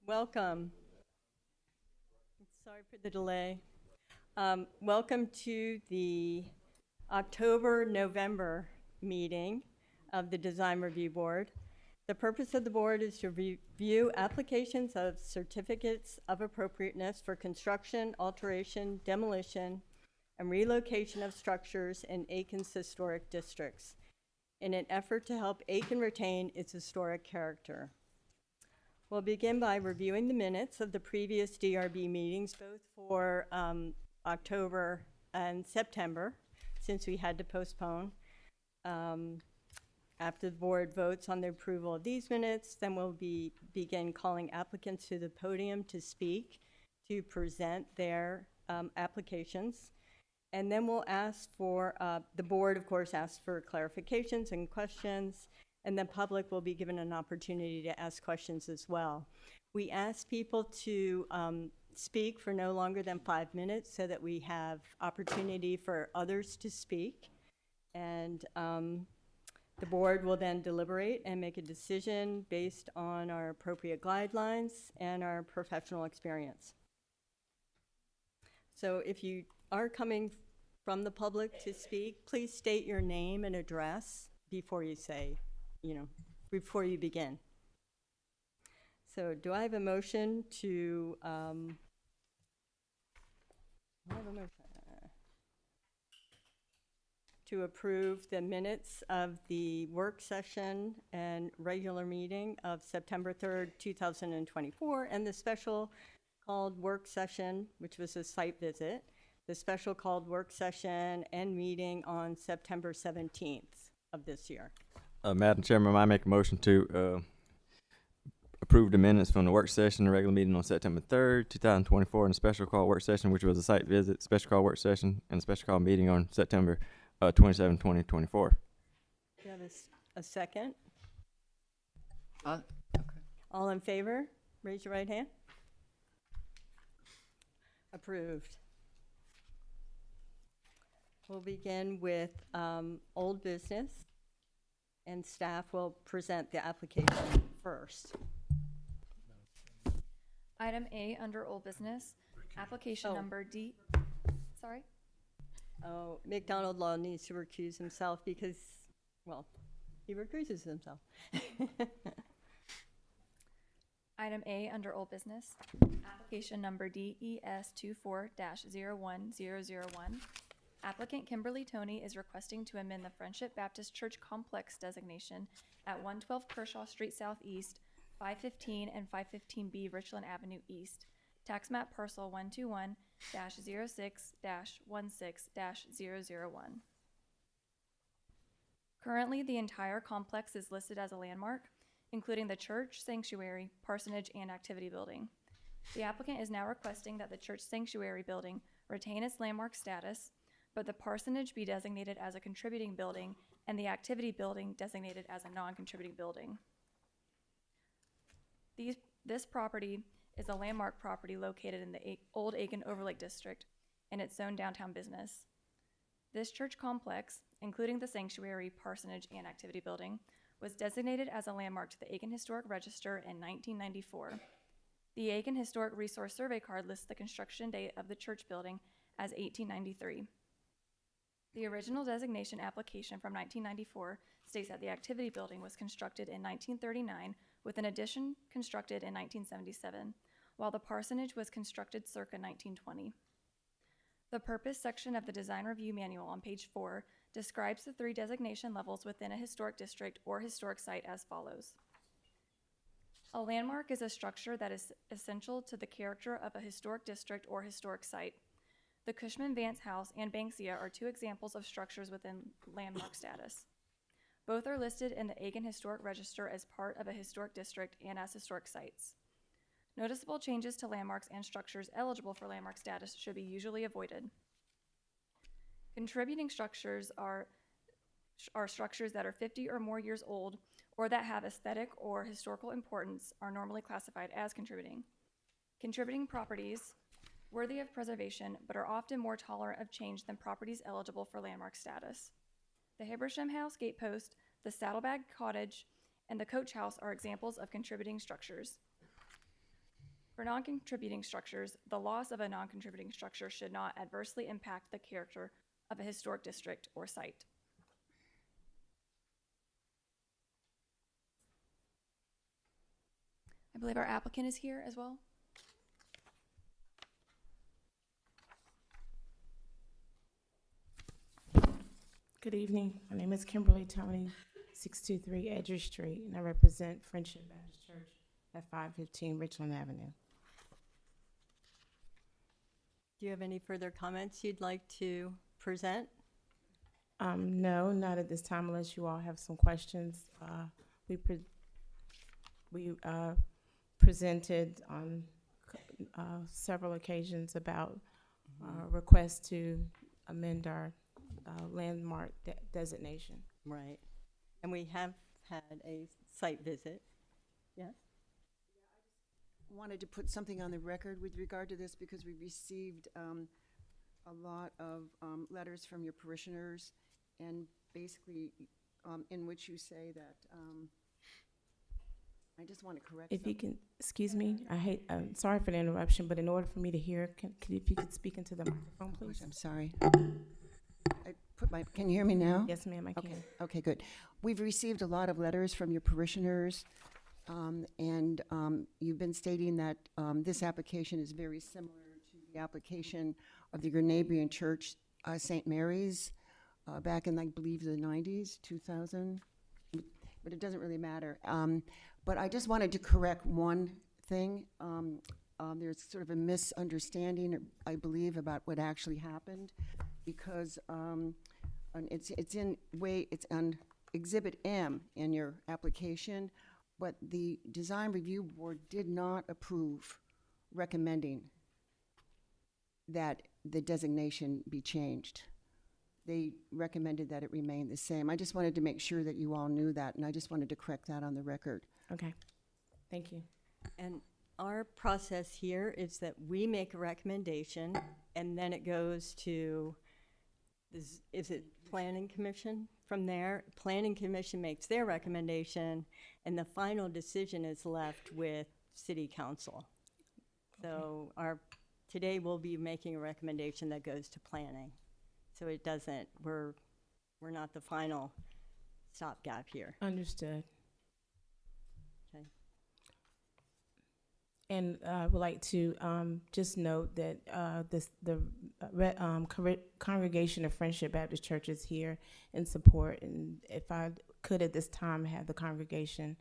Welcome. Sorry for the delay. Welcome to the October-November meeting of the Design Review Board. The purpose of the board is to review applications of certificates of appropriateness for construction, alteration, demolition, and relocation of structures in Aiken's historic districts in an effort to help Aiken retain its historic character. We'll begin by reviewing the minutes of the previous DRB meetings, both for October and September, since we had to postpone. After the board votes on the approval of these minutes, then we'll begin calling applicants to the podium to speak, to present their applications. And then we'll ask for, the board, of course, asks for clarifications and questions, and the public will be given an opportunity to ask questions as well. We ask people to speak for no longer than 5 minutes so that we have opportunity for others to speak. And the board will then deliberate and make a decision based on our appropriate guidelines and our professional experience. So if you are coming from the public to speak, please state your name and address before you say, before you begin. So do I have a motion to, to approve the minutes of the work session and regular meeting of September 3rd, 2024, and the special called work session, which was a site visit, the special called work session and meeting on September 17th of this year. Madam Chairman, I make a motion to approve the minutes from the work session, the regular meeting on September 3rd, 2024, and the special call work session, which was a site visit, special call work session, and a special call meeting on September 27, 2024. Do you have a second? Okay. All in favor? Raise your right hand. Approved. We'll begin with old business, and staff will present the application first. Item A under old business, application number D. Sorry? Oh, McDonald Law needs to recuse himself because, well, he recuses himself. Item A under old business, application number DES24-01001. Applicant Kimberly Toney is requesting to amend the Friendship Baptist ChurchComplex designation at 112 Kershaw Street SE, 515 and 515B Richland Avenue East, tax map parcel 121-06-16-001. Currently, the entire complex is listed as a landmark, including the church, sanctuary, parsonage, and activity building. The applicant is now requesting that the church sanctuary building retain its landmark status, but the parsonage be designated as a contributing building and the activity building designated as a non-contributing building. This property is a landmark property located in the Old Aiken Overlake District and its own downtown business. This church complex, including the sanctuary, parsonage, and activity building, was designated as a landmark to the Aiken Historic Register in 1994. The Aiken Historic Resource Survey card lists the construction date of the church building as 1893. The original designation application from 1994 states that the activity building was constructed in 1939 with an addition constructed in 1977, while the parsonage was constructed circa 1920. The purpose section of the design review manual on page 4 describes the 3 designation levels within a historic district or historic site as follows. A landmark is a structure that is essential to the character of a historic district or historic site. The Cushman Vance House and Banksia are 2 examples of structures within landmark status. Both are listed in the Aiken Historic Register as part of a historic district and as historic sites. Noticeable changes to landmarks and structures eligible for landmark status should be usually avoided. Contributing structures are structures that are 50 or more years old or that have aesthetic or historical importance are normally classified as contributing. Contributing properties worthy of preservation, but are often more tolerant of change than properties eligible for landmark status. The Habersham House gatepost, the Saddlebag Cottage, and the Coach House are examples of contributing structures. For non-contributing structures, the loss of a non-contributing structure should not adversely impact the character of a historic district or site. I believe our applicant is here as well. Good evening. My name is Kimberly Toney, 623 Edgery Street, and I represent Friendship Baptist Church at 515 Richland Avenue. Do you have any further comments you'd like to present? No, not at this time, unless you all have some questions. We presented on several occasions about requests to amend our landmark designation. Right. And we have had a site visit. Yes? Wanted to put something on the record with regard to this because we received a lot of letters from your parishioners, and basically in which you say that, I just want to correct If you something. can, excuse me, I'm sorry for the interruption, but in order for me to hear, if you could speak into the microphone, Gosh, please? I'm sorry. Can you hear me now? Yes, ma'am, I can. Okay, good. We've received a lot of letters from your parishioners, and you've been stating that this application is very similar to the application of your neighboring church, St. Mary's, back in, I believe, the 90s, 2000, but it doesn't really matter. But I just wanted to correct one thing. There's sort of a misunderstanding, I believe, about what actually happened, because it's on Exhibit M in your application, but the Design Review Board did not approve recommending that the designation be changed. They recommended that it remain the same. I just wanted to make sure that you all knew that, and I just wanted to correct that on the record. Okay, thank you. And our process here is that we make a recommendation, and then it goes to, is it Planning Commission? From there, Planning Commission makes their recommendation, and the final decision is left with City Council. So today we'll be making a recommendation that goes to planning. So it doesn't, we're not the final stopgap here. Understood. Okay. And I would like to just note that the congregation of Friendship Baptist Church is here in support. And if I could at this time have the congregation,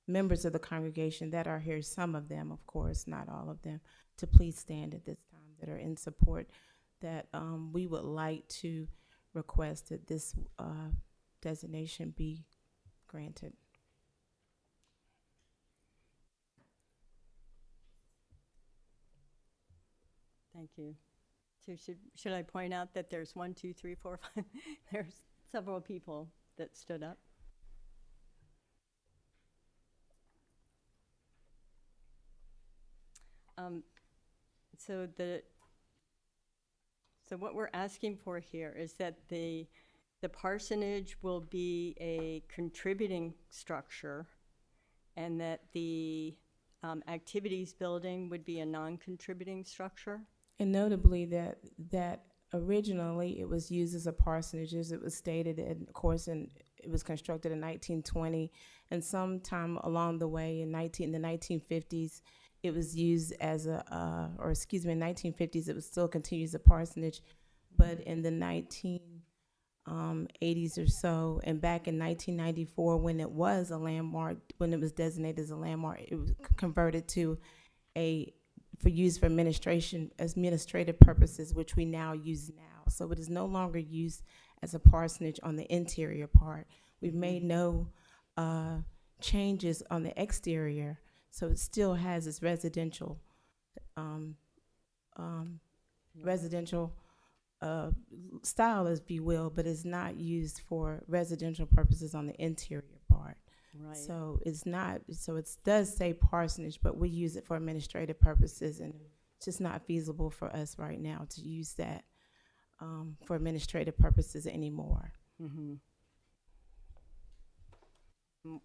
members of the congregation that are here, some of them, of course, not all of them, to please stand at this time that are in support, that we would like to request that this designation be granted. Thank you. So should I point out that there's 1, 2, 3, 4, 5, there's several people that stood up? So what we're asking for here is that the parsonage will be a contributing structure, and that the activities building would be a non-contributing structure. And notably that originally it was used as a parsonage, as it was stated, and of course, it was constructed in 1920, and sometime along the way in the 1950s, it was used as in 1950s, it was still continued as a parsonage, but in the 1980s or so, and back in 1994, when it was a landmark, when it was designated as a landmark, it was converted to for use for administrative purposes, which we now use now. So it is no longer used as a parsonage on the interior part. We've made no changes on the exterior, so it still has its residential style, as you will, but it's not used for residential purposes on the interior part. Right. So it's not, so it does say parsonage, but we use it for administrative purposes, and it's just not feasible for us right now to use that for administrative purposes anymore. Mm-hmm.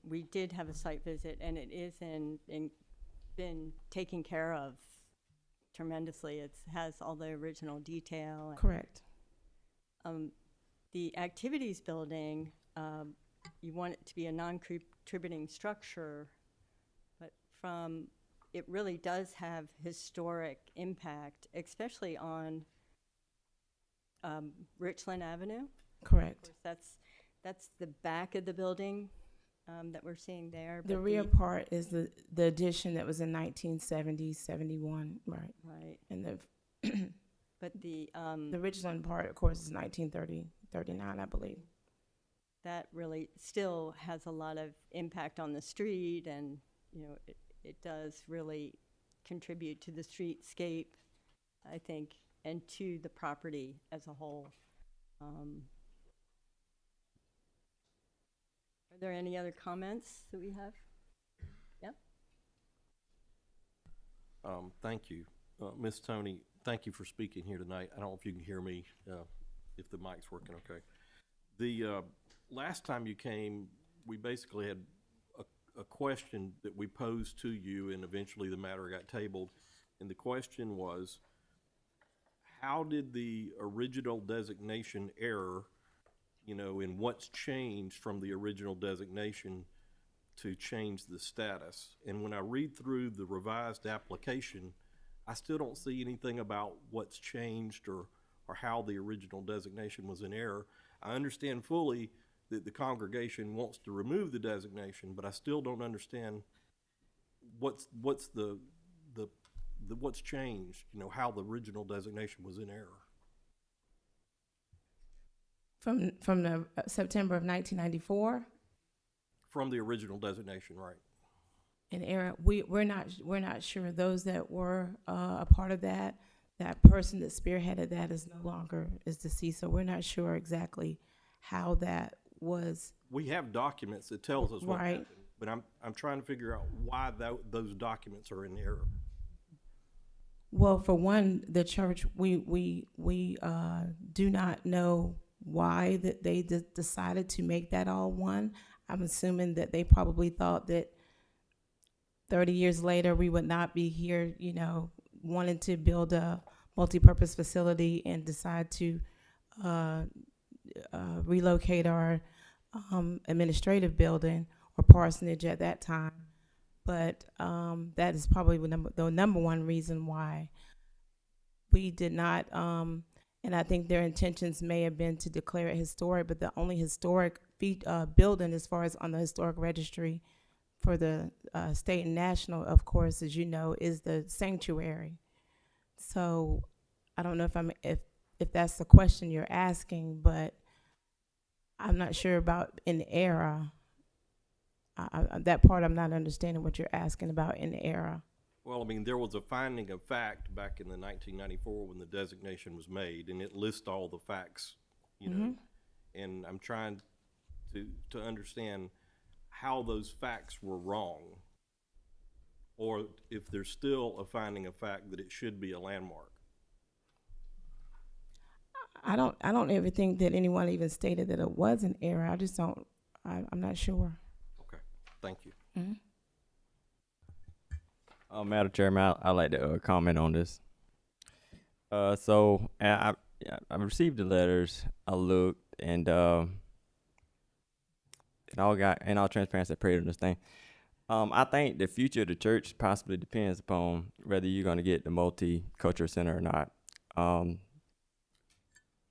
We did have a site visit, and it is in been taken care of tremendously. It has all the original detail. Correct. The activities building, you want it to be a non-contributing structure, but it really does have historic impact, especially on Richland Avenue. Of Correct. course, that's the back of the building that we're seeing there. The but rear part is the addition that was in 1970, 71, right? Right, And but the Richland part, of course, is 1930, 39, I believe. that really still has a lot of impact on the street, and it does really contribute to the streetscape, I think, and to the property as a whole. Are there any other comments that we have? Yep. Thank you. Ms. Toney, thank you for speaking here tonight. I don't know if you can hear me, if the mic's working okay. The last time you came, we basically had a question that we posed to you, and eventually the matter got tabled. And the question was, how did the original designation error, and what's changed from the original designation to change the status? And when I read through the revised application, I still don't see anything about what's changed or how the original designation was in error. I understand fully that the congregation wants to remove the designation, but I still don't understand what's changed, how the original designation was in error. From the September of 1994, From the original designation, right? in era, we're not sure. Those that were a part of that person that spearheaded that is deceased. So we're not sure exactly how that was. We have documents that tells us what Right. happened, but I'm trying to figure out why those documents are in error. Well, for one, the church, we do not know why that they decided to make that all one. I'm assuming that they probably thought that 30 years later we would not be here, wanting to build a multi-purpose facility and decide to relocate our administrative building or parsonage at that time. But that is probably the number one reason why we did not, and I think their intentions may have been to declare it historic, but the only historic building as far as on the historic registry for the state and national, of course, as you know, is the sanctuary. So I don't know if that's the question you're asking, but I'm not sure about in the era. That part I'm not understanding what you're asking about in the era. Well, there was a finding of fact back in the 1994 when the designation was made, and it lists all the facts, and I'm trying to understand how those facts were wrong, or if there's still a finding of fact that it should be a landmark. I don't ever think that anyone even stated that it was an error. I just don't. I'm not sure. Okay, thank you. Mm-hmm. Madam Chairman, I'd like to comment on this. So I received the letters. I looked, and in all transparency, I prayed on this thing. I think the future of the church possibly depends upon whether you're going to get the multicultural center or not.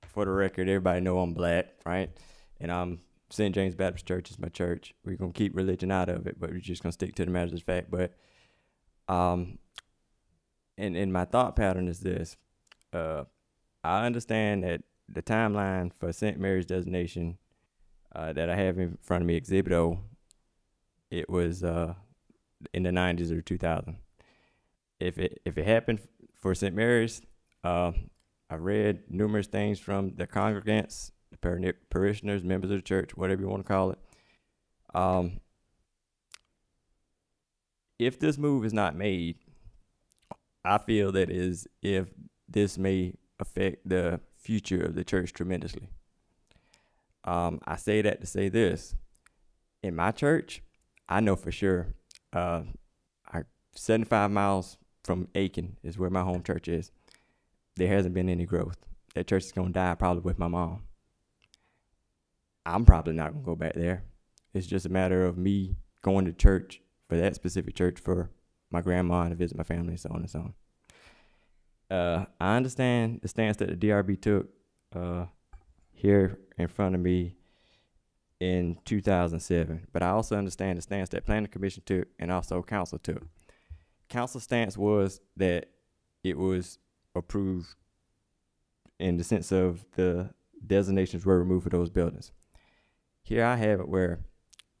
For the record, everybody know I'm black, right? And I'm St. James Baptist Church is my church. We're going to keep religion out of it, but we're just going to stick to the matters of fact. But and my thought pattern is this. I understand that the timeline for St. Mary's designation that I have in front of me, Exhibit O, it was in the 90s or 2000. If it happened for St. Mary's, I read numerous things from the congregants, the parishioners, members of the church, whatever you want to call it. If this move is not made, I feel that if this may affect the future of the church tremendously. I say that to say this. In my church, I know for sure, our 75 miles from Aiken is where my home church is. There hasn't been any growth. That church is going to die probably with my mom. I'm probably not going to go back there. It's just a matter of me going to church, for that specific church, for my grandma and to visit my family and so on and so on. I understand the stance that the DRB took here in front of me in 2007, but I also understand the stance that Planning Commission took and also Council took. Council's stance was that it was approved in the sense of the designations were removed for those buildings. Here I have it where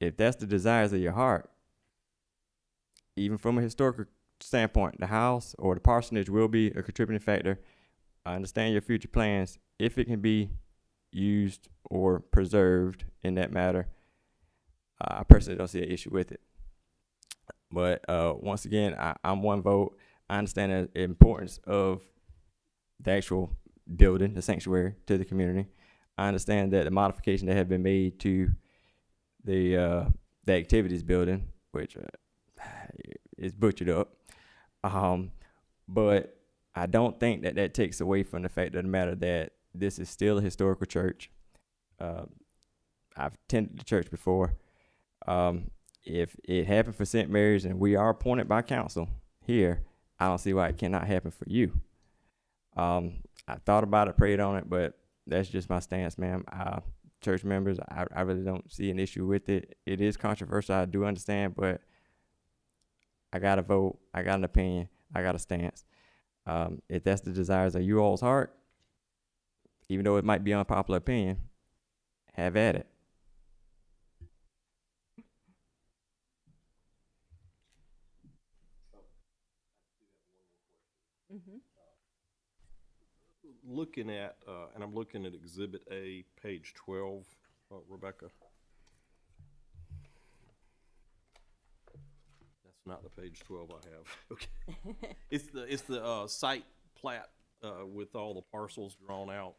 if that's the desires of your heart, even from a historical standpoint, the house or the parsonage will be a contributing factor. I understand your future plans. If it can be used or preserved in that matter, I personally don't see an issue with it. But once again, I'm one vote. I understand the importance of the actual building, the sanctuary, to the community. I understand that the modifications that have been made to the activities building, which is butchered up, but I don't think that takes away from the fact of the matter that this is still a historical church. I've attended the church before. If it happened for St. Mary's and we are appointed by council here, I don't see why it cannot happen for you. I thought about it, prayed on it, but that's just my stance, ma'am. Church members, I really don't see an issue with it. It is controversial, I do understand, but I got a vote, I got an opinion, I got a stance. If that's the desires of you all's heart, even though it might be unpopular opinion, have at it. Mm-hmm. Looking at, and I'm looking at Exhibit A, page 12, Rebecca. That's not the page 12 I have. Okay. It's the site plat with all the parcels drawn out.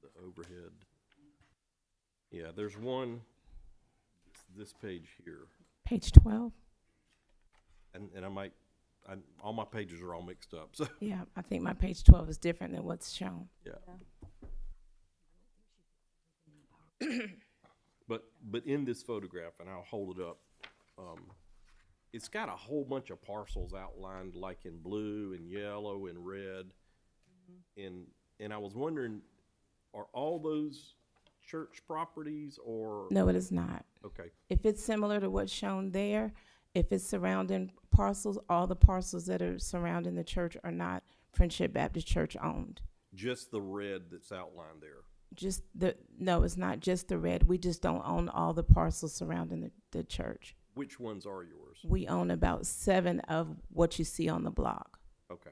The overhead. Yeah, there's one, this page here. Page 12? And all my pages are all mixed up, so. Yeah, I think my page 12 is different than what's shown. Yeah. But in this photograph, and I'll hold it up, it's got a whole bunch of parcels outlined like in blue and yellow and red. And I was wondering, are all those church properties or? No, it is not. Okay, If it's similar to what's shown there, if it's surrounding parcels, all the parcels that are surrounding the church are not Friendship Baptist Church owned. just the red that's outlined there. No, it's not just the red. We just don't own all the parcels surrounding the church. Which ones are yours? We own about 7 of what you see on the block. Okay.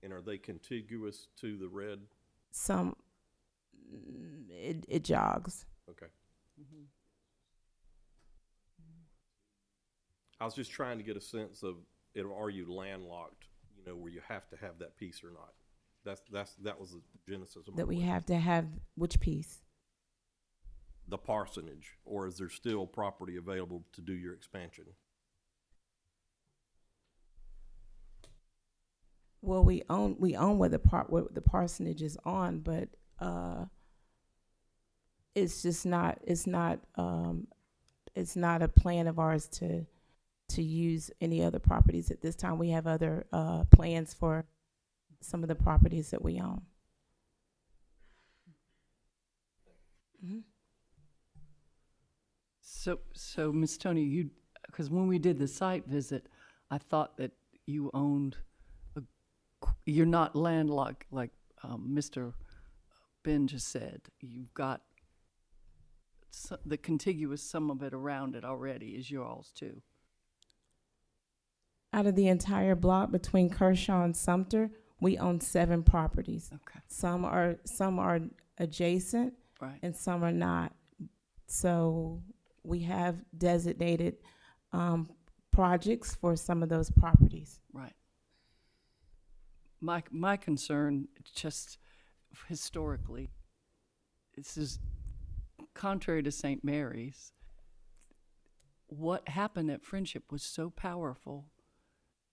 And are they contiguous to the red? Some, it jogs. Okay. I was just trying to get a sense of, are you landlocked, where you have to have that piece or not? That was the genesis of my That we question. have to have which piece? The parsonage, or is there still property available to do your expansion? Well, we own where the parsonage is on, but it's just not. It's not a plan of ours to use any other properties at this time. We have other plans for some of the properties that we own. Mm-hmm. So Ms. Toney, because when we did the site visit, I thought that you owned, you're not landlocked like Mr. Ben just said. You've got the contiguous, some of it around it already is yours too. Out of the entire block between Kershaw and Sumter, we own 7 properties. Okay. Some are adjacent, Right. and some are not. So we have designated projects for some of those properties. Right. My concern, just historically, this is contrary to St. Mary's. what happened at Friendship was so powerful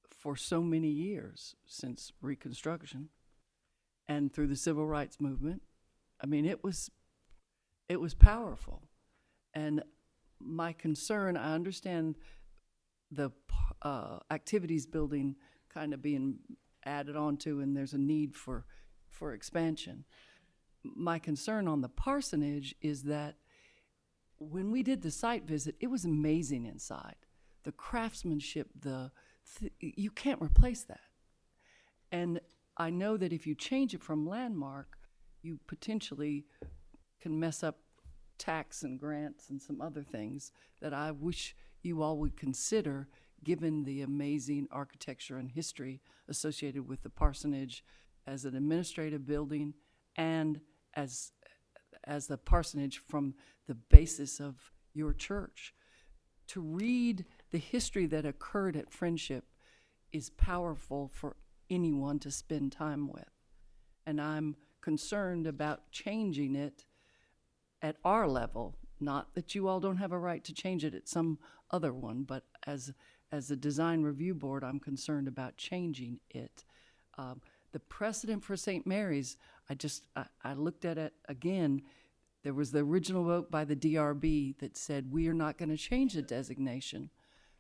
for so many years since Reconstruction and through the Civil Rights Movement. I mean, it was powerful. And my concern, I understand the activities building kind of being added onto, and there's a need for expansion. My concern on the parsonage is that when we did the site visit, it was amazing inside. The craftsmanship, you can't replace that. And I know that if you change it from landmark, you potentially can mess up tax and grants and some other things that I wish you all would consider, given the amazing architecture and history associated with the parsonage as an administrative building and as the parsonage from the basis of your church. To read the history that occurred at Friendship is powerful for anyone to spend time with. And I'm concerned about changing it at our level. Not that you all don't have a right to change it at some other one, but as a design review board, I'm concerned about changing it. The precedent for St. Mary's, I looked at it again. There was the original vote by the DRB that said we are not going to change the designation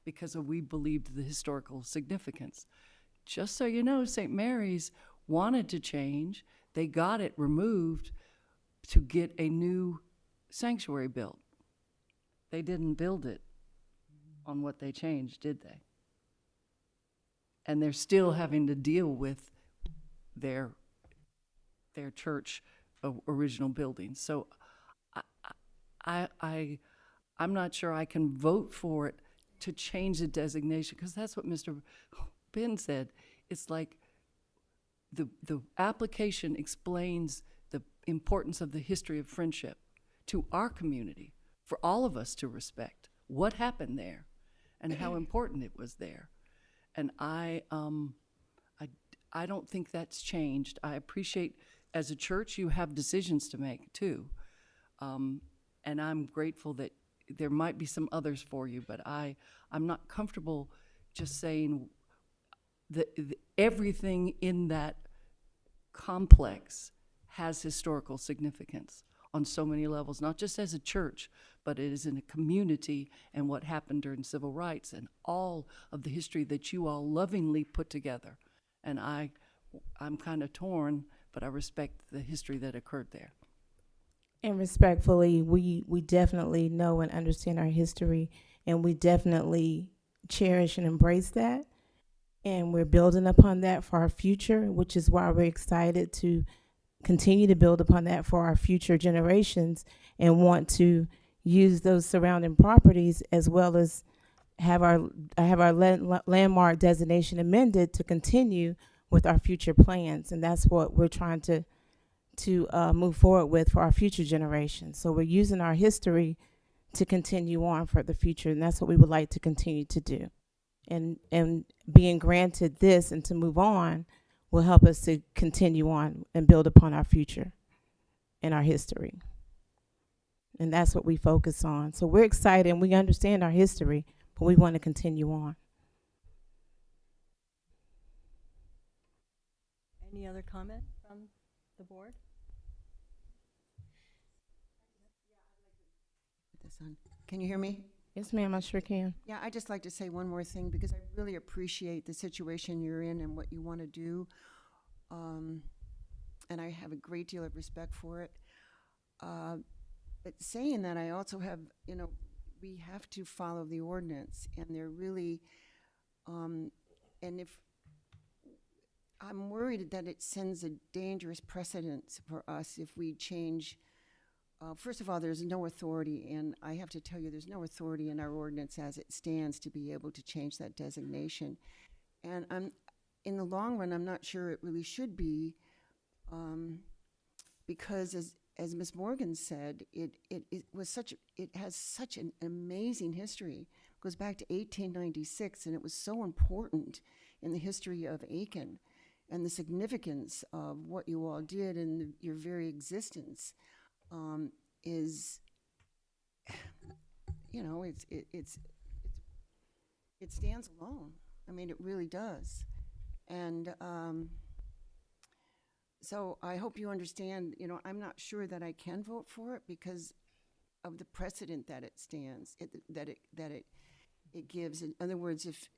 because we believed the historical significance. Just so you know, St. Mary's wanted to change. They got it removed to get a new sanctuary built. They didn't build it on what they changed, did they? And they're still having to deal with their church original building. So I'm not sure I can vote for it to change the designation, because that's what Mr. Ben said. It's like the application explains the importance of the history of Friendship to our community, for all of us to respect what happened there and how important it was there. And I don't think that's changed. I appreciate, as a church, you have decisions to make too. And I'm grateful that there might be some others for you, but I'm not comfortable just saying that everything in that complex has historical significance on so many levels, not just as a church, but it is in a community and what happened during civil rights and all of the history that you all lovingly put together. And I'm kind of torn, but I respect the history that occurred there. And respectfully, we definitely know and understand our history, and we definitely cherish and embrace that. And we're building upon that for our future, which is why we're excited to continue to build upon that for our future generations and want to use those surrounding properties, as well as have our landmark designation amended to continue with our future plans. And that's what we're trying to move forward with for our future generations. So we're using our history to continue on for the future, and that's what we would like to continue to do. And being granted this and to move on will help us to continue on and build upon our future and our history. And that's what we focus on. So we're excited and we understand our history, but we want to continue on. Any other comment from the board? This on. Can you hear me? Yes, ma'am, I sure can. Yeah, I'd just like to say one more thing, because I really appreciate the situation you're in and what you want to do. And I have a great deal of respect for it. But saying that, I also have, we have to follow the ordinance, and they're really, and if, I'm worried that it sends a dangerous precedent for us if we change. First of all, there's no authority, and I have to tell you, there's no authority in our ordinance as it stands to be able to change that designation. And in the long run, I'm not sure it really should be, because as Ms. Morgan said, it has such an amazing history. It goes back to 1896, and it was so important in the history of Aiken and the significance of what you all did and your very existence. Is, it's it stands alone. I mean, it really does. And so I hope you understand, you know, I'm not sure that I can vote for it because of the precedent that it stands, that it gives. In other words, if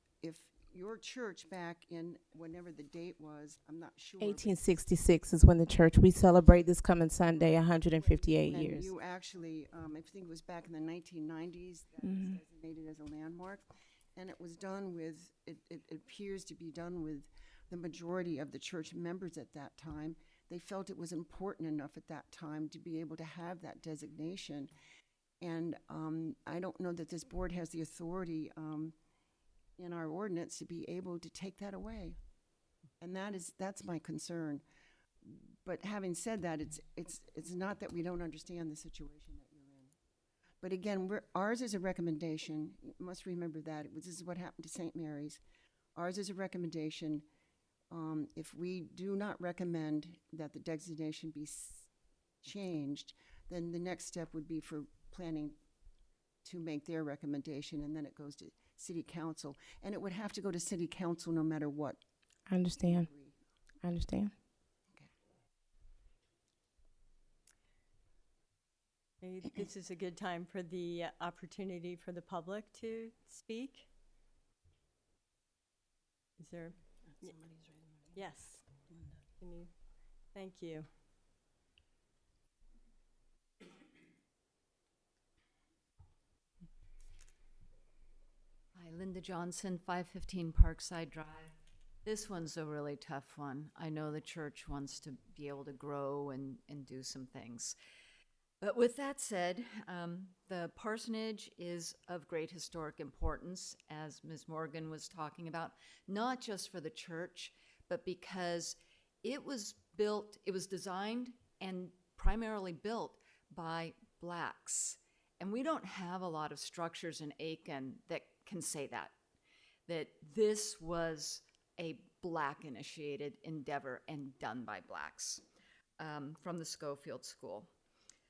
your church back in whenever the date was, I'm not sure. 1866 is when the church, we celebrate this coming Sunday, 158 and years. you actually, I think it was back in the 1990s that it was designated as a landmark. And it was done with, it appears to be done with the majority of the church members at that time. They felt it was important enough at that time to be able to have that designation. And I don't know that this board has the authority in our ordinance to be able to take that away. And that's my concern. But having said that, it's not that we don't understand the situation that you're in. But again, ours is a recommendation. You must remember that. This is what happened to St. Mary's. Ours is a recommendation. If we do not recommend that the designation be changed, then the next step would be for planning to make their recommendation, and then it goes to city council. And it would have to go to city council no matter what. I understand. I understand. Maybe this is a good time for the opportunity for the public to speak. Is there? Yes. Can you? Thank you. Hi, Linda Johnson, 515 Parkside Drive. This one's a really tough one. I know the church wants to be able to grow and do some things. But with that said, the parsonage is of great historic importance, as Ms. Morgan was talking about, not just for the church, but because it was designed and primarily built by blacks. And we don't have a lot of structures in Aiken that can say that this was a black-initiated endeavor and done by blacks from the Schofield School.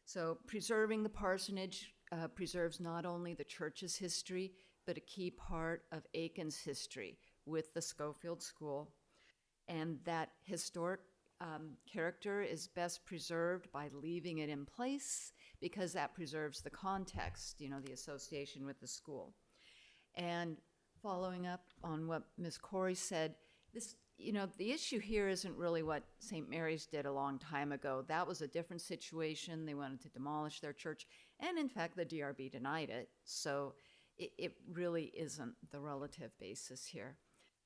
So preserving the parsonage preserves not only the church's history, but a key part of Aiken's history with the Schofield School. And that historic character is best preserved by leaving it in place because that preserves the context, you know, the association with the school. And following up on what Ms. Corey said, this, you know, the issue here isn't really what St. Mary's did a long time ago. That was a different situation. They wanted to demolish their church, and in fact, the DRB denied it. So it really isn't the relative basis here.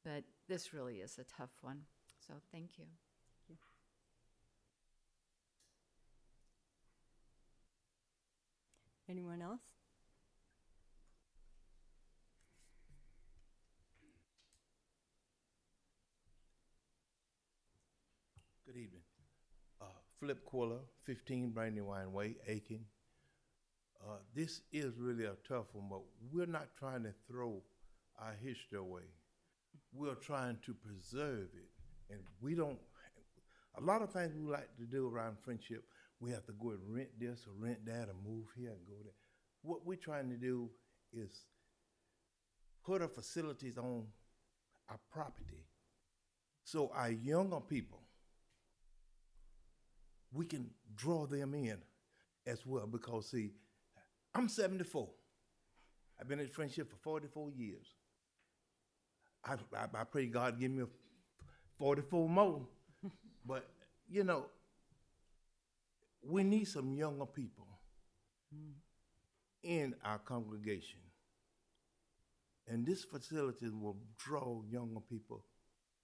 But this really is a tough one. So thank you. Anyone else? Good evening. Flip Quiller, 15 Brandywine Way, Aiken. This is really a tough one, but we're not trying to throw our history away. We're trying to preserve it. And we don't, a lot of things we like to do around Friendship, we have to go and rent this or rent that or move here and go there. What we're trying to do is put our facilities on our property so our younger people, we can draw them in as well, because see, I'm 74. I've been at Friendship for 44 years. I pray God give me 44 more. But, you know, we need some younger people in our congregation. And this facility will draw younger people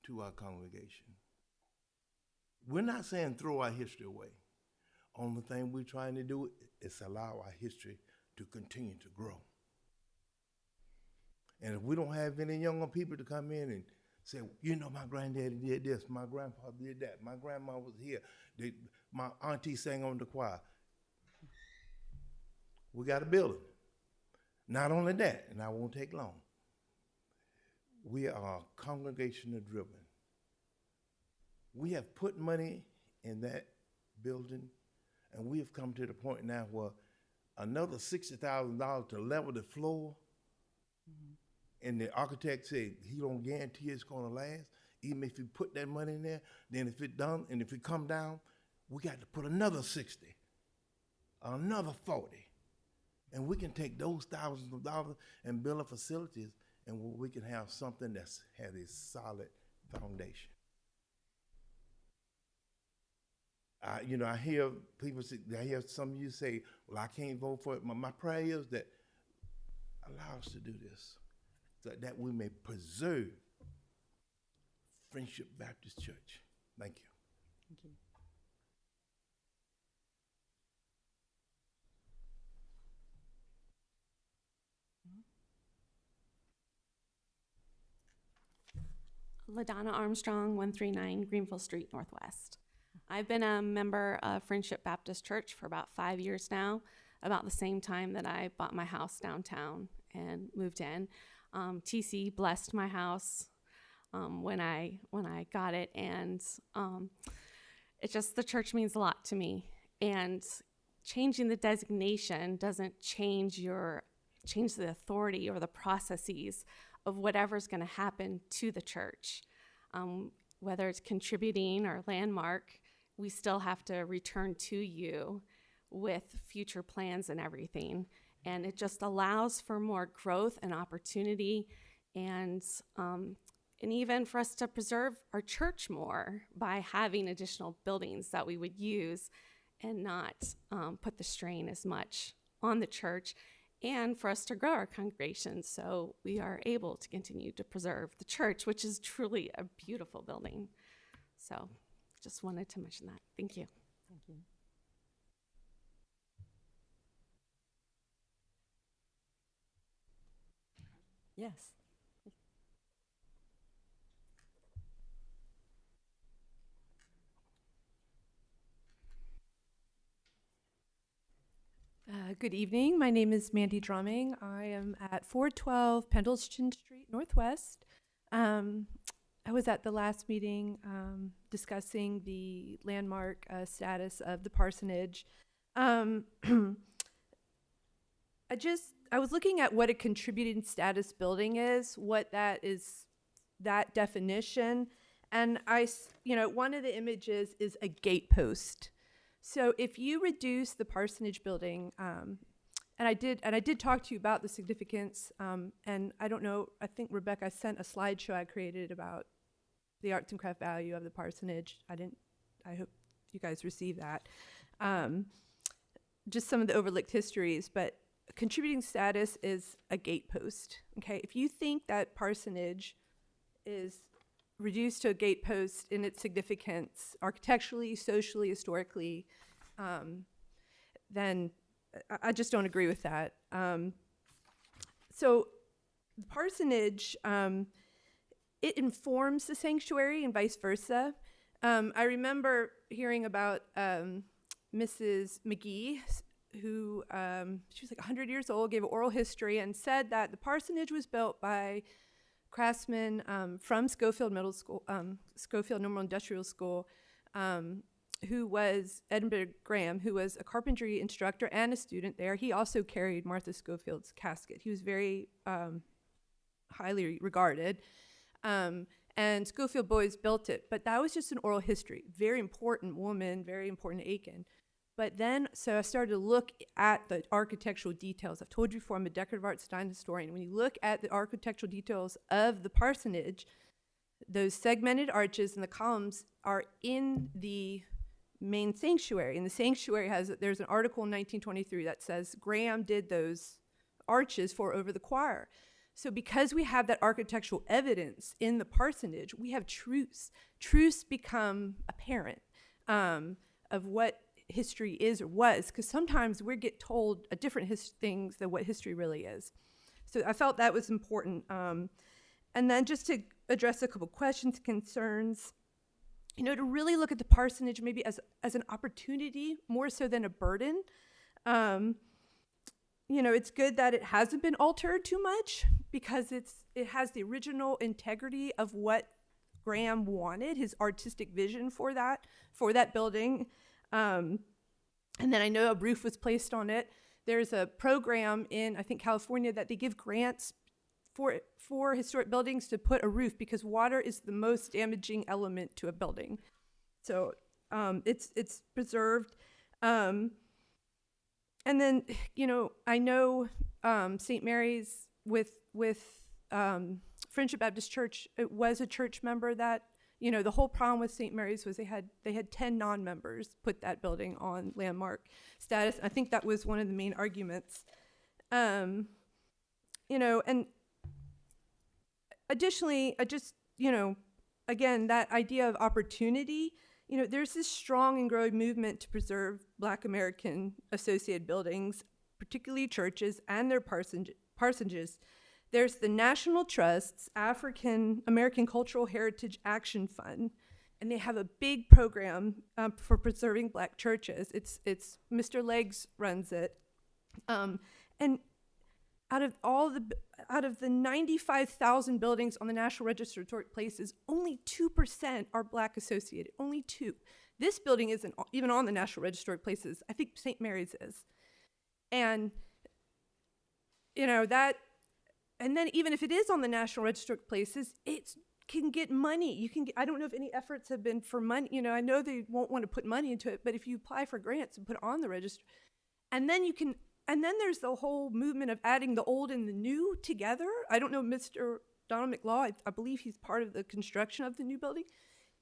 to our congregation. We're not saying throw our history away. Only thing we're trying to do is allow our history to continue to grow. And if we don't have any younger people to come in and say, you know, my granddaddy did this, my grandpa did that, my grandma was here, my auntie sang on the choir. We got a building. Not only that, and I won't take long, we are congregational driven. We have put money in that building, and we have come to the point now where another $60,000 to level the floor and the architect said he don't guarantee it's gonna last, even if you put that money in there, then if it done, and if it come down, we got to put another 60, another 40. And we can take those thousands of dollars and build up facilities, and we can have something that's had a solid foundation. I hear people say, I hear some of you say, well, I can't vote for it. My prayer is that allow us to do this, so that we may preserve Friendship Baptist Church. Thank you. Thank you. LaDonna Armstrong, 139 Greenville Street Northwest. I've been a member of Friendship Baptist Church for about 5 years now, about the same time that I bought my house downtown and moved in. TC blessed my house when I got it, and it just, the church means a lot to me. And changing the designation doesn't change the authority or the processes of whatever's going to happen to the church. Whether it's contributing or landmark, we still have to return to you with future plans and everything. And it just allows for more growth and opportunity, and even for us to preserve our church more by having additional buildings that we would use and not put the strain as much on the church, and for us to grow our congregation so we are able to continue to preserve the church, which is truly a beautiful building. So just wanted to mention that. Thank you. Thank you. Yes. Good evening. My name is Mandy Drumming. I am at 412 Pendleton Street Northwest. I was at the last meeting discussing the landmark status of the parsonage. I was looking at what a contributing status building is, what that is, that definition, and one of the images is a gatepost. So if you reduce the parsonage building, and I did talk to you about the significance, and I don't know, I think Rebecca sent a slideshow I created about the arts and craft value of the parsonage. I hope you guys received that. Just some of the overlooked histories, but contributing status is a gatepost, okay? If you think that parsonage is reduced to a gatepost in its significance, architecturally, socially, historically, then I just don't agree with that. So the parsonage, it informs the sanctuary and vice versa. I remember hearing about Mrs. McGee, who she was like 100 years old, gave an oral history and said that the parsonage was built by craftsmen from Schofield Normal Industrial School, who was Edinburgh Graham, who was a carpentry instructor and a student there. He also carried Martha Schofield's casket. He was very highly regarded. And Schofield Boys built it, but that was just an oral history. Very important woman, very important Aiken. But then, so I started to look at the architectural details. I've told you before, I'm a decorative art design historian. When you look at the architectural details of the parsonage, those segmented arches and the columns are in the main sanctuary. And the sanctuary there's an article in 1923 that says Graham did those arches for over the choir. So because we have that architectural evidence in the parsonage, we have truths. Truths become apparent of what history is or was, because sometimes we get told a different things than what history really is. So I felt that was important. And then just to address a couple questions, concerns, to really look at the parsonage maybe as an opportunity more so than a burden. It's good that it hasn't been altered too much because it has the original integrity of what Graham wanted, his artistic vision for that building. And then I know a roof was placed on it. There's a program in, I think, California that they give grants for historic buildings to put a roof because water is the most damaging element to a building. So it's preserved. And then, I know St. Mary's with Friendship Baptist Church, it was a church member that, the whole problem with St. Mary's was they had 10 non-members put that building on landmark status. I think that was one of the main arguments. And additionally, again, that idea of opportunity, there's this strong and growing movement to preserve Black American associated buildings, particularly churches and their parsonages. There's the National Trust's African American Cultural Heritage Action Fund, and they have a big program for preserving Black churches. It's Mr. Legs runs it, and out of the 95,000 buildings on the National Register of Historic Places, only 2% are Black associated. Only 2. This building isn't even on the National Register of Places. I think St. Mary's is, and that. And then even if it is on the National Register of Places, it can get money. I don't know if any efforts have been for money. I know they won't want to put money into it, but if you apply for grants and put it on the register, and then there's the whole movement of adding the old and the new together. I don't know, Mr. Donald McLaw, I believe he's part of the construction of the new building.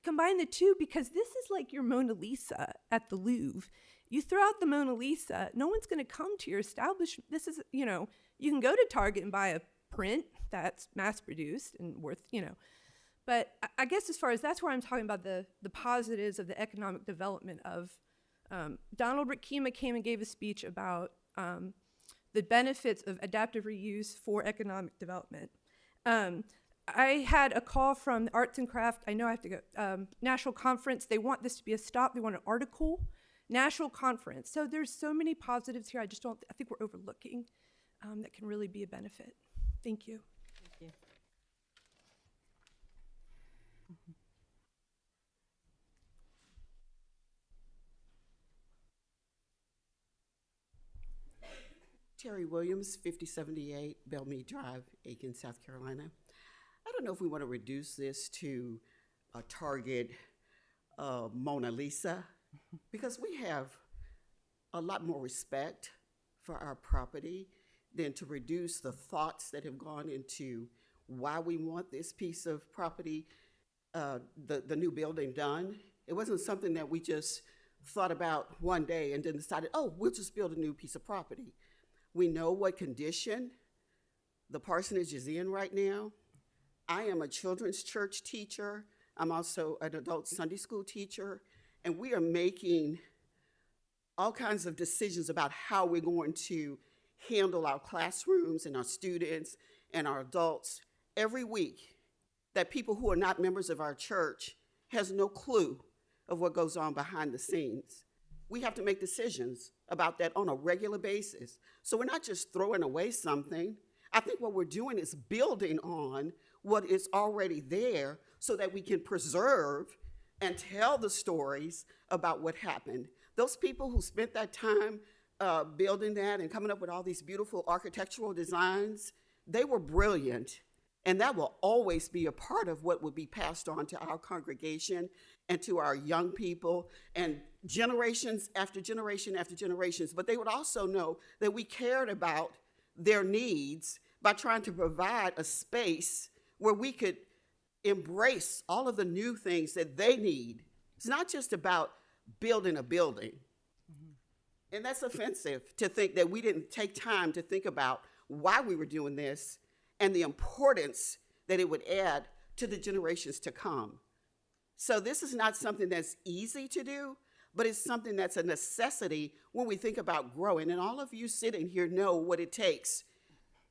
Combine the two because this is like your Mona Lisa at the Louvre. You throw out the Mona Lisa, no one's going to come to your establishment. This is, you can go to Target and buy a print that's mass produced and worth, but I guess as far as that's where I'm talking about the positives of the economic development of Donald Rikema came and gave a speech about the benefits of adaptive reuse for economic development. I had a call from the Arts and Craft. I know I have to go. National Conference. They want this to be a stop. They want an article. National Conference. So there's so many positives here. I think we're overlooking that can really be a benefit. Thank you. Thank you. Terry Williams, 5078 Bellmead Drive, Aiken, South Carolina. I don't know if we want to reduce this to a Target Mona Lisa, because we have a lot more respect for our property than to reduce the thoughts that have gone into why we want this piece of property, the new building done. It wasn't something that we just thought about one day and then decided, oh, we'll just build a new piece of property. We know what condition the parsonage is in right now. I am a children's church teacher. I'm also an adult Sunday school teacher, and we are making all kinds of decisions about how we're going to handle our classrooms and our students and our adults every week, that people who are not members of our church has no clue of what goes on behind the scenes. We have to make decisions about that on a regular basis. So we're not just throwing away something. I think what we're doing is building on what is already there so that we can preserve and tell the stories about what happened. Those people who spent that time building that and coming up with all these beautiful architectural designs, they were brilliant. And that will always be a part of what will be passed on to our congregation and to our young people and generations after generation after generations. But they would also know that we cared about their needs by trying to provide a space where we could embrace all of the new things that they need. It's not just about building a building. And that's offensive to think that we didn't take time to think about why we were doing this and the importance that it would add to the generations to come. So this is not something that's easy to do, but it's something that's a necessity when we think about growing. And all of you sitting here know what it takes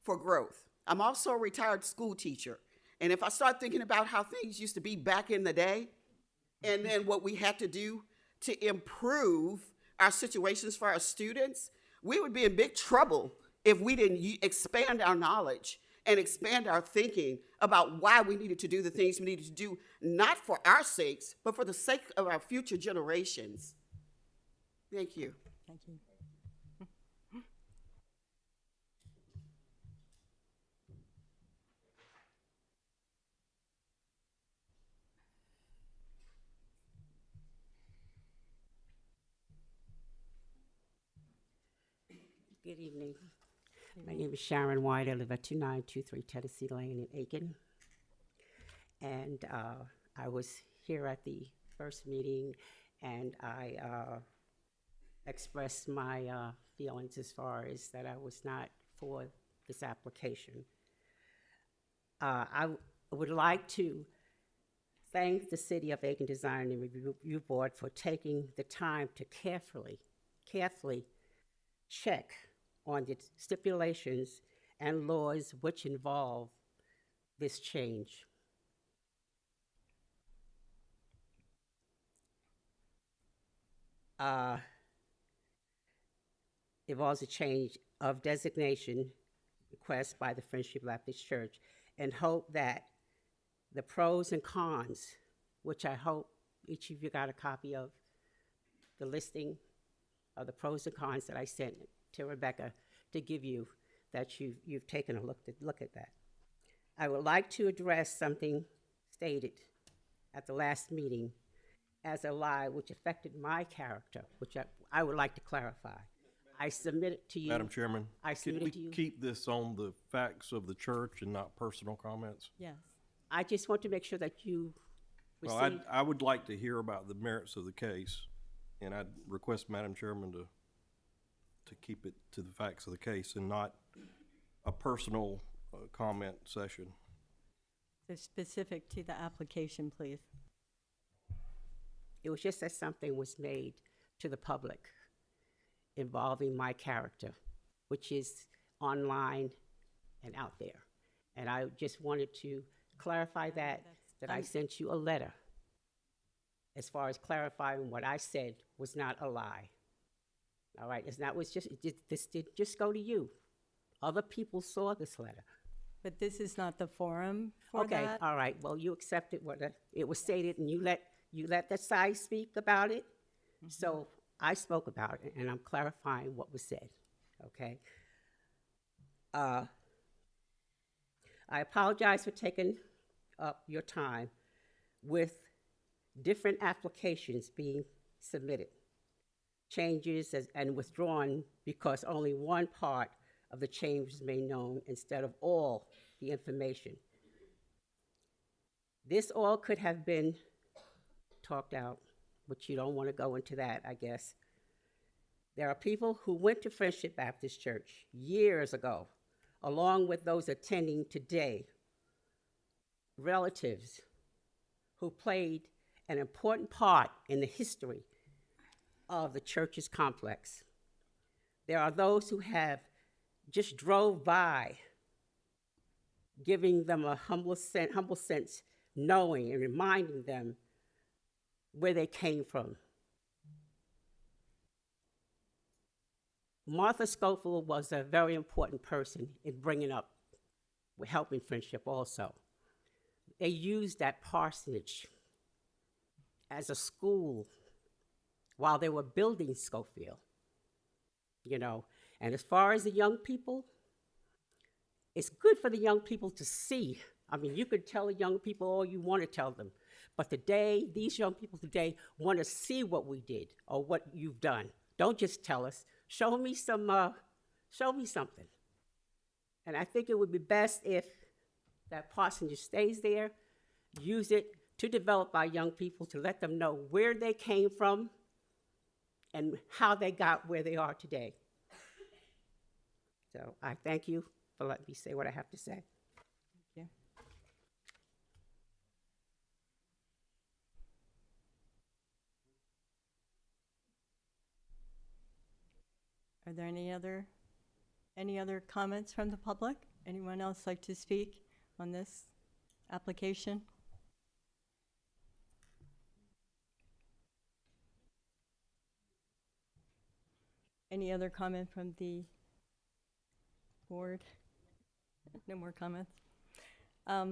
for growth. I'm also a retired school teacher. And if I start thinking about how things used to be back in the day, and then what we had to do to improve our situations for our students, we would be in big trouble if we didn't expand our knowledge and expand our thinking about why we needed to do the things we needed to do, not for our sakes, but for the sake of our future generations. Thank you. Thank you. Good evening. My name is Sharon White. I live at 2923 Tennessee Lane in Aiken. And I was here at the first meeting, and I expressed my feelings as far as that I was not for this application. I would like to thank the City of Aiken Design and Review Board for taking the time to carefully check on the stipulations and laws which involve this change. Involves a change of designation request by the Friendship Baptist Church, and hope that the pros and cons, which I hope each of you got a copy of, the listing of the pros and cons that I sent to Rebecca to give you, that you've taken a look at that. I would like to address something stated at the last meeting as a lie which affected my character, which I would like to clarify. I submit it to you. Madam Chairman, I submit can it to you. we keep this on the facts of the church and not personal comments? Yes. I just want to make sure that you Well, receive. I would like to hear about the merits of the case, and I'd request Madam Chairman to keep it to the facts of the case and not a personal comment session. So specific to the application, please. It was just that something was made to the public involving my character, which is online and out there. And I just wanted to clarify that I sent you a letter as far as clarifying what I said was not a lie. All right, it's not, this did just go to you. Other people saw this letter. But this is not the forum for Okay, that. all right, well, you accepted what it was stated, and you let that side speak about it. So I spoke about it, and I'm clarifying what was said, okay? I apologize for taking up your time with different applications being submitted, changes and withdrawn because only one part of the change was made known instead of all the information. This all could have been talked out, but you don't want to go into that, I guess. There are people who went to Friendship Baptist Church years ago, along with those attending today, relatives who played an important part in the history of the church's complex. There are those who have just drove by, giving them a humble sense, knowing and reminding them where they came from. Martha Schofield was a very important person in bringing up, helping Friendship also. They used that parsonage as a school while they were building Schofield, you know. And as far as the young people, it's good for the young people to see. I mean, you could tell the young people all you want to tell them, but today, these young people today want to see what we did or what you've done. Don't just tell us. Show me something. And I think it would be best if that parsonage stays there, use it to develop our young people, to let them know where they came from and how they got where they are today. So I thank you for letting me say what I have to say. Thank you. Are there any other comments from the public? Anyone else like to speak on this application? Any other comment from the board? No more comments? I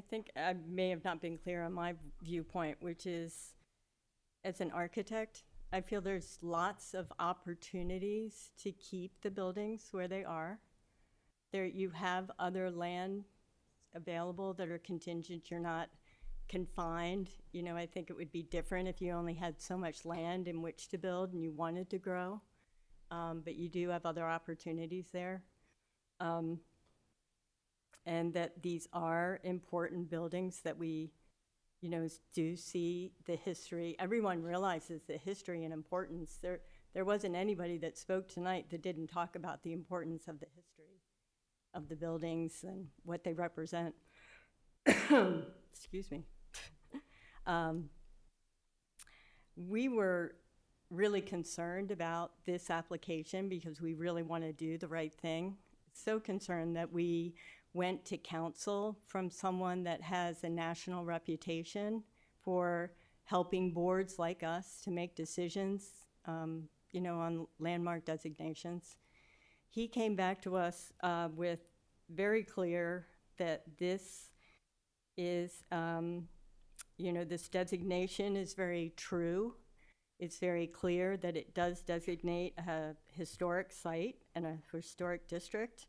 think I may have not been clear on my viewpoint, which is, as an architect, I feel there's lots of opportunities to keep the buildings where they are. There, you have other land available that are contingent. You're not confined. You know, I think it would be different if you only had so much land in which to build and you wanted to grow. but you do have other opportunities there. And that these are important buildings that we, do see the history. Everyone realizes the history and importance. There wasn't anybody that spoke tonight that didn't talk about the importance of the history of the buildings and what they represent. Excuse me. We were really concerned about this application because we really want to do the right thing. So concerned that we went to counsel from someone that has a national reputation for helping boards like us to make decisions, on landmark designations. He came back to us with very clear that this is, this designation is very true. It's very clear that it does designate a historic site and a historic district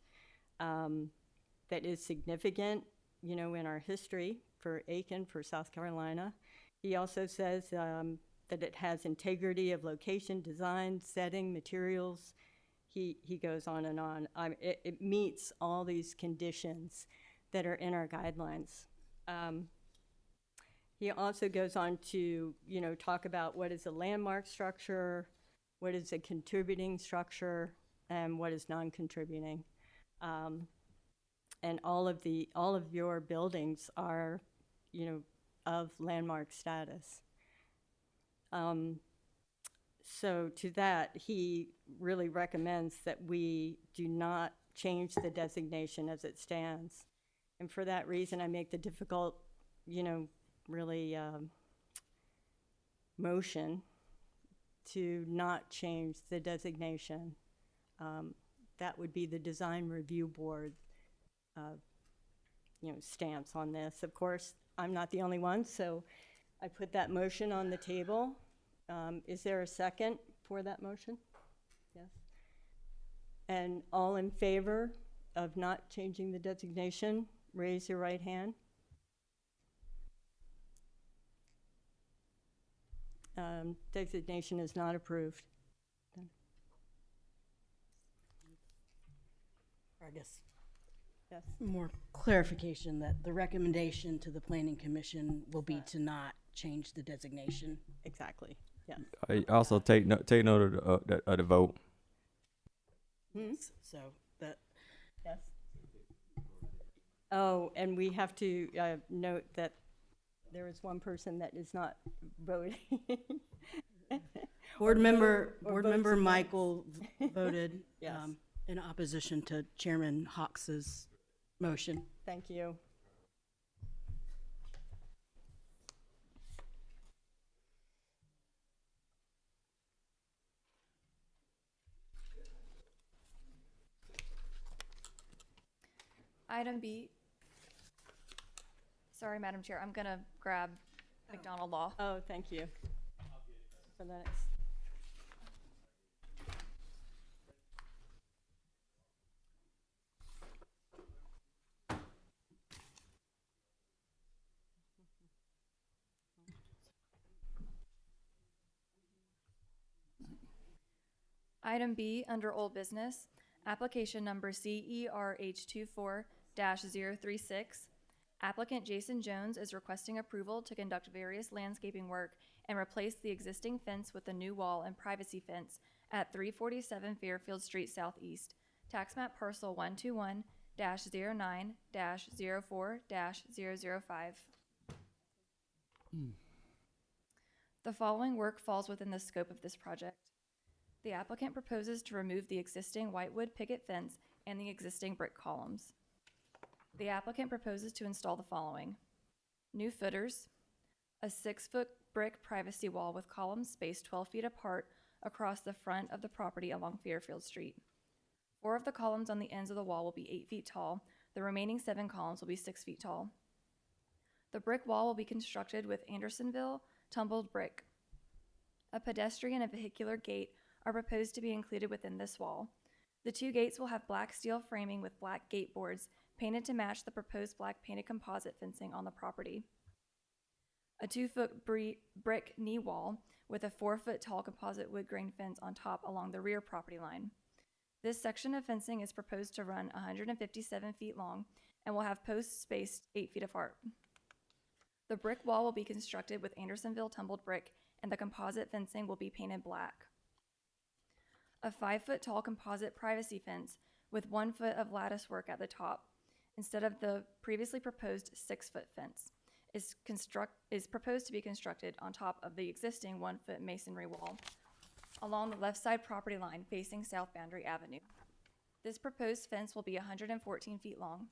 that is significant, in our history for Aiken, for South Carolina. He also says that it has integrity of location, design, setting, materials. He goes on and on. It meets all these conditions that are in our guidelines. He also goes on to, talk about what is a landmark structure, what is a contributing structure, and what is non-contributing. And all of your buildings are, of landmark status. So to that, he really recommends that we do not change the designation as it stands. And for that reason, I make the difficult, really motion to not change the designation. That would be the design review board, stance on this. Of course, I'm not the only one, so I put that motion on the table. Is there a second for that motion? Yes. And all in favor of not changing the designation, raise your right hand. Designation is not approved. I guess Yes. more clarification that the recommendation to the planning commission will be to not change the designation. Exactly. Yes. I also take note of the vote. So that Yes. Oh, and we have to note that there is one person that is not voting. board member votes against. Michael voted Yes. in opposition to Chairman Hawks's motion. Thank you. Item B. Sorry, Madam Chair, I'm gonna grab McDonald Law. Oh, thank you. For the next. Item B, under old business, application number CERH24-036. Applicant Jason Jones is requesting approval to conduct various landscaping work and replace the existing fence with a new wall and privacy fence at 347 Fairfield Street SE, tax map parcel 121-09-04-005. The following work falls within the scope of this project. The applicant proposes to remove the existing whitewood picket fence and the existing brick columns. The applicant proposes to install the following: new footers, a 6-foot brick privacy wall with columns spaced 12 feet apart across the front of the property along Fairfield Street. 4 of the columns on the ends of the wall will be 8 feet tall. The remaining 7 columns will be 6 feet tall. The brick wall will be constructed with Andersonville tumbled brick. A pedestrian and vehicular gate are proposed to be included within this wall. The 2 gates will have black steel framing with black gate boards painted to match the proposed black painted composite fencing on the property. a 2-foot brick knee wall with a 4-foot tall composite wood grain fence on top along the rear property line. This section of fencing is proposed to run 157 feet long and will have posts spaced 8 feet apart. The brick wall will be constructed with Andersonville tumbled brick, and the composite fencing will be painted black. A 5-foot tall composite privacy fence with 1 foot of lattice work at the top, instead of the previously proposed 6-foot fence, is proposed to be constructed on top of the existing 1-foot masonry wall along the left side property line facing South Boundary Avenue. This proposed fence will be 114 feet long,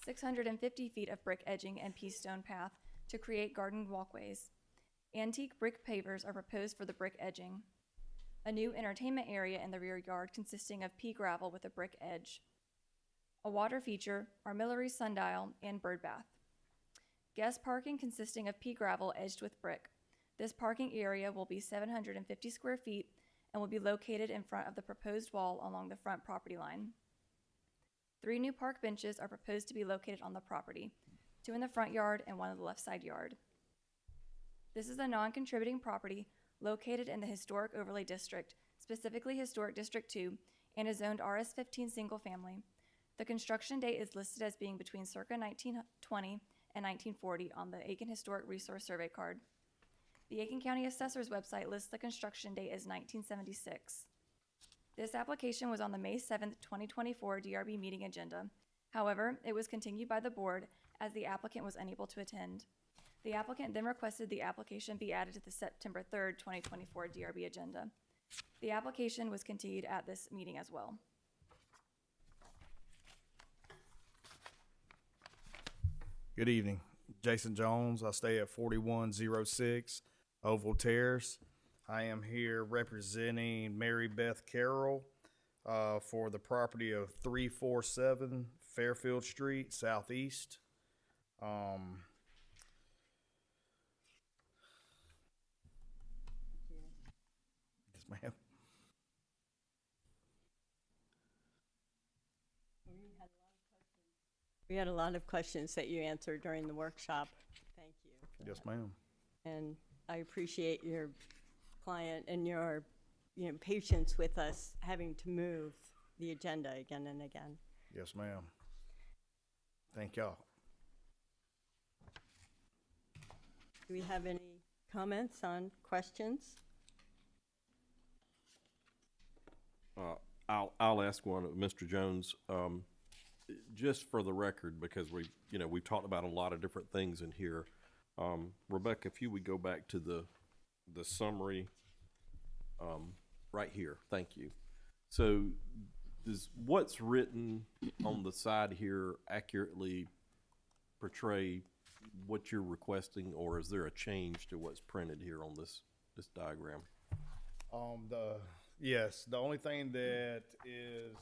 650 feet of brick edging and pea stone path to create garden walkways. Antique brick pavers are proposed for the brick edging. A new entertainment area in the rear yard consisting of pea gravel with a brick edge. A water feature, armillary sundial, and bird bath. Guest parking consisting of pea gravel edged with brick. This parking area will be 750 square feet and will be located in front of the proposed wall along the front property line. 3 new park benches are proposed to be located on the property, 2 in the front yard and 1 in the left side yard. This is a non-contributing property located in the Historic Overlay District, specifically Historic District 2, and is zoned RS-15 single family. The construction date is listed as being between circa 1920 and 1940 on the Aiken Historic Resource Survey card. The Aiken County Assessor's website lists the construction date as 1976. This application was on the May 7th, 2024 DRB meeting agenda. However, it was continued by the board as the applicant was unable to attend. The applicant then requested the application be added to the September 3rd, 2024 DRB agenda. The application was continued at this meeting as well. Good evening. Jason Jones. I stay at 4106 Oval Terrace. I am here representing Mary Beth Carroll for the property of 347 Fairfield Street Southeast. Yes, ma'am. We had a lot of questions that you answered during the workshop. Thank you. Yes, ma'am. And I appreciate your client and your patience with us having to move the agenda again and again. Yes, ma'am. Thank y'all. Do we have any comments on questions? I'll ask one of Mr. Jones, just for the record, because we've talked about a lot of different things in here. Rebecca, if you would go back to the summary, right here, thank you. So does what's written on the side here accurately portray what you're requesting, or is there a change to what's printed here on this diagram? Yes, the only thing that is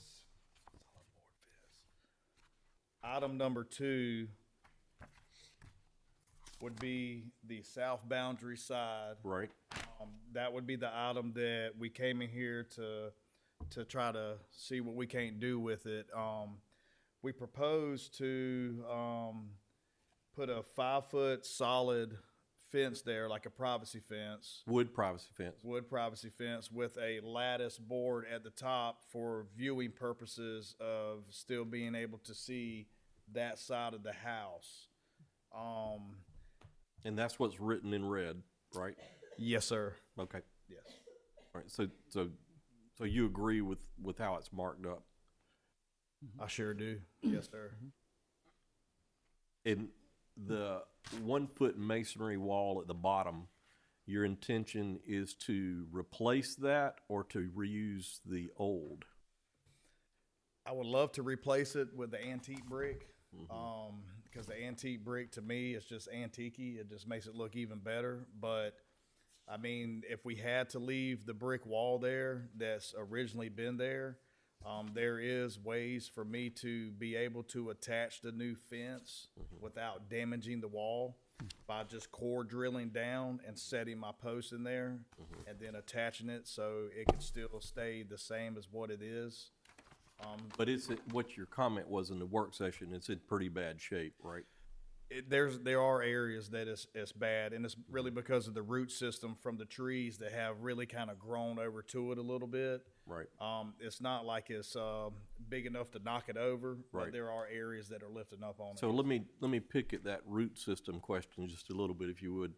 item number 2 would be the south boundary side. Right. That would be the item that we came in here to try to see what we can't do with it. We propose to put a 5-foot solid fence there, like a privacy fence. Wood privacy fence. Wood privacy fence with a lattice board at the top for viewing purposes of still being able to see that side of the house. And that's what's written in red, right? Yes, sir. Okay. Yes. All right. So you agree with how it's marked up? I sure do. Yes, sir. And the 1-foot masonry wall at the bottom, your intention is to replace that or to reuse the old? I would love to replace it with the antique brick, because the antique brick to me is just antique-y. It just makes it look even better. But I mean, if we had to leave the brick wall there that's originally been there, there is ways for me to be able to attach the new fence without damaging the wall by just core drilling down and setting my post in there and then attaching it so it can still stay the same as what it is. But what your comment was in the work session, it's in pretty bad shape, right? there are areas that it's bad, and it's really because of the root system from the trees that have really kind of grown over to it a little bit. Right. It's not like it's big enough to knock it over, Right. but there are areas that are lifting up on So it. let me pick at that root system question just a little bit, if you would.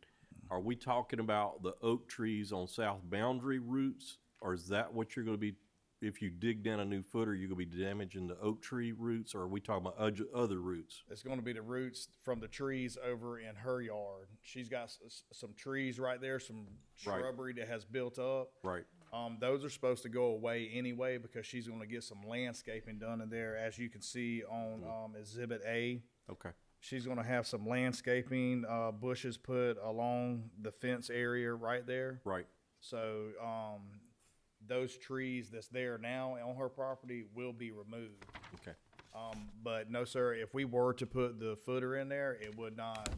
Are we talking about the oak trees on south boundary roots, or is that what you're going to be? If you dig down a new footer, you're going to be damaging the oak tree roots, or are we talking about other roots? It's going to be the roots from the trees over in her yard. She's got some trees right there, some Right. shrubbery that has built up. Right. Those are supposed to go away anyway because she's going to get some landscaping done in there, as you can see on Exhibit A. Okay. She's going to have some landscaping, bushes put along the fence area right there. Right. So those trees that's there now on her property will be removed. Okay. But no, sir, if we were to put the footer in there, it would not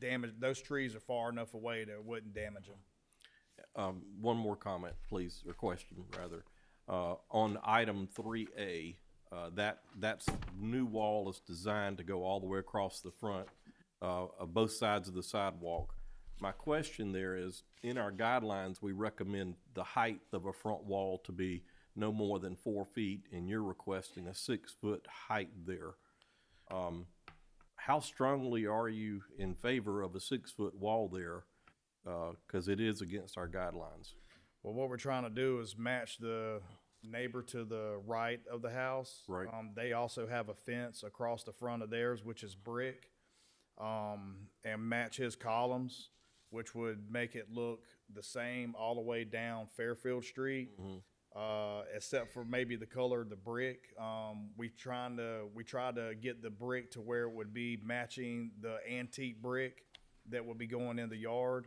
damage. Those trees are far enough away that it wouldn't damage them. One more comment, please, or question, rather. On item 3A, that's new wall is designed to go all the way across the front of both sides of the sidewalk. My question there is, in our guidelines, we recommend the height of a front wall to be no more than 4 feet, and you're requesting a 6-foot height there. How strongly are you in favor of a 6-foot wall there? Because it is against our guidelines. Well, what we're trying to do is match the neighbor to the right of the house. Right. They also have a fence across the front of theirs, which is brick, and match his columns, which would make it look the same all the way down Fairfield Street, except for maybe the color of the brick. We tried to get the brick to where it would be matching the antique brick that would be going in the yard,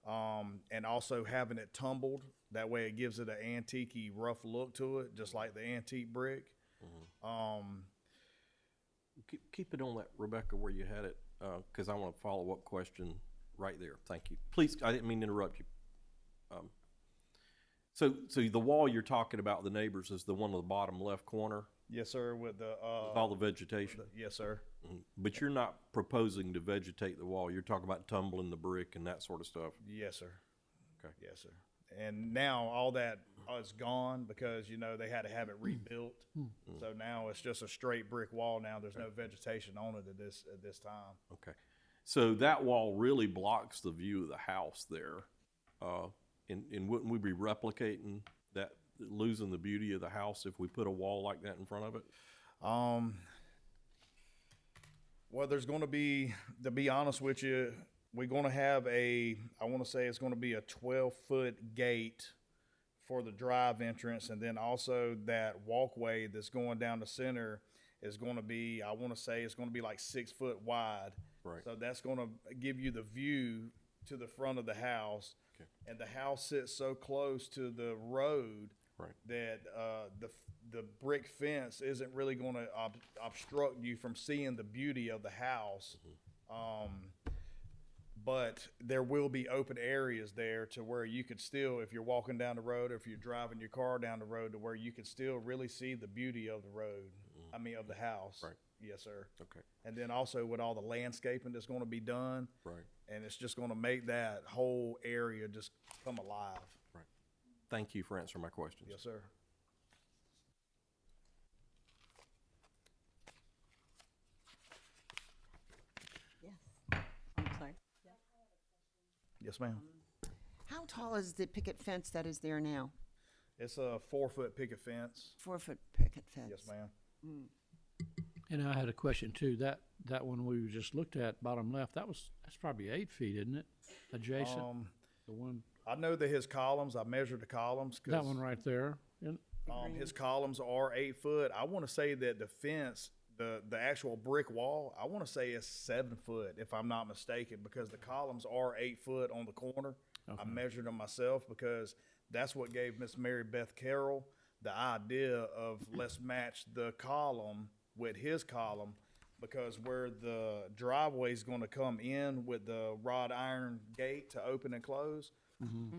and also having it tumbled. That way it gives it an antique-y rough look to it, just like the antique brick. Keep it on that, Rebecca, where you had it, because I want a follow-up question right there. Thank you. Please, I didn't mean to interrupt you. So the wall you're talking about, the neighbors, is the one on the bottom left corner Yes, sir, with the, with all the vegetation? yes, sir. Mhm. But you're not proposing to vegetate the wall. You're talking about tumbling the brick and that sort of stuff. Yes, sir. Okay. Yes, sir. And now all that is gone because, they had to have it rebuilt. So now it's just a straight brick wall now. There's no vegetation on it at this time. Okay. So that wall really blocks the view of the house there. And wouldn't we be replicating that, losing the beauty of the house if we put a wall like that in front of it? Well, there's going to be, to be honest with you, we're going to have I want to say it's going to be a 12-foot gate for the drive entrance, and then also that walkway that's going down the center is going to be, I want to say it's going to be like 6 foot wide. Right. So that's going to give you the view to the front of the house. Okay. And the house sits so close to the road Right. that the brick fence isn't really going to obstruct you from seeing the beauty of the house. But there will be open areas there to where you could still, if you're walking down the road or if you're driving your car down the road, to where you could still really see the beauty of the road, of the house. Right. Yes, sir. Okay. And then also with all the landscaping that's going to be done, Right. and it's just going to make that whole area just come alive. Right. Thank you for answering my questions. Yes, sir. Yes. I'm sorry. Yes, ma'am. How tall is the picket fence that is there now? It's a 4-foot picket fence. 4-foot picket fence? Yes, ma'am. And I had a question too. That one we just looked at, bottom left, that's probably 8 feet, isn't it? Adjacent, the one, I know that his columns, I measured the columns. 'Cause, that one right there. his columns are 8 foot. I want to say that the fence, the actual brick wall, I want to say is 7 foot, if I'm not mistaken, because the columns are 8 foot on the corner. I measured them myself because that's what gave Miss Mary Beth Carroll the idea of let's match the column with his column, because where the driveway is going to come in with the wrought iron gate to open and close,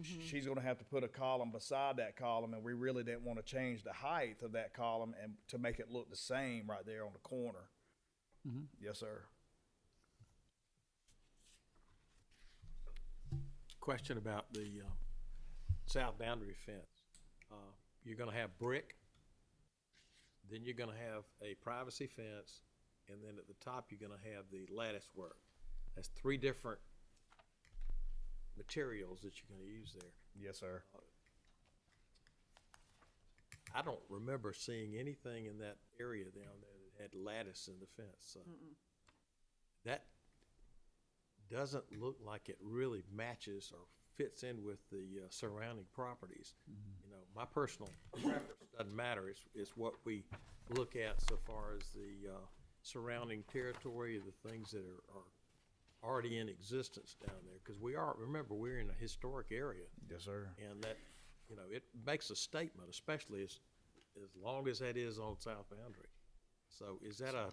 she's going to have to put a column beside that column, and we really didn't want to change the height of that column and to make it look the same right there on the corner. Yes, sir. question about the south boundary fence. You're gonna have brick, then you're gonna have a privacy fence, and then at the top, you're gonna have the lattice work. That's 3 different materials that you're gonna use there. Yes, sir. I don't remember seeing anything in that area down there that had lattice in the fence, so. That doesn't look like it really matches or fits in with the surrounding properties. You know, my personal preference doesn't matter, it's what we look at so far as the surrounding territory, the things that are already in existence down there, because remember, we're in a historic area. Yes, sir. And that, you know, it makes a statement, especially as long as that is on south boundary. So is that a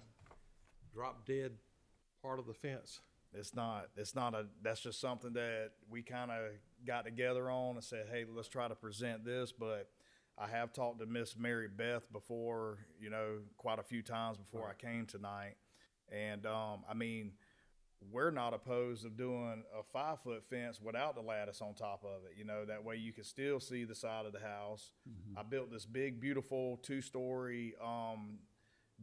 drop dead part of the fence? It's not that's just something that we kind of got together on and said, hey, let's try to present this. But I have talked to Miss Mary Beth before, you know, quite a few times before I came tonight. And, I mean, we're not opposed of doing a 5-foot fence without the lattice on top of it. You know, that way you can still see the side of the house. I built this big, beautiful 2-story,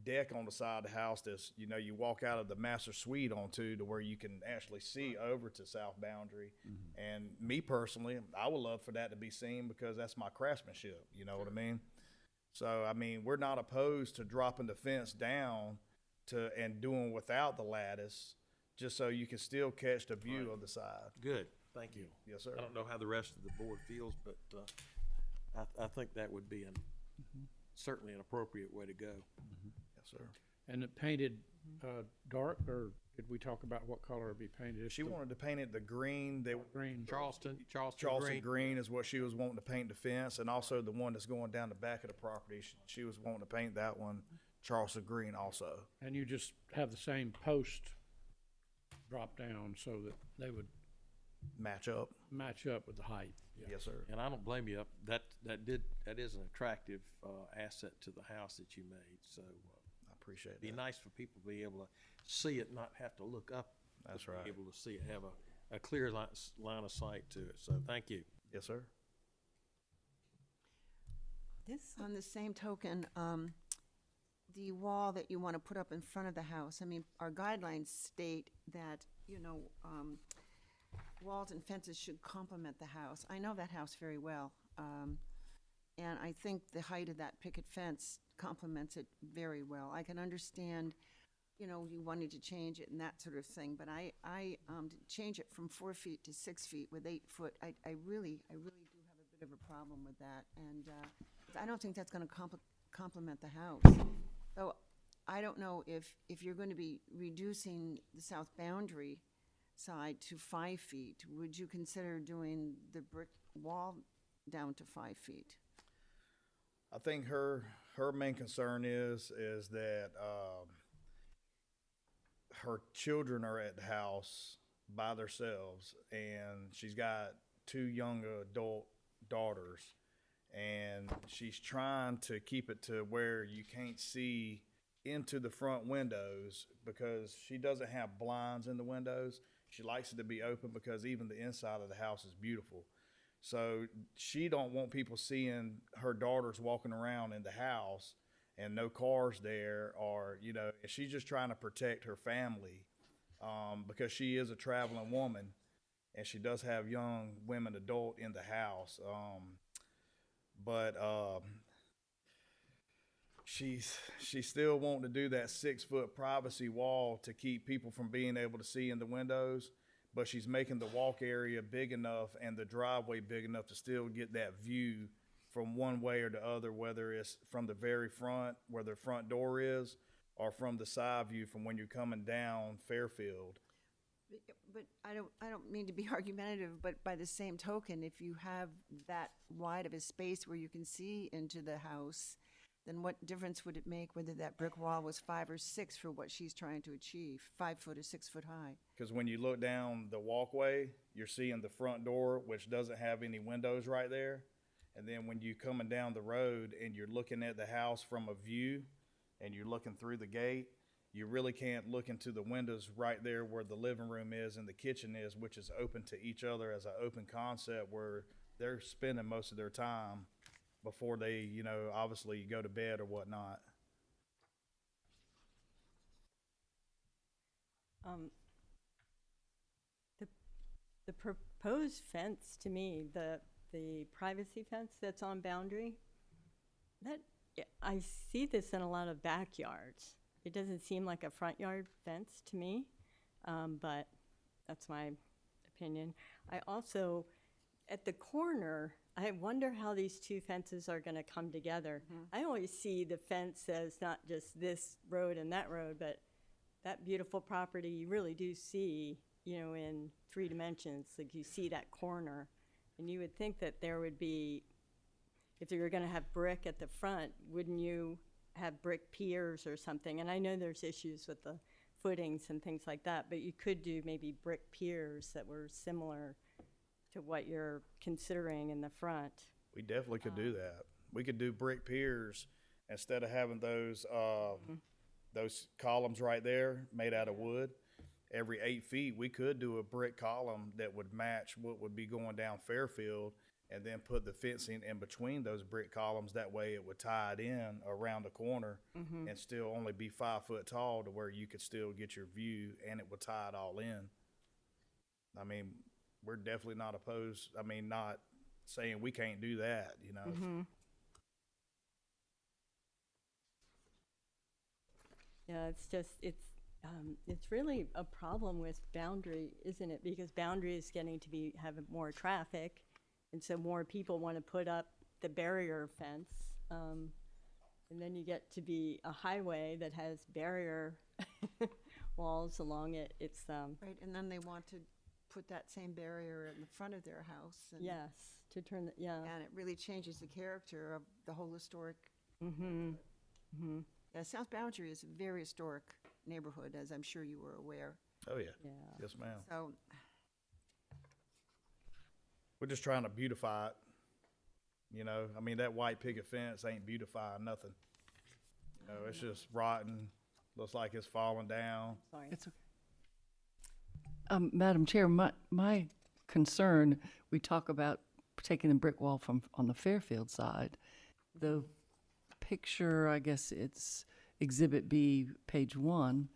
deck on the side of the house that's, you know, you walk out of the master suite onto to where you can actually see over to south boundary. And me personally, I would love for that to be seen because that's my craftsmanship, you know what I mean? So, I mean, we're not opposed to dropping the fence down and doing without the lattice, just so you can still catch the view of the side. Good, thank you. Yes, sir. I don't know how the rest of the board feels, but I think that would be certainly an appropriate way to go. Yes, sir. And it painted dark, or did we talk about what color it'd be painted? She wanted to paint it the green. Green. Charleston Charleston green is what she was wanting to paint the fence, and also the one that's going down the back of the property. She was wanting to paint that one Charleston green also. And you just have the same post drop down so that they would match up with the height. Yes, sir. And I don't blame you. That is an attractive asset to the house that you made. So I appreciate it. Be nice for people to be able to see it, not have to look up. That's but right. Be able to see it, have a clear line of sight to it. So thank you. Yes, sir. On the same token, the wall that you want to put up in front of the house, I mean, our guidelines state that, you know, walls and fences should complement the house. I know that house very well. And I think the height of that picket fence complements it very well. I can understand, you know, you wanted to change it and that sort of thing, but I to change it from 4 feet to 6 feet with 8 foot, I really do have a bit of a problem with that. And I don't think that's going to complement the house. So I don't know if you're going to be reducing the south boundary side to 5 feet, would you consider doing the brick wall down to 5 feet? I think her main concern is that her children are at the house by themselves, and she's got 2 young adult daughters, and she's trying to keep it to where you can't see into the front windows because she doesn't have blinds in the windows. She likes it to be open because even the inside of the house is beautiful. So she don't want people seeing her daughters walking around in the house and no cars there, or, you know, she's just trying to protect her family because she is a traveling woman and she does have young women, adult in the house. But she's still wanting to do that 6-foot privacy wall to keep people from being able to see in the windows, but she's making the walk area big enough and the driveway big enough to still get that view from one way or the other, whether it's from the very front where the front door is or from the side view from when you're coming down Fairfield. But I don't mean to be argumentative, but by the same token, if you have that wide of a space where you can see into the house, then what difference would it make whether that brick wall was 5 or 6 for what she's trying to achieve, 5 foot or 6 foot high? Because when you look down the walkway, you're seeing the front door, which doesn't have any windows right there. And then when you're coming down the road and you're looking at the house from a view and you're looking through the gate, you really can't look into the windows right there where the living room is and the kitchen is, which is open to each other as an open concept where they're spending most of their time before they, you know, obviously go to bed or whatnot. The proposed fence, to me, the privacy fence that's on boundary, I see this in a lot of backyards. It doesn't seem like a front yard fence to me, but that's my opinion. I also, at the corner, I wonder how these two fences are going to come together. I always see the fence as not just this road and that road, but that beautiful property you really do see, you know, in 3 dimensions. Like you see that corner, and you would think that there would be, if you were going to have brick at the front, wouldn't you have brick piers or something? And I know there's issues with the footings and things like that, but you could do maybe brick piers that were similar to what you're considering in the front. We definitely could do that. We could do brick piers instead of having those columns right there made out of wood. Every 8 feet, we could do a brick column that would match what would be going down Fairfield, and then put the fencing in between those brick columns. That way it would tie it in around the corner and still only be 5 foot tall to where you could still get your view, and it would tie it all in. I mean, we're definitely not opposed. I mean, not saying we can't do that, you know. Yeah, it's just, it's really a problem with boundary, isn't it? Because boundary is getting to have more traffic, and so more people want to put up the barrier fence. And then you get to be a highway that has barrier walls along it. It's Right, and then they want to put that same barrier in the front of their house. And, yes, to turn the, yeah. and it really changes the character of the whole historic. Yeah, South Boundary is a very historic neighborhood, as I'm sure you were aware. Oh, yeah. Yeah. Yes, ma'am. So, We're just trying to beautify it. You know, I mean, that white picket fence ain't beautifying nothing. You know, it's just rotten, looks like it's falling down. Sorry. It's okay. Madam Chair, my concern, we talk about taking the brick wall from on the Fairfield side. The picture, I guess it's Exhibit B, page 1,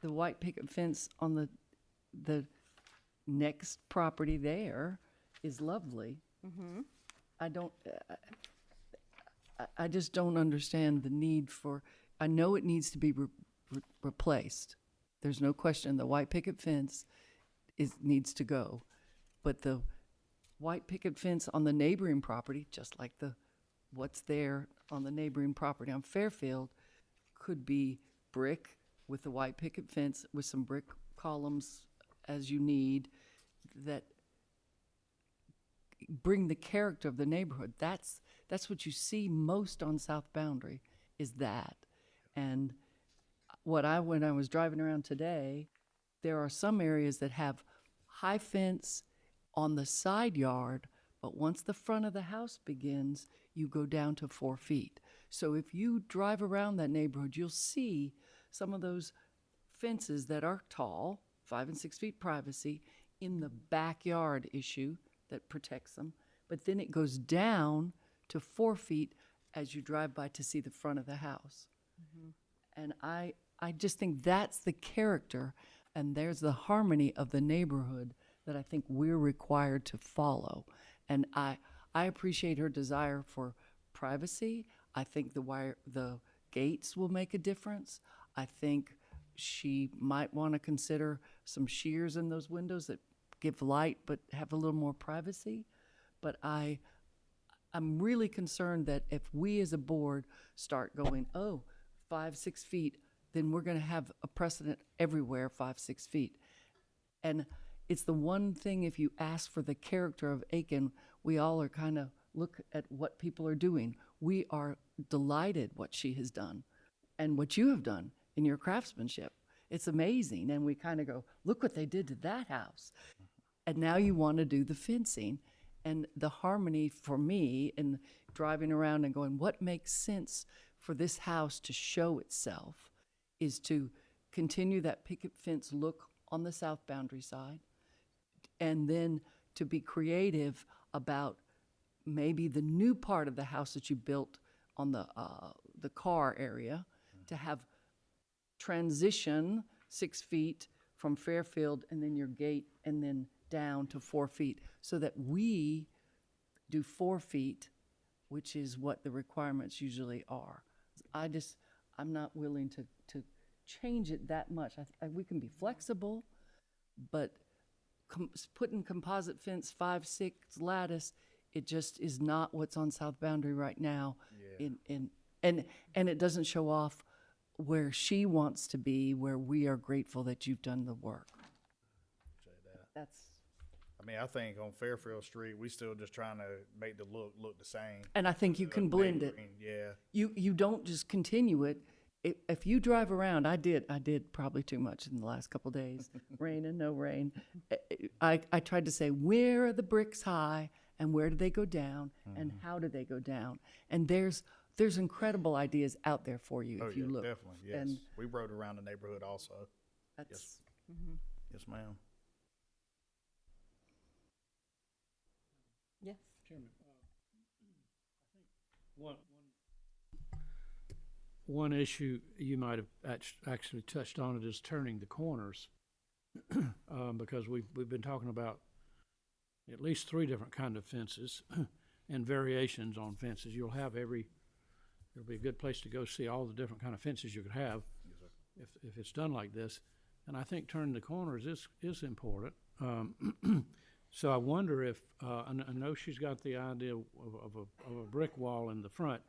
the white picket fence on the next property there is lovely. I just don't understand the need for, I know it needs to be replaced. There's no question the white picket fence needs to go. But the white picket fence on the neighboring property, just like what's there on the neighboring property on Fairfield, could be brick with the white picket fence with some brick columns as you need, that bring the character of the neighborhood. That's what you see most on South Boundary, is that. And when I was driving around today, there are some areas that have high fence on the side yard, but once the front of the house begins, you go down to 4 feet. So if you drive around that neighborhood, you'll see some of those fences that are tall, 5 and 6 feet privacy, in the backyard issue that protects them, but then it goes down to 4 feet as you drive by to see the front of the house. And I just think that's the character, and there's the harmony of the neighborhood that I think we're required to follow. And I appreciate her desire for privacy. I think the gates will make a difference. I think she might want to consider some shears in those windows that give light but have a little more privacy. But I'm really concerned that if we as a board start going, 5, 6 feet, then we're going to have a precedent everywhere 5, 6 feet. And it's the one thing, if you ask for the character of Aiken, we all are kind of look at what people are doing. We are delighted what she has done and what you have done in your craftsmanship. It's amazing. And we kind of go, look what they did to that house. And now you want to do the fencing. And the harmony for me in driving around and going, what makes sense for this house to show itself, is to continue that picket fence look on the south boundary side, and then to be creative about maybe the new part of the house that you built on the car area, to have transition 6 feet from Fairfield and then your gate and then down to 4 feet, so that we do 4 feet, which is what the requirements usually are. I'm not willing to change it that much. We can be flexible, but putting composite fence 5, 6 lattice, it just is not what's on South Boundary right now. Yeah. And it doesn't show off where she wants to be, where we are grateful that you've done the work. That's. I mean, I think on Fairfield Street, we still just trying to make the look the same. And I think you can blend it. Yeah. You don't just continue it. If you drive around, I did probably too much in the last couple days, rain and no rain. I tried to say, where are the bricks high and where do they go down and how do they go down? And there's incredible ideas out there for you if you look. Definitely, yes. And we rode around the neighborhood also. that's, Yes, ma'am. Yes. Chairman, I think one issue you might have actually touched on it is turning the corners, because we've been talking about at least 3 different kind of fences and variations on fences. It'll be a good place to go see all the different kind of fences you could have if it's done like this. And I think turning the corners is important. So I wonder if, I know she's got the idea of a brick wall in the front.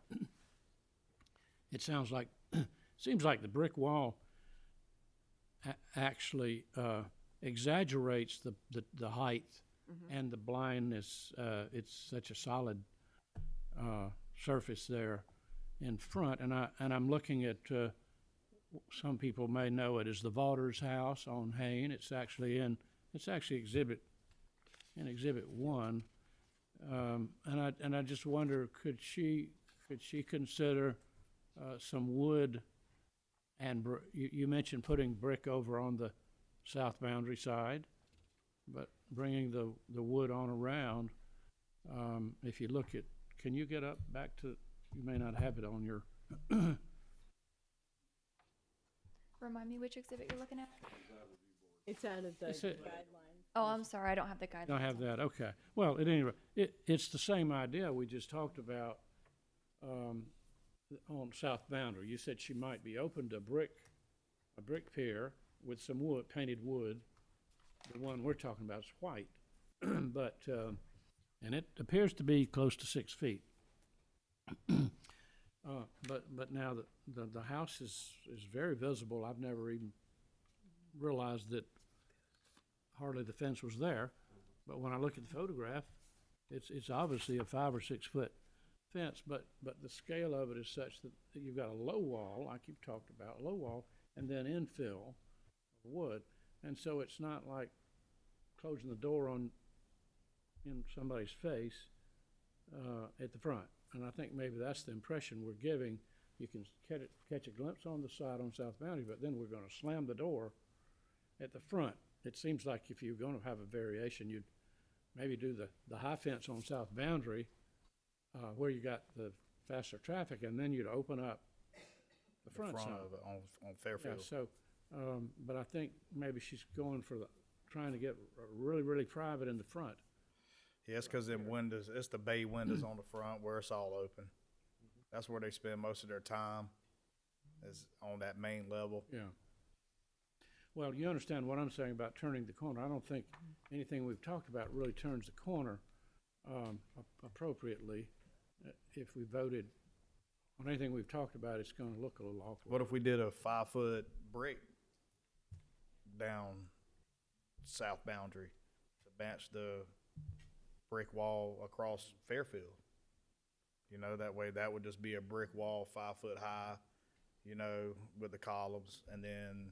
It seems like the brick wall actually exaggerates the height and the blindness. It's such a solid surface there in front, and I'm looking at. Some people may know it as the Vaughters House on Hayne. It's actually exhibit 1, and I just wonder, could she consider some wood, and you mentioned putting brick over on the south boundary side, but bringing the wood on around. If you look at, can you get up back to? You may not have it on your. Remind me which exhibit you're looking at? It's out of the guidelines. Oh, I'm sorry, I don't have the guidelines. Don't have that, okay. Well, at any rate, it's the same idea we just talked about on South Boundary. You said she might be open to a brick pier with some wood, painted wood. The one we're talking about is white, but and it appears to be close to 6 feet. But now the house is very visible. I've never even realized that hardly the fence was there. But when I look at the photograph, it's obviously a 5 or 6 foot fence. But the scale of it is such that you've got a low wall, like you've talked about, low wall, and then infill of wood. And so it's not like closing the door in somebody's face at the front. And I think maybe that's the impression we're giving. You can catch a glimpse on the side on South Boundary, but then we're going to slam the door at the front. It seems like if you're going to have a variation, you'd maybe do the high fence on South Boundary where you got the faster traffic, and then you'd open up the front side. of it on Fairfield. Yeah, so, but I think maybe she's going for trying to get really, really private in the front. Yes, because them windows, it's the bay windows on the front where it's all open. That's where they spend most of their time, is on that main level. Yeah. Well, you understand what I'm saying about turning the corner. I don't think anything we've talked about really turns the corner appropriately. If we voted on anything we've talked about, it's going to look a little awkward. What if we did a 5-foot brick down South Boundary to match the brick wall across Fairfield? You know, that way that would just be a brick wall 5 foot high, you know, with the columns, and then,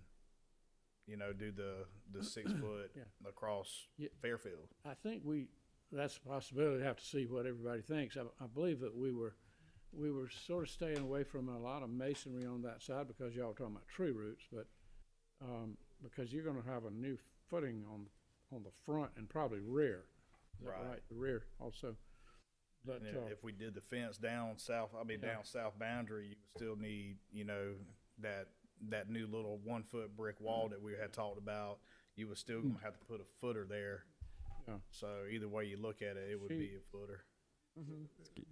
you know, do the 6 foot across Fairfield. I think that's a possibility. We have to see what everybody thinks. I believe that we were we were sort of staying away from a lot of masonry on that side because y'all were talking about tree roots, but, because you're gonna have a new footing on the front and probably rear. Is that Right. The rear also. But, And if we did the fence down south, down south boundary, you would still need, that new little 1 foot brick wall that we had talked about. You would still gonna have to put a footer there. Yeah. So either way you look at it, it would be a footer.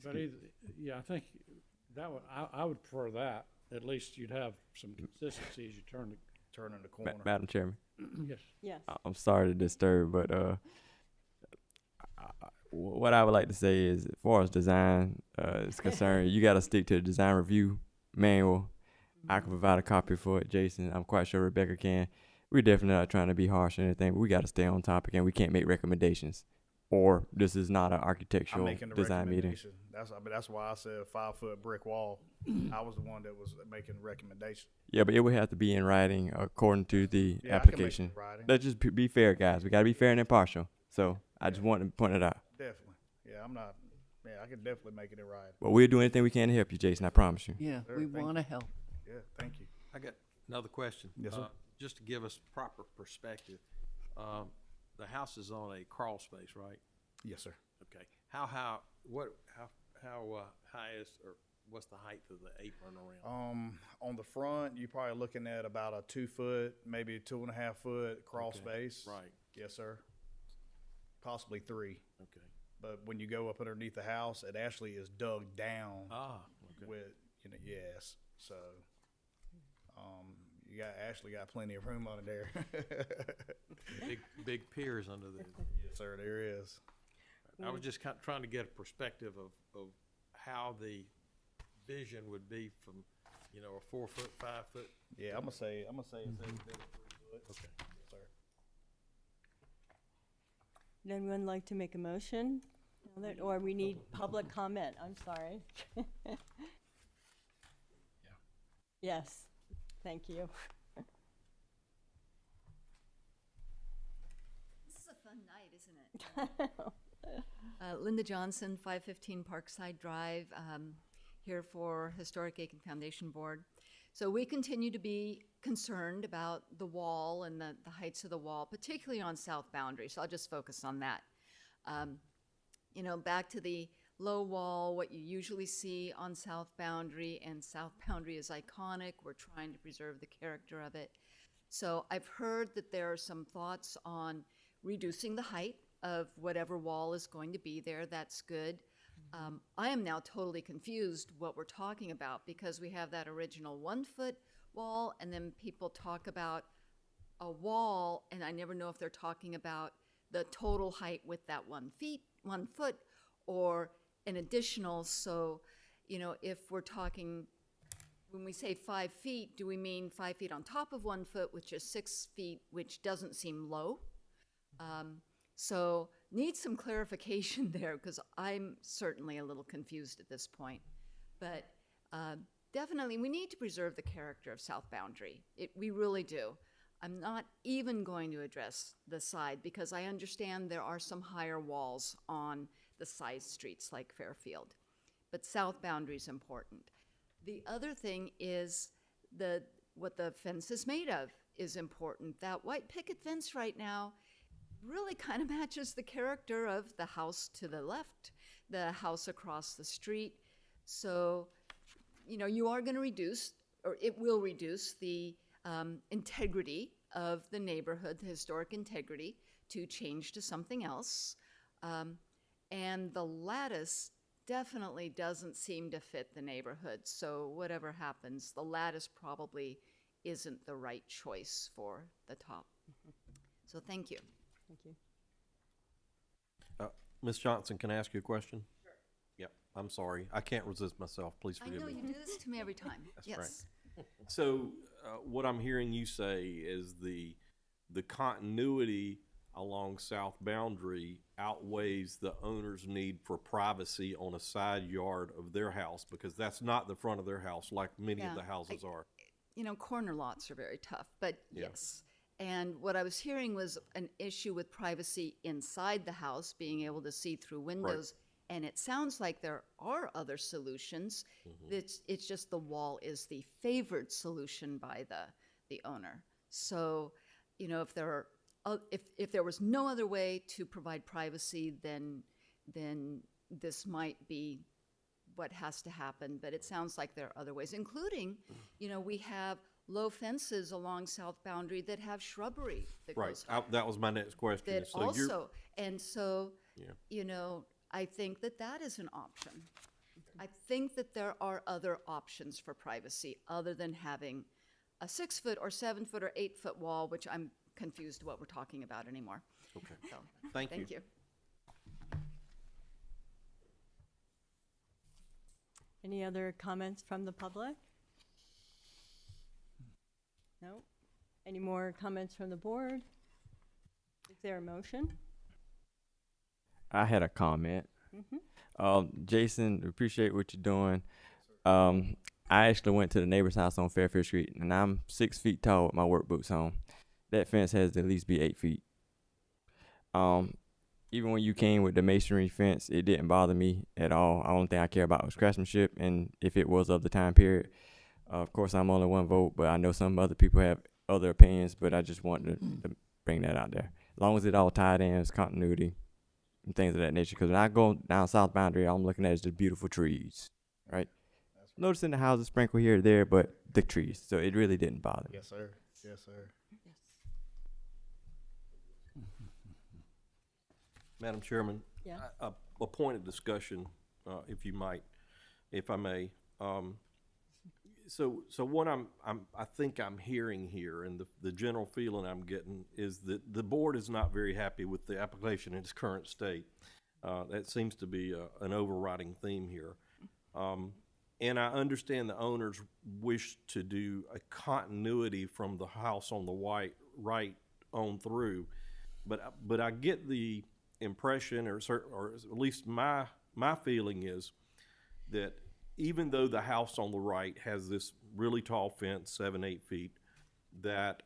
But I think that would, I would prefer that. At least you'd have some consistency as you turn the corner. Madam Chairman, yes. Yes. I'm sorry to disturb, but what I would like to say is, as far as design is concerned, you got to stick to the design review manual. I can provide a copy for it, Jason. I'm quite sure Rebecca can. We're definitely not trying to be harsh or anything, but we got to stay on topic, and we can't make recommendations. Or this is not an I'm architectural making the design meeting. recommendation. That's why I said a 5 foot brick wall. I was the one that was making the recommendation. Yeah, but it would have to be in writing according to the Yeah, I can make it application. in writing. Let's just be fair, guys. We got to be fair and impartial. So I just want to point it out. Definitely. Yeah, I can definitely make it in writing. But we'll do anything we can to help you, Jason. I promise you. Yeah, Sir, we thank want to help. Yeah, thank you. I got another question. Yes, sir. Just to give us proper perspective, the house is on a crawl space, right? Yes, sir. Okay. How high is, or what's the height of the apron around? On the front, you're probably looking at about a 2 foot, maybe 2.5 foot crawl Okay, space. right. Yes, sir. Possibly 3. Okay. But when you go up underneath the house, it actually is dug down Okay. with, yes. So, you actually got plenty of room under there. Big piers under there. Yes, sir, there is. I was just trying to get a perspective of how the vision would be from, a 4 foot, 5 foot. Yeah, I'm gonna say it's every bit of 3 foot. Okay. Yes, sir. Would anyone like to make a motion? Or we need public comment, I'm sorry. Yes, thank you. This is a fun night, isn't it? Linda Johnson, 515 Parkside Drive, here for Historic Aiken Foundation Board. So we continue to be concerned about the wall and the heights of the wall, particularly on South Boundary. So I'll just focus on that. Back to the low wall, what you usually see on South Boundary, and South Boundary is iconic. We're trying to preserve the character of it. So I've heard that there are some thoughts on reducing the height of whatever wall is going to be there. That's good. I am now totally confused what we're talking about, because we have that original 1 foot wall, and then people talk about a wall, and I never know if they're talking about the total height with that 1 foot, or an additional. So, if we're talking, when we say 5 feet, do we mean 5 feet on top of 1 foot, which is 6 feet, which doesn't seem low? So need some clarification there, because I'm certainly a little confused at this point. But definitely, we need to preserve the character of South Boundary. We really do. I'm not even going to address the side, because I understand there are some higher walls on the side streets like Fairfield. But South Boundary is important. The other thing is what the fence is made of is important. That white picket fence right now really kind of matches the character of the house to the left, the house across the street. So, you are going to reduce, or it will reduce the integrity of the neighborhood, the historic integrity, to change to something else. And the lattice definitely doesn't seem to fit the neighborhood. So whatever happens, the lattice probably isn't the right choice for the top. So thank you. Thank you. Ms. Johnson, can I ask you a question? Sure. Yep, I'm sorry. I can't resist myself. Please I forgive know me. you do this to me every time. That's Yes. right. So what I'm hearing you say is the continuity along South Boundary outweighs the owner's need for privacy on a side yard of their house, because that's not the front of their house like many of the houses are. Corner lots are very tough, but Yeah. yes. And what I was hearing was an issue with privacy inside the house, being able to see through windows And it sounds like there are other solutions. It's just the wall is the favored solution by the owner. So, you know, if there was no other way to provide privacy, then this might be what has to happen. But it sounds like there are other ways, including, you know, we have low fences along south boundary that have shrubbery that Right. goes high. That was my next question. That So you're- also, and so, Yeah. you know, I think that is an option. I think that there are other options for privacy other than having a 6 foot or 7 foot or 8 foot wall, which I'm confused what we're talking about anymore. Okay. So, Thank you. thank you. Any other comments from the public? No? Any more comments from the board? Is there a motion? I had a comment. Mhm. Jason, appreciate what you're doing. I actually went to the neighbor's house on Fairfield Street, and I'm 6 feet tall with my work boots on. That fence has to at least be 8 feet. Even when you came with the masonry fence, it didn't bother me at all. The only thing I care about was craftsmanship, and if it was of the time period. Of course, I'm only one vote, but I know some other people have other opinions, but I just wanted to bring that out there. As long as it all tied in, it's continuity and things of that nature. Because when I go down South Boundary, all I'm looking at is just beautiful trees, right? Noticing the houses sprinkled here or there, but the trees. So it really didn't bother me. Yes, sir. Yes, sir. Madam Chairman, Yeah. a point of discussion, if I may. So what I think I'm hearing here, and the general feeling I'm getting is that the board is not very happy with the application in its current state. That seems to be an overriding theme here. And I understand the owners wish to do a continuity from the house on the right on through, but I get the impression, or at least my feeling is that even though the house on the right has this really tall fence, 7-8 feet, that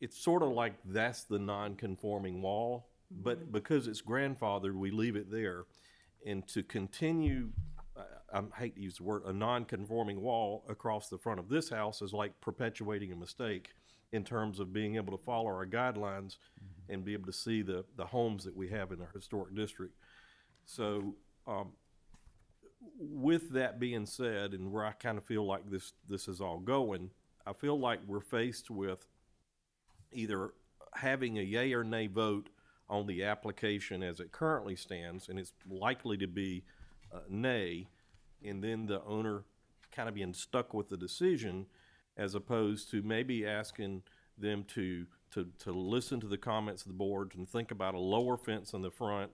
it's sort of like that's the non-conforming wall, but because it's grandfathered, we leave it there. And to continue, I hate to use the word, a non-conforming wall across the front of this house is like perpetuating a mistake in terms of being able to follow our guidelines and be able to see the homes that we have in our historic district. So, with that being said, and where I kind of feel like this is all going, I feel like we're faced with either having a yay or nay vote on the application as it currently stands, and it's likely to be nay, and then the owner kind of being stuck with the decision, as opposed to maybe asking them to listen to the comments of the board and think about a lower fence in the front,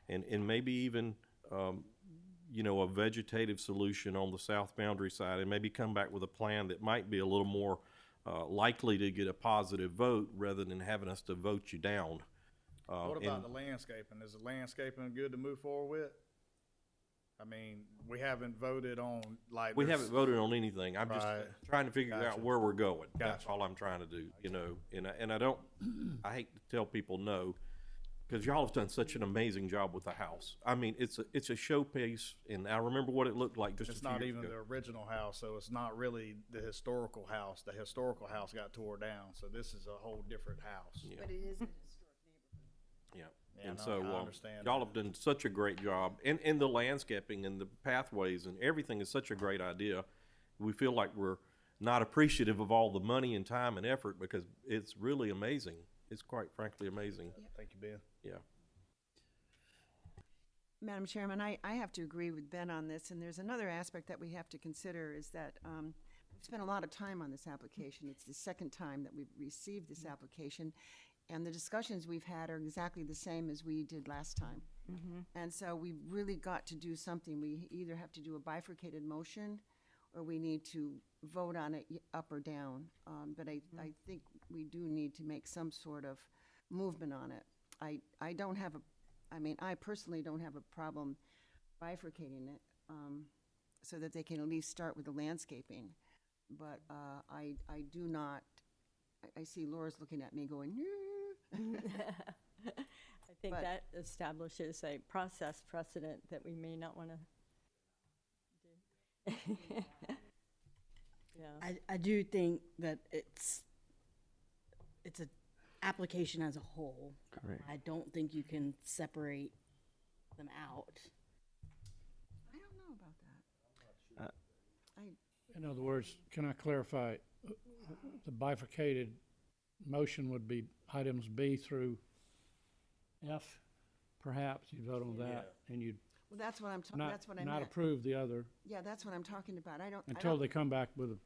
and maybe even a vegetative solution on the south boundary side, and maybe come back with a plan that might be a little more likely to get a positive vote rather than having us to vote you down. What about the landscaping? Is the landscaping good to move forward with? I mean, we haven't voted on, like. We haven't voted on anything. I'm just trying to figure out Gotcha. where we're going. That's Gotcha. all I'm trying to do, and I hate to tell people no, because y'all have done such an amazing job with the house. I mean, it's a showpiece, and I remember what it looked like just It's a few not years even ago. the original house, so it's not really the historical house. The historical house got tore down, so this is a whole different house. Yeah. But it is a historic Yeah. Yeah, And no, so, I understand y'all that. have done such a great job, and the landscaping and the pathways and everything is such a great idea. We feel like we're not appreciative of all the money and time and effort, because it's really amazing. It's quite frankly amazing. Thank you, Ben. Yeah. Madam Chairman, I have to agree with Ben on this, and there's another aspect that we have to consider is that we've spent a lot of time on this application. It's the second time that we've received this application, and the discussions we've had are exactly the same as we did last time. And so we've really got to do something. We either have to do a bifurcated motion, or we need to vote on it up or down. But I think we do need to make some sort of movement on it. I don't have I personally don't have a problem bifurcating it, so that they can at least start with the landscaping. But I do not, I see Laura's looking at me going, I think But- that establishes a process precedent that we may not want to do. Yeah. I do think that it's a application as a whole. Correct. I don't think you can separate them out. I don't know about that. In other words, can I clarify, the bifurcated motion would be items B through F, perhaps, you'd vote on that, and you'd Well, that's what I'm talking, not, that's what I not meant. approve the other Yeah, that's what I'm talking about. I until they come back with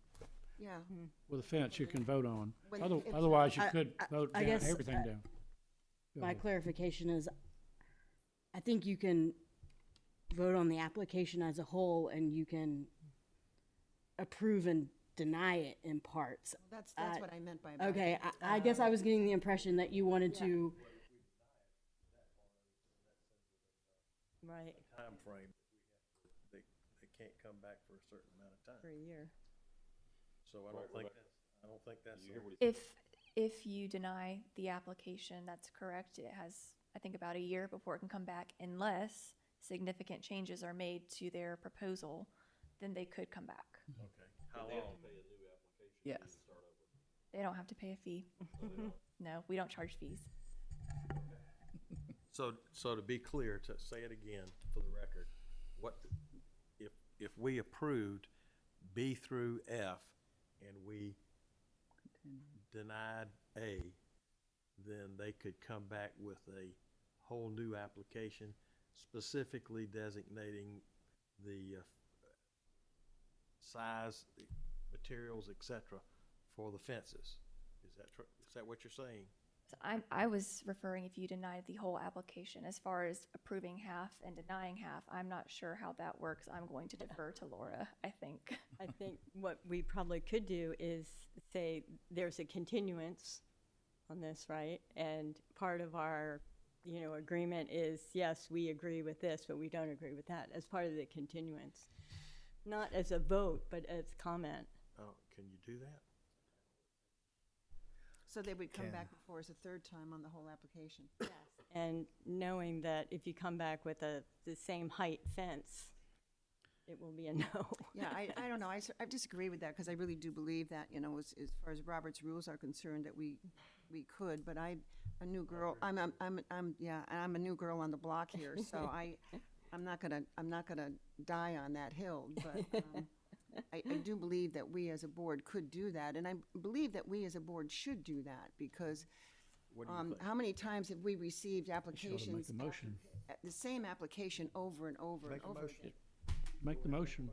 yeah. a fence you can vote on. When- if- Otherwise, you I- could vote I down, guess, everything down. Go My ahead. clarification is, I think you can vote on the application as a whole and you can approve and deny it in parts. That's Uh, what I meant by. Okay, I guess I was getting the impression that you wanted to, Right, Time frame, they can't come back for a certain amount of time. for a year. So I don't think that's. If you deny the application, that's correct. It has, I think, about a year before it can come back unless significant changes are made to their proposal, then they could come back. Okay. How long? Yes. They don't have to pay a fee. No, we don't charge fees. So to be clear, to say it again for the record, if we approved B through F and we denied A, then they could come back with a whole new application specifically designating the size, the materials, etc., for the fences. Is that true? Is that what you're saying? So I was referring if you denied the whole application. As far as approving half and denying half, I'm not sure how that works. I'm going to defer to Laura, I think. I think what we probably could do is say there's a continuance on this, right? And part of our, agreement is, yes, we agree with this, but we don't agree with that, as part of the continuance. Not as a vote, but as comment. Oh, can you do that? So they would come back before us a third time on the whole application. Yes. And knowing that if you come back with the same height fence, it will be a no. Yeah, I don't know. I disagree with that because I really do believe that, as far as Robert's rules are concerned, that we could. But I'm a new girl. I'm a new girl on the block here, so I'm not gonna die on that hill. But I do believe that we as a board could do that, and I believe that we as a board should do that because What do you think? how many times have we received Make applications, the motion. the same application over and over and Make a over motion. again? Make the motion.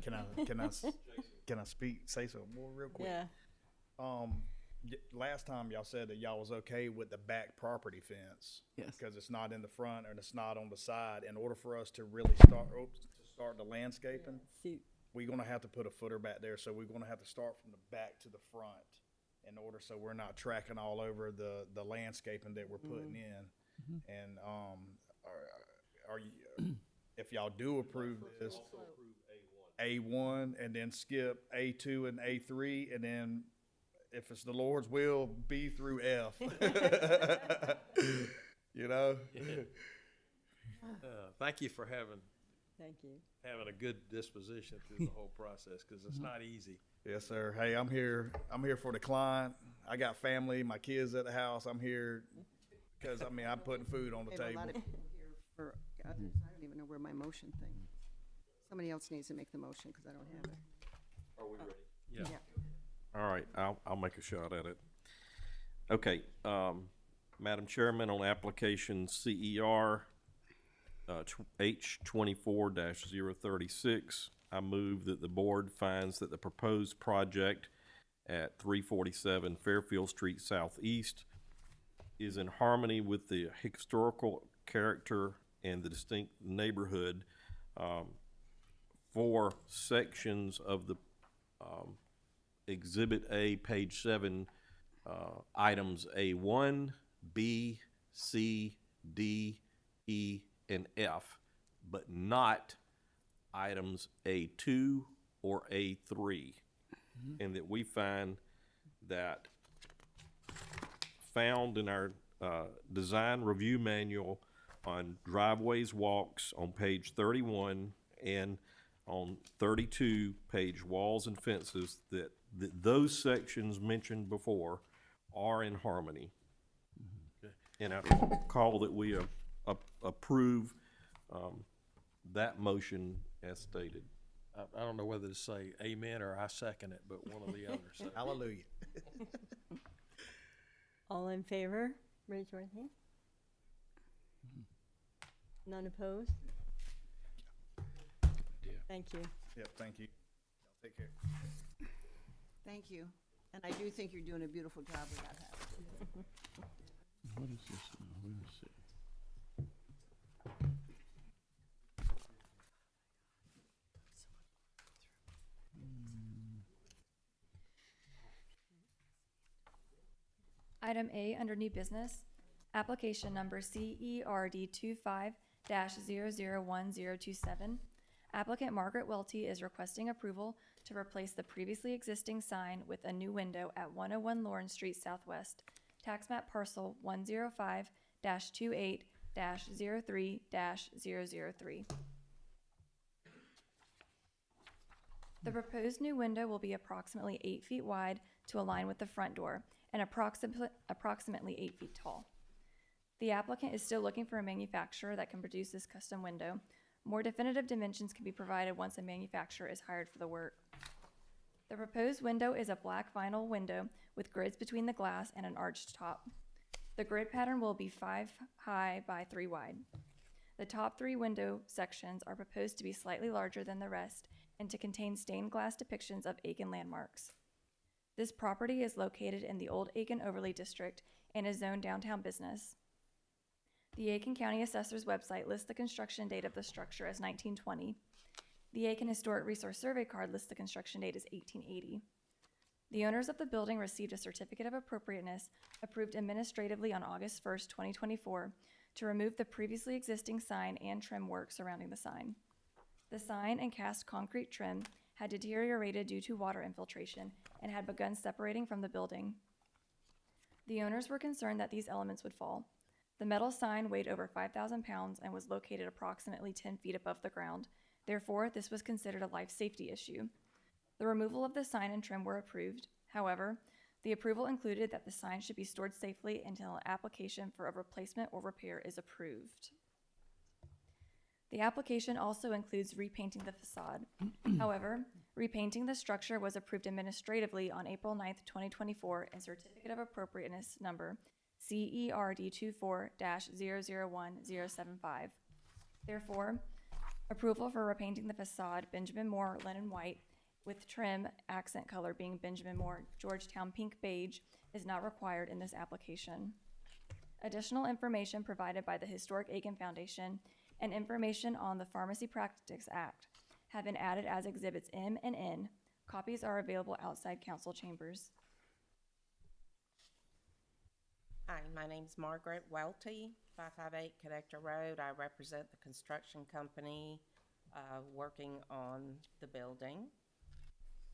Can I say something more real quick? Yeah. Last time y'all said that y'all was okay with the back property fence. Yes. Because it's not in the front and it's not on the side. In order for us to really start the landscaping, See, we're gonna have to put a footer back there, so we're gonna have to start from the back to the front in order so we're not tracking all over the landscaping that we're putting in. And are you, if y'all do approve this, A1 and then skip A2 and A3, and then if it's the Lord's will, B through F. Thank you for having thank you. a good disposition through the whole process, because it's not easy. Yes, sir. Hey, I'm here for the client. I got family, my kids at the house. I'm here because, I'm putting food on the We have a table. lot of people here for others. I don't even know where my motion thing. Somebody else needs to make the motion because I don't have it. Are we ready? Yeah. All right, I'll make a shot at it. Okay, Madam Chairman, on application CER H 24-036, I move that the board finds that the proposed project at 347 Fairfield Street Southeast is in harmony with the historical character and the distinct neighborhood. For sections of the Exhibit A, page 7, items A1, B, C, D, E, and F, but not items A2 or A3. And that we find that found in our design review manual on driveways, walks on page 31 and on 32, page walls and fences, that those sections mentioned before are in harmony. And I call that we approve that motion as stated. I don't know whether to say amen or I second it, but one or the other. So. Hallelujah. All in favor, raise your hand. None opposed? Yeah. Thank you. Yep, thank you. Take care. Thank you. And I do think you're doing a beautiful job with that house. What is this now? Let me see. Item A under new business, application number CERD 25-001027. Applicant Margaret Welty is requesting approval to replace the previously existing sign with a new window at 101 Laurens Street Southwest, tax map parcel 105-28-03-003. The proposed new window will be approximately 8 feet wide to align with the front door and approximately 8 feet tall. The applicant is still looking for a manufacturer that can produce this custom window. More definitive dimensions can be provided once a manufacturer is hired for the work. The proposed window is a black vinyl window with grids between the glass and an arched top. The grid pattern will be 5 high by 3 wide. The top 3 window sections are proposed to be slightly larger than the rest and to contain stained glass depictions of Aiken landmarks. This property is located in the Old Aiken Overlay District and is zoned downtown business. The Aiken County Assessor's website lists the construction date of the structure as 1920. The Aiken Historic Resource Survey card lists the construction date as 1880. The owners of the building received a certificate of appropriateness approved administratively on August 1st, 2024, to remove the previously existing sign and trim work surrounding the sign. The sign and cast concrete trim had deteriorated due to water infiltration and had begun separating from the building. The owners were concerned that these elements would fall. The metal sign weighed over 5,000 pounds and was located approximately 10 feet above the ground. Therefore, this was considered a life safety issue. The removal of the sign and trim were approved. However, the approval included that the sign should be stored safely until an application for a replacement or repair is approved. The application also includes repainting the facade. However, repainting the structure was approved administratively on April 9th, 2024, in Certificate of Appropriateness number CERD 24-001075. Therefore, approval for repainting the facade Benjamin Moore linen white with trim accent color being Benjamin Moore Georgetown pink beige is not required in this application. Additional information provided by the Historic Aiken Foundation and information on the Pharmacy Practice Act have been added as Exhibits M and N. Copies are available outside council chambers. Hi, my name's Margaret Welty, 558 Connector Road. I represent the construction company working on the building.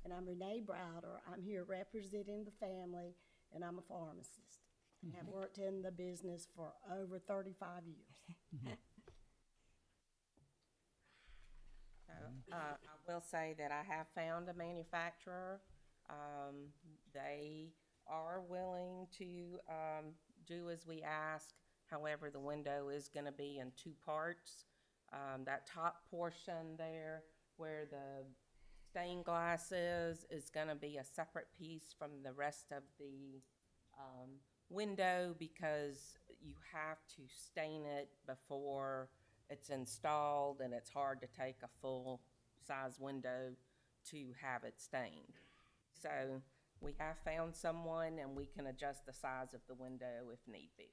And I'm Renee Browder. I'm here representing the family, and I'm a pharmacist. I've worked in the business for over 35 years. I will say that I have found a manufacturer. They are willing to do as we ask. However, the window is going to be in 2 parts. That top portion there where the stained glass is going to be a separate piece from the rest of the window because you have to stain it before it's installed, and it's hard to take a full size window to have it stained. So we have found someone, and we can adjust the size of the window if need be.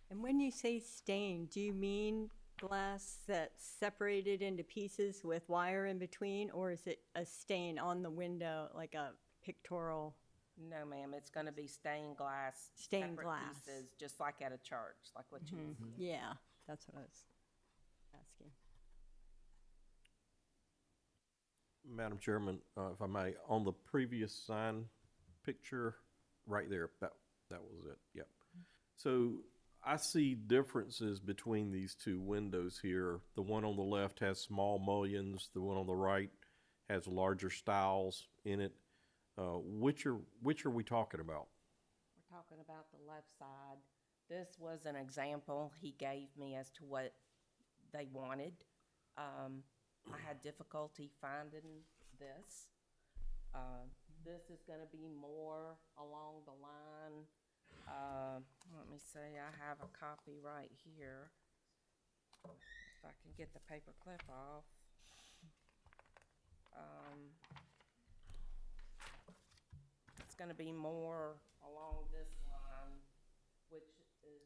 And when you say stained, do you mean glass that's separated into pieces with wire in between, or is it a stain on the window, like a pictorial? No, ma'am, it's going to be stained glass. Stained separate glass. pieces, just like at a church, like what you. Yeah, that's what I was asking. Madam Chairman, if I may, on the previous sign picture right there. That was it. Yep. So I see differences between these two windows here. The one on the left has small mullions. The one on the right has larger stiles in it. Which are we talking about? We're talking about the left side. This was an example he gave me as to what they wanted. I had difficulty finding this. This is going to be more along the line. Let me see, I have a copy right here. If I can get the paper clip off. It's going to be more along this line, which is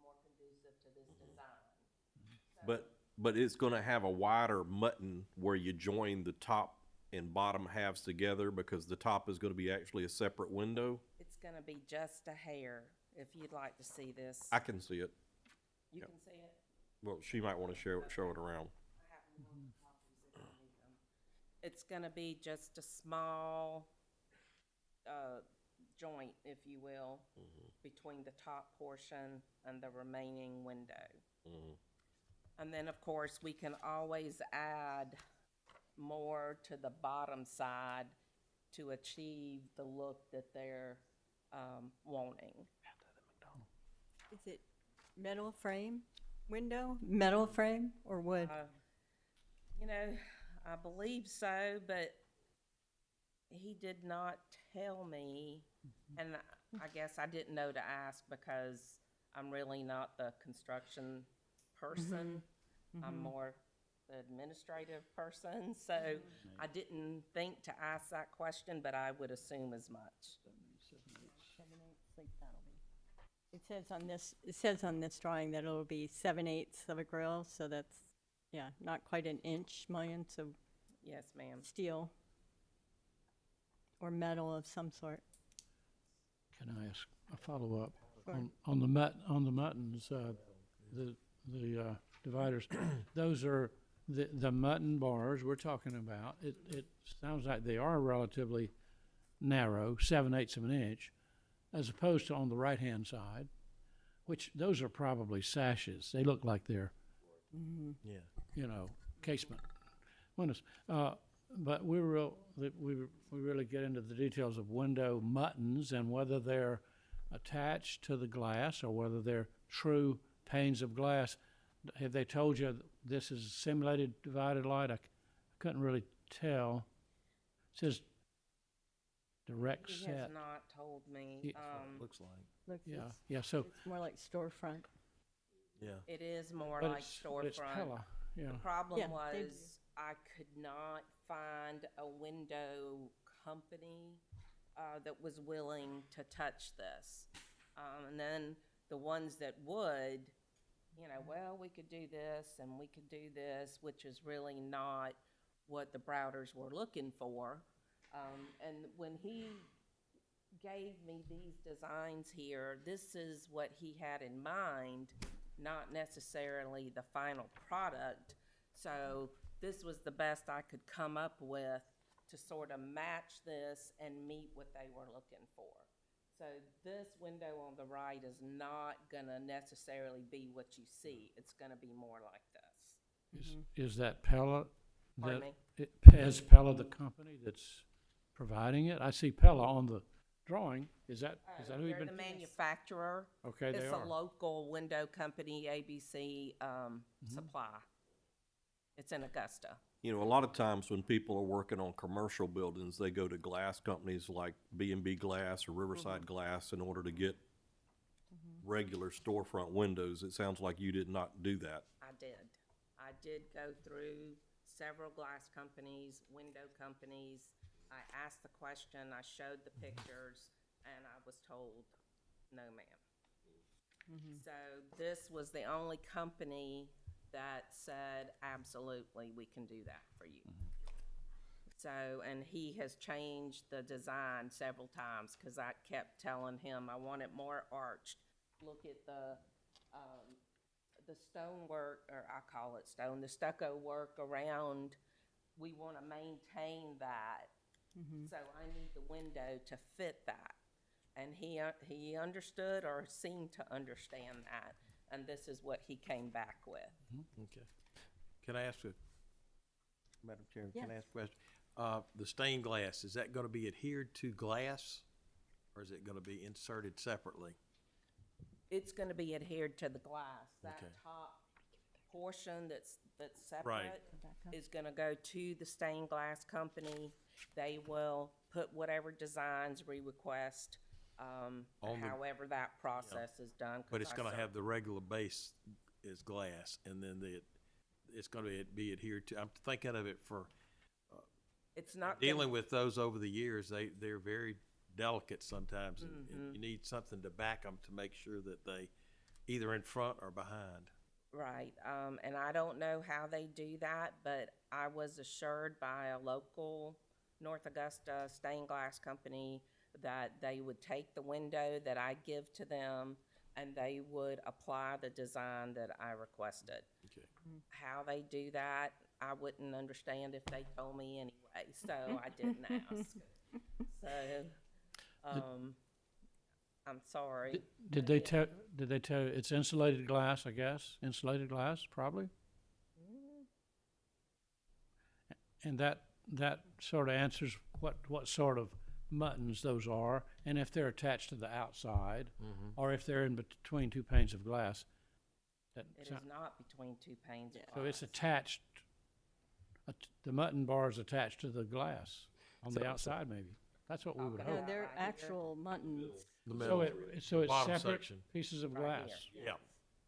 more conducive to this design. But it's going to have a wider mutton where you join the top and bottom halves together, because the top is going to be actually a separate window. It's going to be just a hair, if you'd like to see this. I can see it. You Yep. can see it? Well, she might want to show it around. I have more copies if you need them. It's going to be just a small joint, if you will, between the top portion and the remaining window. And then, of course, we can always add more to the bottom side to achieve the look that they're wanting. Is it metal frame window, metal frame, or wood? You know, I believe so, but he did not tell me, and I guess I didn't know to ask because I'm really not the construction person. I'm more the administrative person, so I didn't think to ask that question, but I would assume as much. 7/8, like that'll be. It says on this drawing that it'll be 7/8 of a grill, so that's, yeah, not quite an inch mullion, so Yes, ma'am. steel or metal of some sort. Can I ask a follow-up? Sure. On the muttons, the dividers, those are the mutton bars we're talking about. It sounds like they are relatively narrow, 7/8 of an inch, as opposed to on the right-hand side, which those are probably sashes. They look like they're, Yeah. casement windows. But we really get into the details of window muttons and whether they're attached to the glass or whether they're true panes of glass. Have they told you this is simulated divided light? I couldn't really tell. It says direct He set. has not told me. Looks like. Look, Yeah, so, it's more like storefront. Yeah. It is more but like it's storefront. Pella, yeah. The problem Yeah, they do. was I could not find a window company that was willing to touch this. And then the ones that would, well, we could do this and we could do this, which is really not what the Browders were looking for. And when he gave me these designs here, this is what he had in mind, not necessarily the final product. So this was the best I could come up with to sort of match this and meet what they were looking for. So this window on the right is not gonna necessarily be what you see. It's gonna be more like this. Is that Pella? Pardon me? Is Pella the company that's providing it? I see Pella on the drawing. Is that who you've They're been? the manufacturer. Okay, they It's are. a local window company, ABC Supply. It's in Augusta. A lot of times when people are working on commercial buildings, they go to glass companies like B&B Glass or Riverside Glass in order to get regular storefront windows. It sounds like you did not do that. I did go through several glass companies, window companies. I asked the question, I showed the pictures, and I was told, no, ma'am. So this was the only company that said, absolutely, we can do that for you. So, and he has changed the design several times because I kept telling him I want it more arched. Look at the stonework, or I call it stone, the stucco work around. We want to maintain that. So I need the window to fit that. And he understood or seemed to understand that, and this is what he came back with. Okay. Can I ask Madam Chairman, can I Yes. ask a question? The stained glass, is that gonna be adhered to glass, or is it gonna be inserted separately? It's gonna be adhered to the glass. That Okay. top portion that's Right. separate is gonna go to the stained glass company. They will put whatever designs we request, On the- however that process is done. 'cause But it's I gonna saw- have the regular base is glass, and then it's gonna be adhered to, I'm thinking of it for It's not. gonna- dealing with those over the years, they're very delicate sometimes, and Mhm. you need something to back them to make sure that they either in front or behind. Right, and I don't know how they do that, but I was assured by a local North Augusta stained glass company that they would take the window that I give to them and they would apply the design that I requested. Okay. How they do that, I wouldn't understand if they told me anyway, so I didn't ask. So, I'm sorry. Did they tell you it's insulated glass, I guess? Insulated glass, probably? And that sort of answers what sort of muttons those are, and if they're attached to the outside, or if they're in between two panes of glass. That It sou- is not between two panes of glass. So it's attached, the mutton bar is attached to the glass on the outside, maybe. That's what we would Okay. hope. No, they're actual muttons. The So middle, so it's bottom separate section. pieces of Right glass. here. Yeah.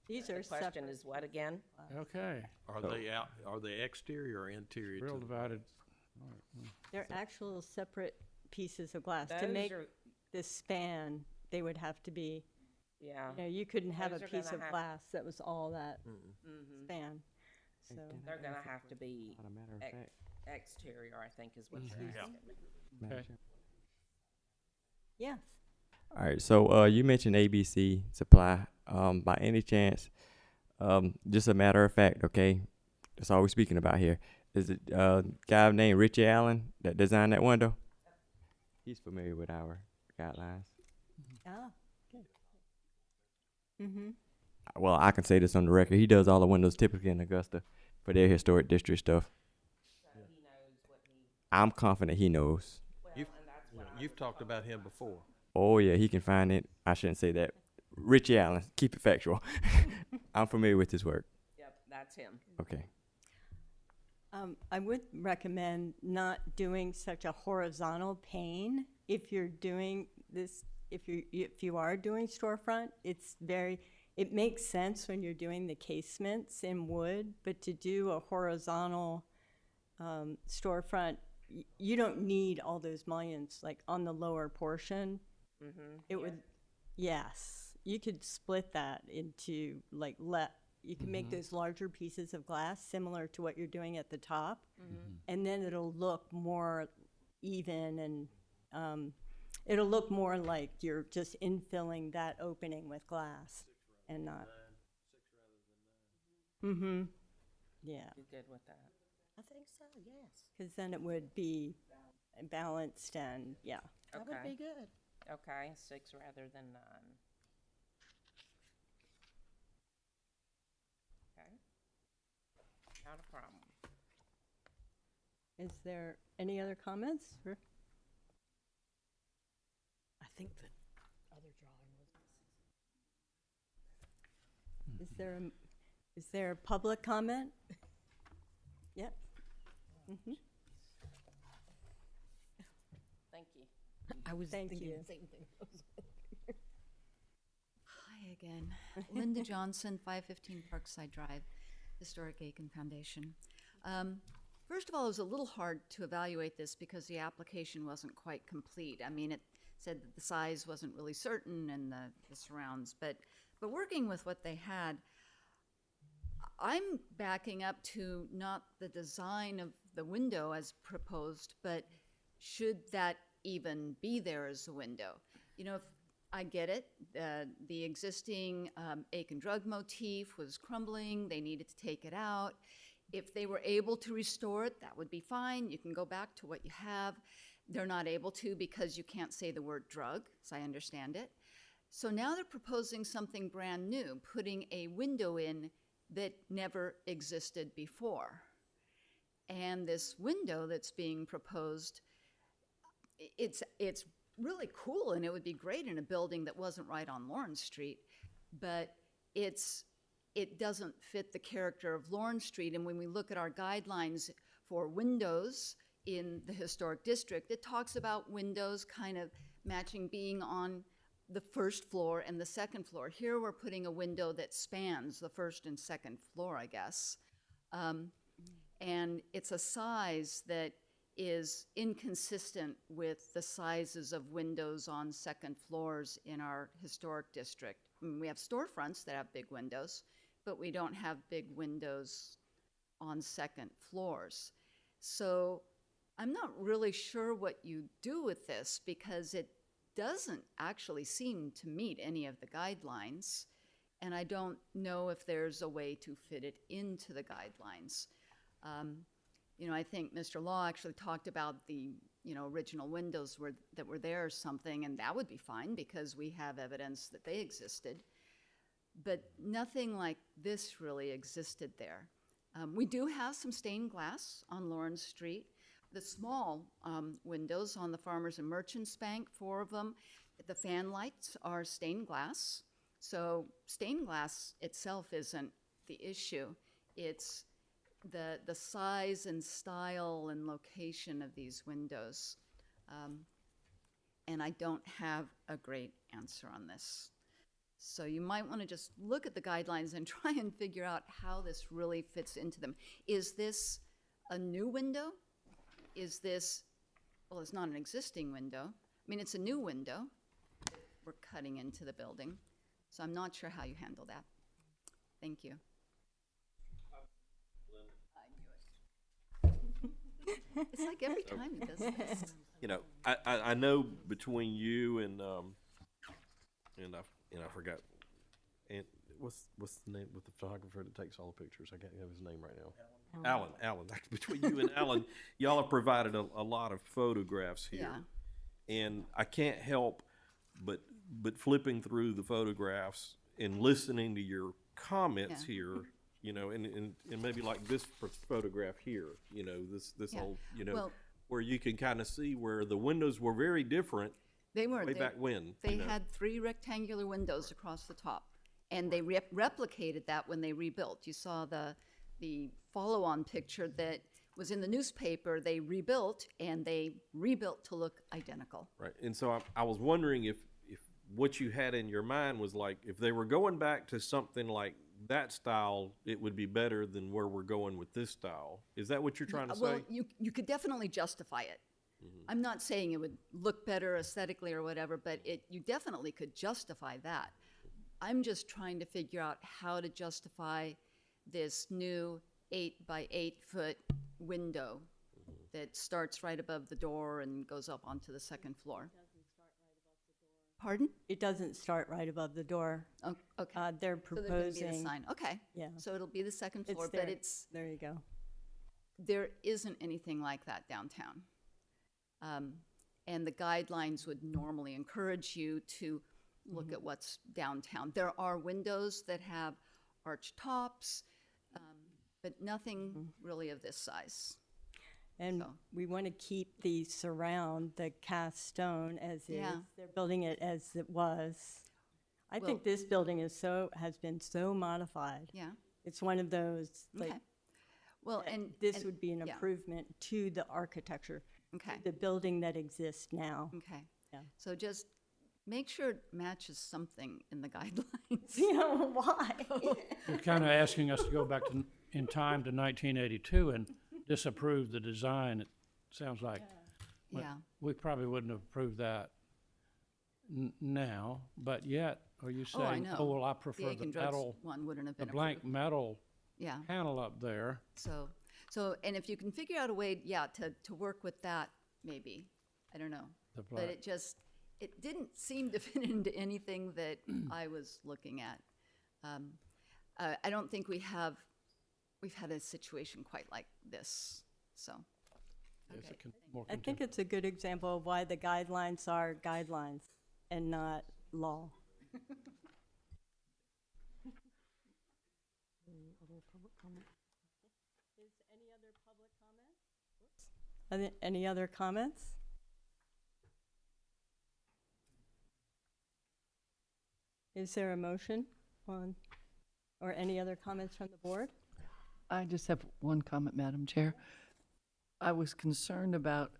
These are The question separate. is what again? Okay, Are they exterior or interior? real to the- divided. They're actual separate pieces of glass. To Those make are- this span, they would have to be, Yeah. you couldn't have a Those are piece gonna of have- glass that was all that Mhm. span. So, They're gonna have to be Not a matter of fact. exterior, I think is what Mm-hmm. they're Yeah. asking. Okay. yes. All right, so you mentioned ABC Supply. By any chance, just a matter of fact, okay, that's all we're speaking about here. Is it guy named Richie Allen that designed that window? He's familiar with our guidelines. Ah, good. Mm-hmm. Well, I can say this on the record. He does all the windows typically in Augusta for their historic district stuff. I'm confident he knows. You've talked about him before. Oh yeah, he can find it. I shouldn't say that. Richie Allen, keep it factual. I'm familiar with his work. Yep, that's him. Okay. I would recommend not doing such a horizontal pane if you're doing this. If you are doing storefront, it makes sense when you're doing the casements in wood, but to do a horizontal storefront, you don't need all those mullions like on the lower portion. Mm-hmm. It would, yes, you could split that into like you can make those larger pieces of glass similar to what you're doing at the top, and then it'll look more even and it'll look more like you're just infilling that opening with glass and not. Mm-hmm. Yeah, You good with that? I think so, yes. because then it would be balanced and yeah. That would Okay. be good. Okay, 6 rather than 9. Okay. Not a problem. Is there any other comments? I think the other drawing was Is there a public comment? Yep. Mm-hmm. Thank you. I was Thank thinking you. the same thing. Hi again. Linda Johnson, 515 Parkside Drive, Historic Aiken Foundation. First of all, it was a little hard to evaluate this because the application wasn't quite complete. I mean, it said that the size wasn't really certain and the surrounds, but working with what they had, I'm backing up to not the design of the window as proposed, but should that even be there as a window? You know, if I get it, the existing Aiken drug motif was crumbling, they needed to take it out. If they were able to restore it, that would be fine. You can go back to what you have. they're not able to because you can't say the word drug, as I understand it. So now they're proposing something brand new, putting a window in that never existed before. And this window that's being proposed, it's really cool, and it would be great in a building that wasn't right on Laurens Street, but it doesn't fit the character of Laurens Street. And when we look at our guidelines for windows in the historic district, it talks about windows kind of matching being on the first floor and the second floor. Here we're putting a window that spans the first and second floor, I guess. And it's a size that is inconsistent with the sizes of windows on second floors in our historic district. I mean, we have storefronts that have big windows, but we don't have big windows on second floors. So I'm not really sure what you do with this, because it doesn't actually seem to meet any of the guidelines, and I don't know if there's a way to fit it into the guidelines. You know, I think Mr. Law actually talked about the, original windows that were there or something, and that would be fine because we have evidence that they existed. But nothing like this really existed there. We do have some stained glass on Laurens Street. The small windows on the Farmers and Merchants Bank, 4 of them, the fan lights are stained glass. So stained glass itself isn't the issue. It's the size and style and location of these windows. And I don't have a great answer on this. So you might want to just look at the guidelines and try and figure out how this really fits into them. Is this a new window? Is this, well, it's not an existing window. I mean, it's a new window that we're cutting into the building. So I'm not sure how you handle that. Thank you. It's like every time he does this. I know between you and I forgot, and what's the name with the photographer that takes all the pictures? I can't have his name right now. Alan. Between you and Alan, y'all have provided a lot of photographs here. Yeah. And I can't help but flipping through the photographs and listening to your comments here, and maybe like this photograph here, this Yeah. old, Well, where you can kind of see where the windows were very different. They were. Way back when. They had 3 rectangular windows across the top, and they replicated that when they rebuilt. You saw the follow-on picture that was in the newspaper. They rebuilt, and they rebuilt to look identical. Right, and so I was wondering if what you had in your mind was like, if they were going back to something like that style, it would be better than where we're going with this style. Is that what you're trying to say? Well, you could definitely justify it. Mm-hmm. I'm not saying it would look better aesthetically or whatever, but you definitely could justify that. I'm just trying to figure out how to justify this new 8 by 8 foot window that starts right above the door and goes up onto the second floor. Pardon? It doesn't start right above the door. Oh, okay. They're So there's gonna be proposing. the sign. Okay. Yeah. So it'll be the second It's floor, there. but There you go. there isn't anything like that downtown. And the guidelines would normally encourage you to look at what's downtown. There are windows that have arched tops, but nothing really of this size. And So. we want to keep the surround, the cast stone as Yeah. is. They're building it as it was. I Well- think this building has been so modified. Yeah. It's one of those, like, Okay. Well, that and this and- would be an yeah. improvement to the architecture, Okay. the building that exists now. Okay. Yeah. So just make sure it matches something in the guidelines. You know, why? You're kind of asking us to go back in time to 1982 and disapprove the design, it sounds like. But Yeah. we probably wouldn't have approved that now, but yet, are you Oh, I saying, know. oh, well, I The prefer the Aiken Drugs metal, one wouldn't have the been blank approved. metal Yeah. panel up there? So, and if you can figure out a way, to work with that, maybe, I don't know. The But black. it didn't seem to fit into anything that I was looking at. I don't think we've had a situation quite like this, so. It's a Okay. more I think it's a good example of why the guidelines are guidelines and not law. Any other comments? Is there a motion on, or any other comments from the board? I just have one comment, Madam Chair. I was concerned about,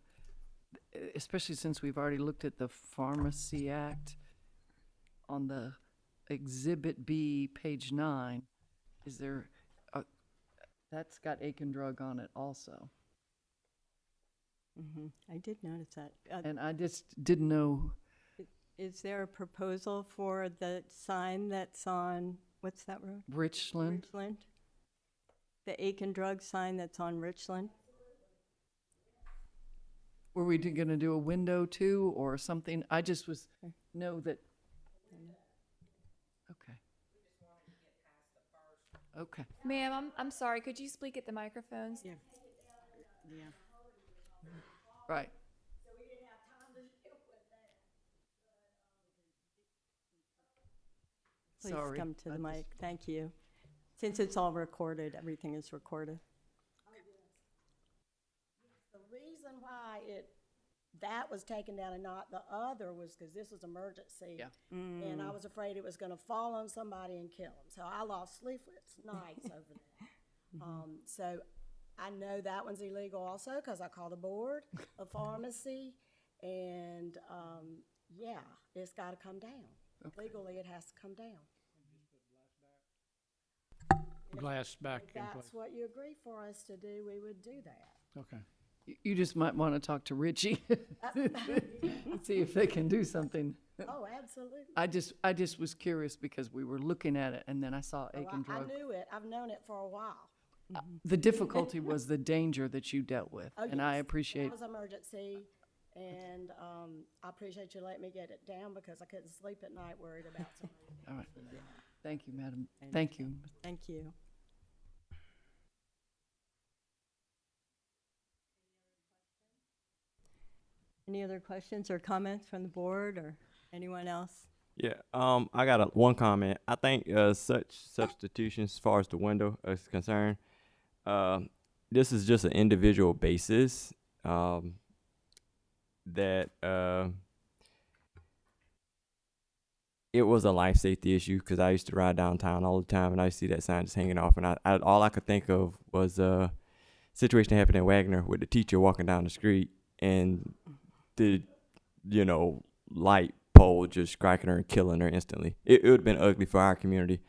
especially since we've already looked at the Pharmacy Act, on the Exhibit B, page 9, is there, that's got Aiken Drug on it also. I did notice that. And I just didn't know, Is there a proposal for the sign that's on, what's that road? Richland. Richland? The Aiken Drug sign that's on Richland? Were we going to do a window too, or something? I just was, know that. Okay. Okay. Ma'am, I'm sorry, could you speak at the microphones? Yeah. Right. Please Sorry, come to I the just- mic. Thank you. Since it's all recorded, everything is recorded. The reason why that was taken down and not the other was because this was emergency. Yeah. And I was afraid it was gonna fall on somebody and kill them. So I lost sleepless nights over that. So I know that one's illegal also because I called the board of pharmacy and, yeah, it's gotta come down. Legally, it has to come down. glass back If in that's place. what you agree for us to do, we would do that. Okay. You just might want to talk to Richie and see if they can do something. Oh, absolutely. I just was curious because we were looking at it and then I saw Oh, Aiken I Drug. knew it. I've known it for a while. The difficulty was the danger that you dealt with, Oh, and I yes. appreciate. That was emergency, and I appreciate you letting me get it down because I couldn't sleep at night worried about something. All right. Thank you, madam. Thank you. Thank you. Any other questions or comments from the board or anyone else? Yeah, I got one comment. I think such substitutions as far as the window is concerned, this is just an individual basis that it was a life safety issue because I used to ride downtown all the time and I used to see that sign just hanging off, and I all I could think of was a situation that happened in Wagner with the teacher walking down the street and the light pole just striking her and killing her instantly. It would have been ugly for our community.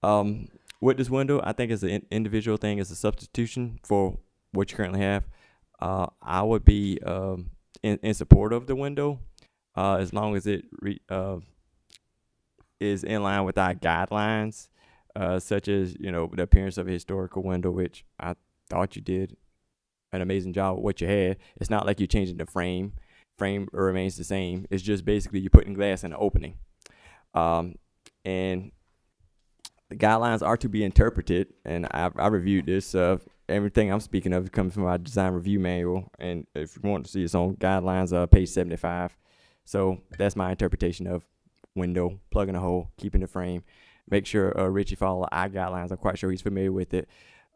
With this window, I think it's an individual thing. It's a substitution for what you currently have. I would be in support of the window as long as it is in line with our guidelines, such as the appearance of a historical window, which I thought you did an amazing job with what you had. It's not like you're changing the frame. Frame remains the same. It's just basically you're putting glass in the opening. And the guidelines are to be interpreted, and I reviewed this. Everything I'm speaking of comes from our design review manual, and if you want to see it's on guidelines, page 75. So that's my interpretation of window, plugging a hole, keeping the frame. Make sure Richie follow our guidelines. I'm quite sure he's familiar with it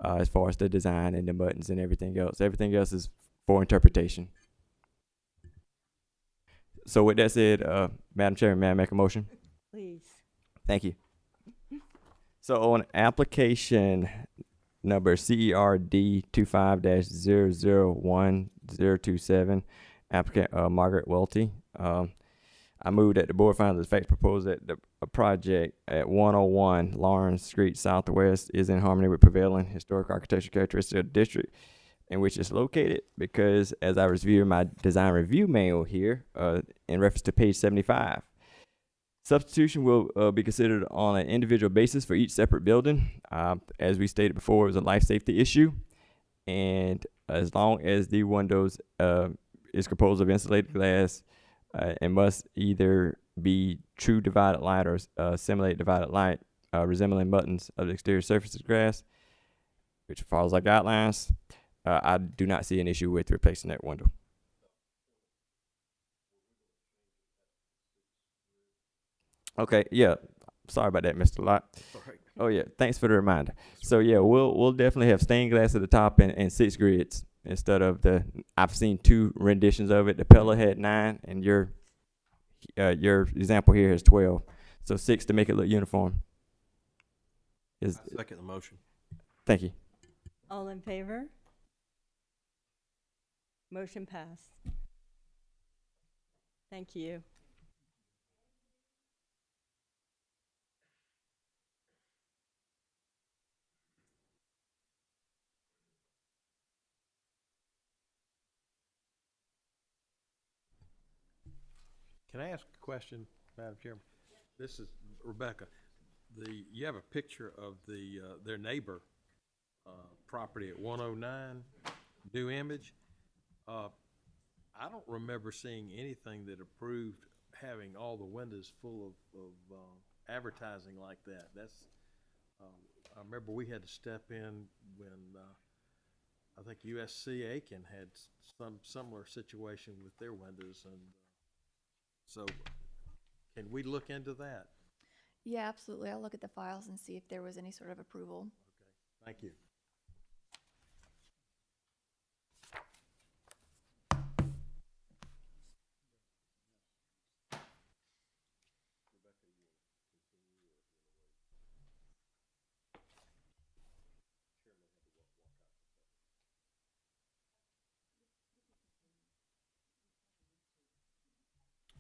as far as the design and the buttons and everything else. Everything else is for interpretation. So with that said, Madam Chairman, may I make a motion? Please. Thank you. So on application number CERD 25-001027, applicant Margaret Welty, I move that the board finds the facts proposed that the project at 101 Laurens Street SW is in harmony with prevailing historic architectural characteristics of the district in which it's located, because as I review my design review manual here, in reference to page 75, substitution will be considered on an individual basis for each separate building. As we stated before, it was a life safety issue, and as long as the windows is composed of insulated glass, it must either be true divided light or simulated divided light, resembling buttons of the exterior surface of glass, which follows our guidelines. I do not see an issue with replacing that window. Okay, yeah. Sorry about that, Mr. Lott. All right. Oh yeah, thanks for the reminder. So yeah, we'll definitely have stained glass at the top and 6 grids instead of I've seen 2 renditions of it. The Pella had 9 and your example here has 12. So 6 to make it look uniform. I second the motion. Thank you. All in favor? Motion passed. Thank you. Can I ask a question, Madam Chairman? This is Rebecca. You have a picture of their neighbor property at 109 New Image. I don't remember seeing anything that approved having all the windows full of advertising like that. I remember we had to step in when I think USC Aiken had some similar situation with their windows, and so can we look into that? Yeah, absolutely. I'll look at the files and see if there was any sort of approval. Okay, thank you.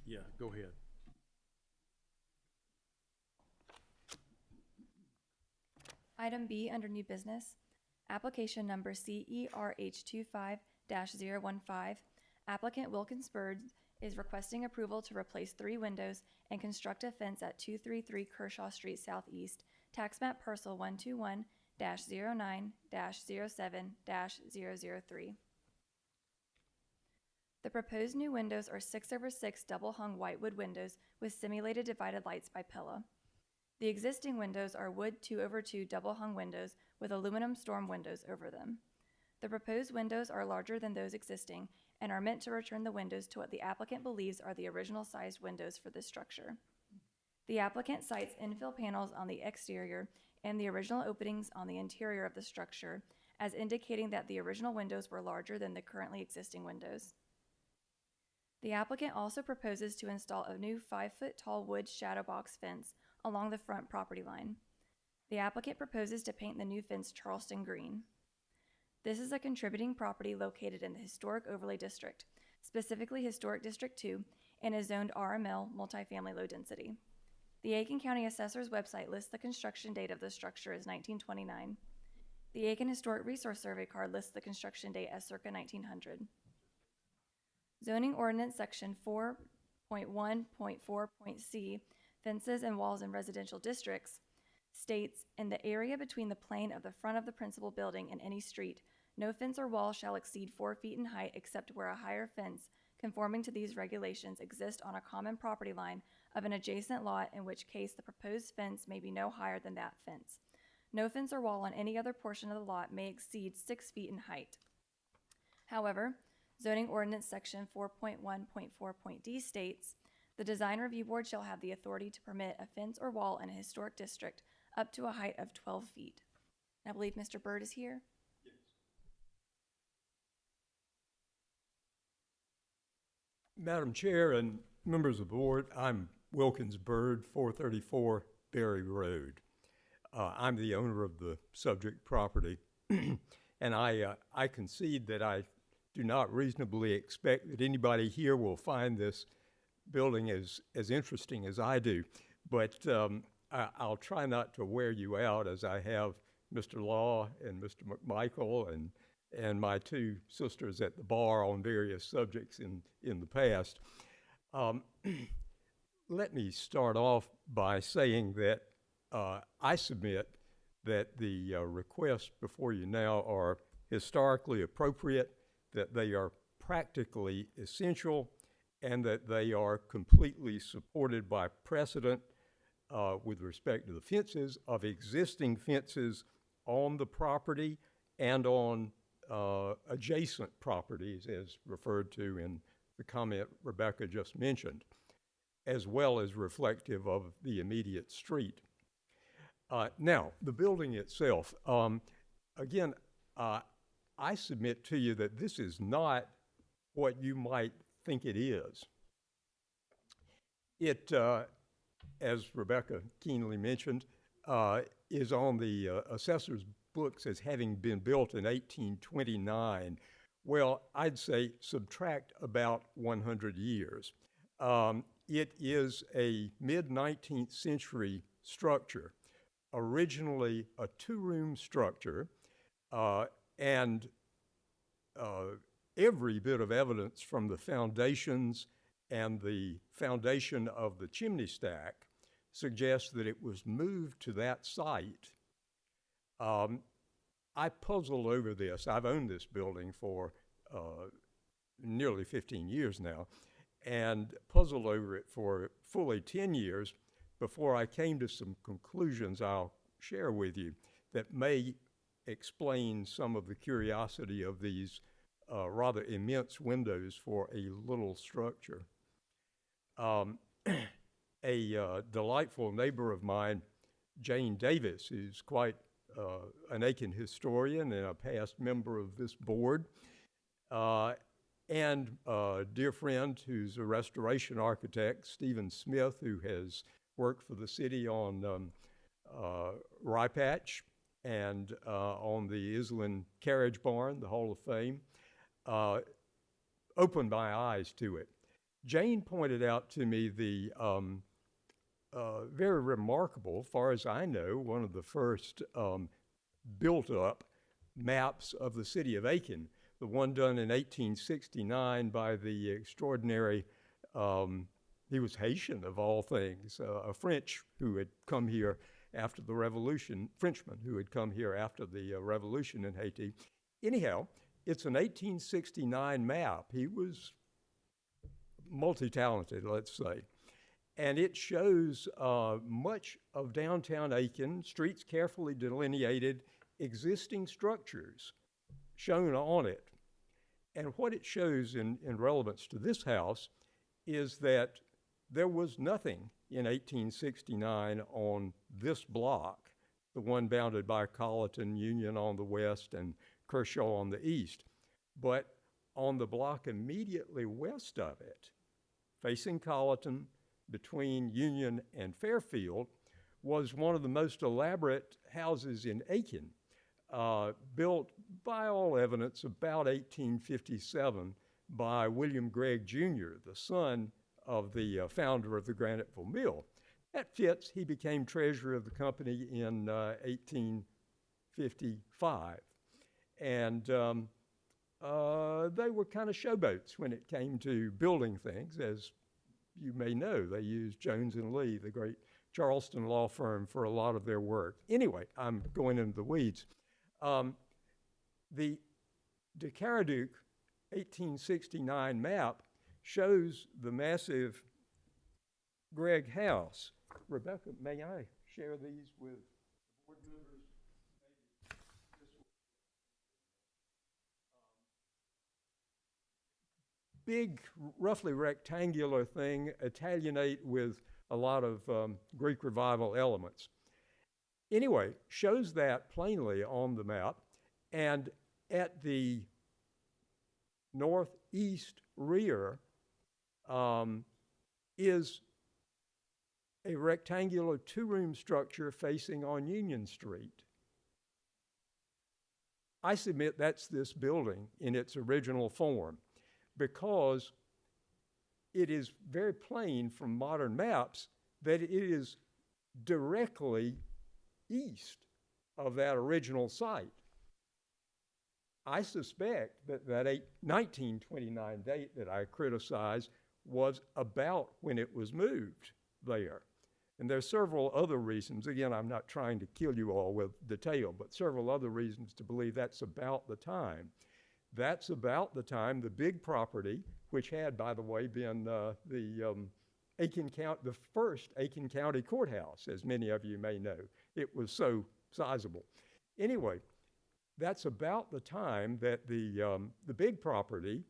Yeah, go ahead. Item B under new business, application number CERH25-015. Applicant Wilkins Byrd is requesting approval to replace 3 windows and construct a fence at 233 Kershaw Street SE, tax map parcel 121-09-07-003. The proposed new windows are 6/6 double-hung whitewood windows with simulated divided lights by Pella. The existing windows are wood 2/2 double-hung windows with aluminum storm windows over them. The proposed windows are larger than those existing and are meant to return the windows to what the applicant believes are the original sized windows for this structure. The applicant cites infill panels on the exterior and the original openings on the interior of the structure as indicating that the original windows were larger than the currently existing windows. The applicant also proposes to install a new 5-foot-tall wood shadow box fence along the front property line. The applicant proposes to paint the new fence Charleston green. This is a contributing property located in the Historic Overlay District, specifically Historic District 2, and is zoned RML multifamily low density. The Aiken County Assessor's website lists the construction date of the structure as 1929. The Aiken Historic Resource Survey card lists the construction date as circa 1900. Zoning Ordinance Section 4.1.4.c, Fences and Walls in Residential Districts, states, in the area between the plane of the front of the principal building and any street, no fence or wall shall exceed 4 feet in height except where a higher fence, conforming to these regulations, exists on a common property line of an adjacent lot, in which case the proposed fence may be no higher than that fence. No fence or wall on any other portion of the lot may exceed 6 feet in height. However, Zoning Ordinance Section 4.1.4.d states, the Design Review Board shall have the authority to permit a fence or wall in a historic district up to a height of 12 feet. I believe Mr. Byrd is here. Yes. Madam Chair and members of the board, I'm Wilkins Byrd, 434 Berry Road. I'm the owner of the subject property, and I concede that I do not reasonably expect that anybody here will find this building as interesting as I do, but I'll try not to wear you out, as I have Mr. Law and Mr. McMichael and my 2 sisters at the bar on various subjects in the past. Let me start off by saying that I submit that the requests before you now are historically appropriate, that they are practically essential, and that they are completely supported by precedent with respect to the fences of existing fences on the property and on adjacent properties, as referred to in the comment Rebecca just mentioned, as well as reflective of the immediate street. Now, the building itself, again, I submit to you that this is not what you might think it is. It, as Rebecca keenly mentioned, is on the assessor's books as having been built in 1829. Well, I'd say subtract about 100 years. It is a mid-19th century structure, originally a two-room structure, and every bit of evidence from the foundations and the foundation of the chimney stack suggests that it was moved to that site. I puzzled over this. I've owned this building for nearly 15 years now, and puzzled over it for fully 10 years before I came to some conclusions I'll share with you that may explain some of the curiosity of these rather immense windows for a little structure. A delightful neighbor of mine, Jane Davis, who's quite an Aiken historian and a past member of this board, and a dear friend who's a restoration architect, Stephen Smith, who has worked for the city on Rye Patch and on the Island Carriage Barn, the Hall of Fame, opened my eyes to it. Jane pointed out to me the very remarkable, as far as I know, one of the first built-up maps of the city of Aiken, the one done in 1869 by the extraordinary, he was Haitian of all things, a French who had come here after the revolution, Frenchman who had come here after the revolution in Haiti. Anyhow, it's an 1869 map. He was multi-talented, let's say. And it shows much of downtown Aiken, streets carefully delineated, existing structures shown on it. And what it shows in relevance to this house is that there was nothing in 1869 on this block, the one bounded by Colleton, Union on the west, and Kershaw on the east. But on the block immediately west of it, facing Colleton, between Union and Fairfield, was one of the most elaborate houses in Aiken, built by all evidence about 1857 by William Gregg Jr., the son of the founder of the Graniteville Mill. That fits. He became treasurer of the company in 1855. And they were kind of showboats when it came to building things. As you may know, they used Jones and Lee, the great Charleston law firm, for a lot of their work. Anyway, I'm going into the weeds. The de Caraduc 1869 map shows the massive Gregg house. Rebecca, may I share these with board members? Big, roughly rectangular thing, Italianate with a lot of Greek Revival elements. Anyway, shows that plainly on the map, and at the northeast rear is a rectangular two-room structure facing on Union Street. I submit that's this building in its original form, because it is very plain from modern maps that it is directly east of that original site. I suspect that that 1929 date that I criticize was about when it was moved there. And there's several other reasons. Again, I'm not trying to kill you all with detail, but several other reasons to believe that's about the time. That's about the time the big property, which had, by the way, been the first Aiken County Courthouse, as many of you may know. It was so sizable. Anyway, that's about the time that the big property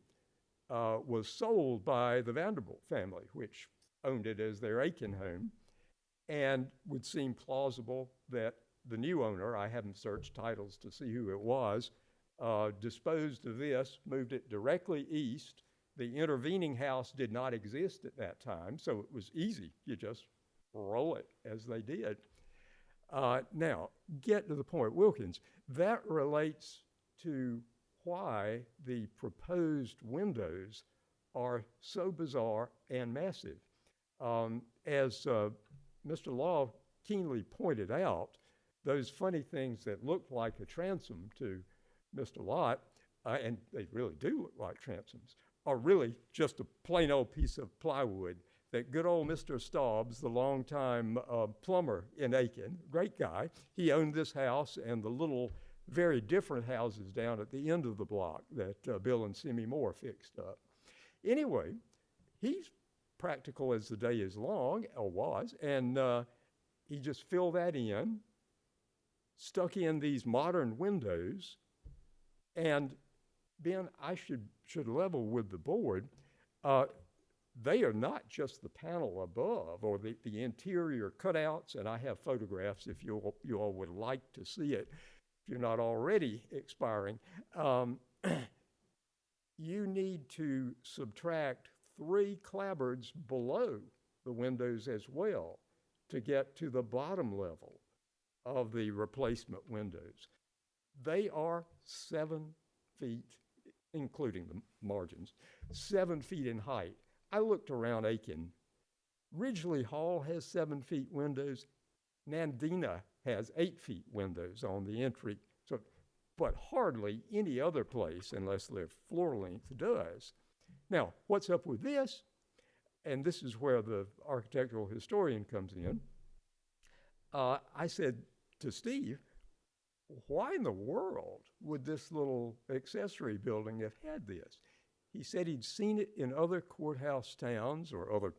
was sold by the Vanderbilt family, which owned it as their Aiken home, and would seem plausible that the new owner, I haven't searched titles to see who it was, disposed of this, moved it directly east. The intervening house did not exist at that time, so it was easy. You just roll it as they did. Now, get to the point, Wilkins. That relates to why the proposed windows are so bizarre and massive. As Mr. Law keenly pointed out, those funny things that look like a transom to Mr. Lott, and they really do look like transoms, are really just a plain old piece of plywood that good old Mr. Staubs, the longtime plumber in Aiken, great guy, he owned this house and the little very different houses down at the end of the block that Bill and Simi Moore fixed up. Anyway, he's practical as the day is long, or was, and he just filled that in, stuck in these modern windows, and Ben, I should level with the board. They are not just the panel above or the interior cutouts, and I have photographs if you all would like to see it, if you're not already expiring. You need to subtract 3 clapboards below the windows as well to get to the bottom level of the replacement windows. They are 7 feet, including the margins, 7 feet in height. I looked around Aiken. Ridgely Hall has 7 feet windows. Nandina has 8 feet windows on the entry, but hardly any other place, unless they're floor length, does. Now, what's up with this? And this is where the architectural historian comes in. I said to Steve, why in the world would this little accessory building have had this? He said he'd seen it in other courthouse towns or other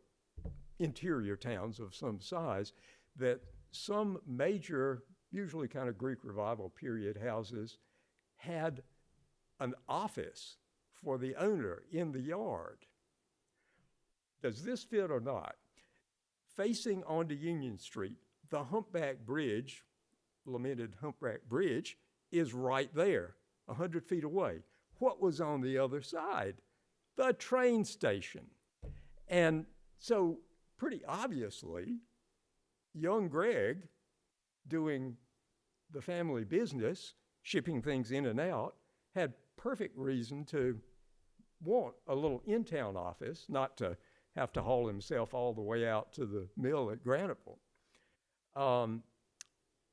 interior towns of some size, that some major, usually kind of Greek Revival period houses, had an office for the owner in the yard. Does this fit or not? Facing onto Union Street, the Humpback Bridge, lamented Humpback Bridge, is right there, 100 feet away. What was on the other side? The train station. And so, pretty obviously, young Greg, doing the family business, shipping things in and out, had perfect reason to want a little in-town office, not to have to haul himself all the way out to the mill at Graniteville.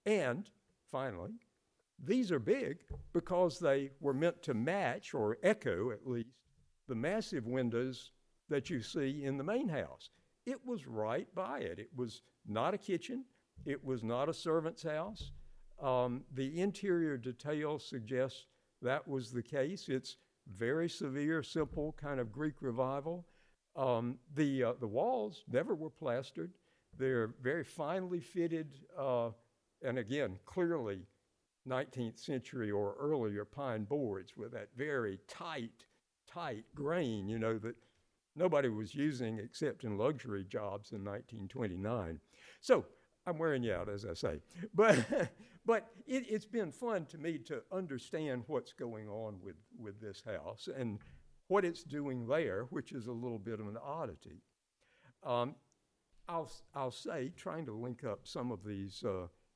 And finally, these are big because they were meant to match, or echo at least, the massive windows that you see in the main house. It was right by it. It was not a kitchen. It was not a servant's house. The interior detail suggests that was the case. It's very severe, simple, kind of Greek Revival. The walls never were plastered. They're very finely fitted, and again, clearly 19th century or earlier pine boards with that very tight grain, that nobody was using except in luxury jobs in 1929. So I'm wearing you out, as I say. But it's been fun to me to understand what's going on with this house and what it's doing there, which is a little bit of an oddity. I'll say, trying to link up some of these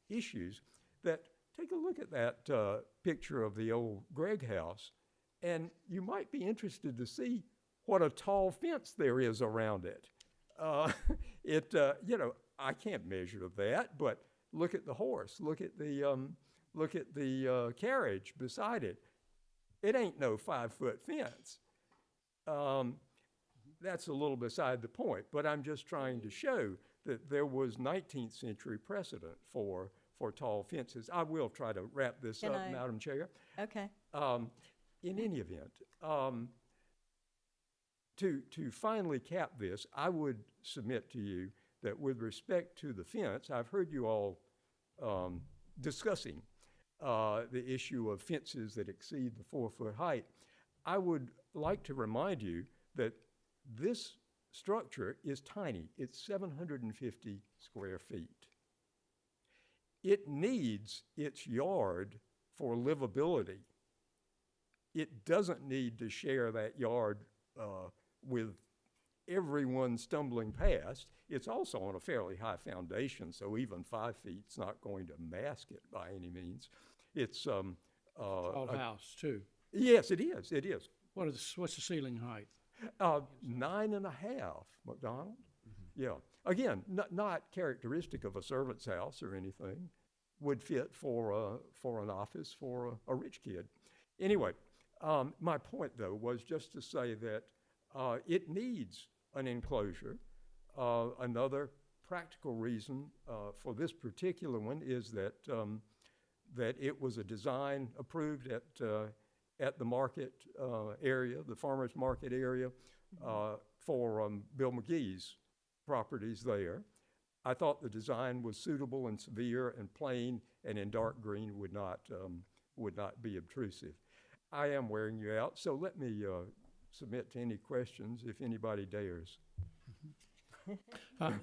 issues, that take a look at that picture of the old Gregg house, and you might be interested to see what a tall fence there is around it. I can't measure that, but look at the horse. Look at the carriage beside it. It ain't no 5-foot fence. That's a little beside the point, but I'm just trying to show that there was 19th century precedent for tall fences. I will try to wrap this up, Madam Chair. Okay. In any event, to finally cap this, I would submit to you that with respect to the fence, I've heard you all discussing the issue of fences that exceed the 4-foot height. I would like to remind you that this structure is tiny. It's 750 square feet. It needs its yard for livability. It doesn't need to share that yard with everyone stumbling past. It's also on a fairly high foundation, so even 5 feet's not going to mask it by any means. It's Tall house too. Yes, it is. It is. What's the ceiling height? 9.5, McDonald. Yeah. Again, not characteristic of a servant's house or anything. Would fit for an office for a rich kid. Anyway, my point though was just to say that it needs an enclosure. Another practical reason for this particular one is that that it was a design approved at the market area, the farmers market area, for Bill McGee's properties there. I thought the design was suitable and severe and plain and in dark green would not be obtrusive. I am wearing you out, so let me submit to any questions if anybody dares.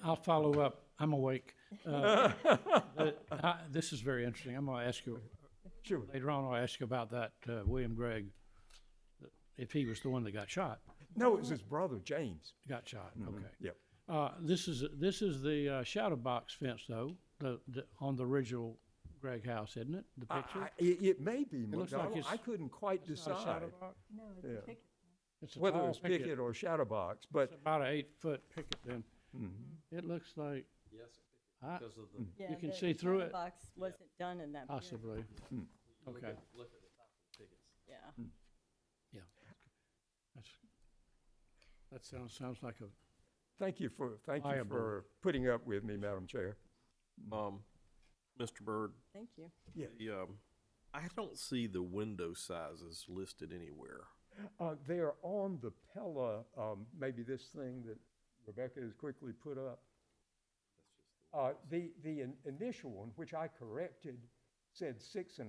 I'll follow up. I'm awake. This is very interesting. I'm going to ask you later on. I'll ask you about that William Gregg, if he was the one that got shot. No, it was his brother James. Got shot. Okay. Yep. This is the shadow box fence though, on the original Gregg house, isn't it? The picture. It may be. It looks like I couldn't quite decide. Not a shadow box? No, it's a picket. It's a whether tall it's picket or shadow box, but it's about an 8-foot picket. Then it looks like Because of the. Yeah, you can the see through shadow it. box wasn't done in that. period. Possibly. Okay. Look at the top of the pickets. Yeah. Yeah. That sounds like a. Thank you for Viable. putting up with me, Madam Chair. Mr. Byrd. Thank you. Yeah. I don't see the window sizes listed anywhere. They're on the Pella, maybe this thing that Rebecca has quickly put up. The initial one, which I corrected, said 6.5,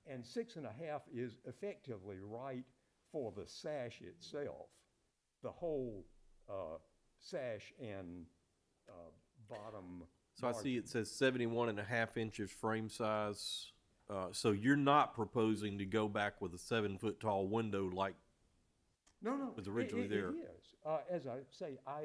and 6.5 is effectively right for the sash itself. The whole sash and bottom. So I see it says 71.5 inches frame size. So you're not proposing to go back with a 7-foot tall window like No, was originally there? It is. As I say, I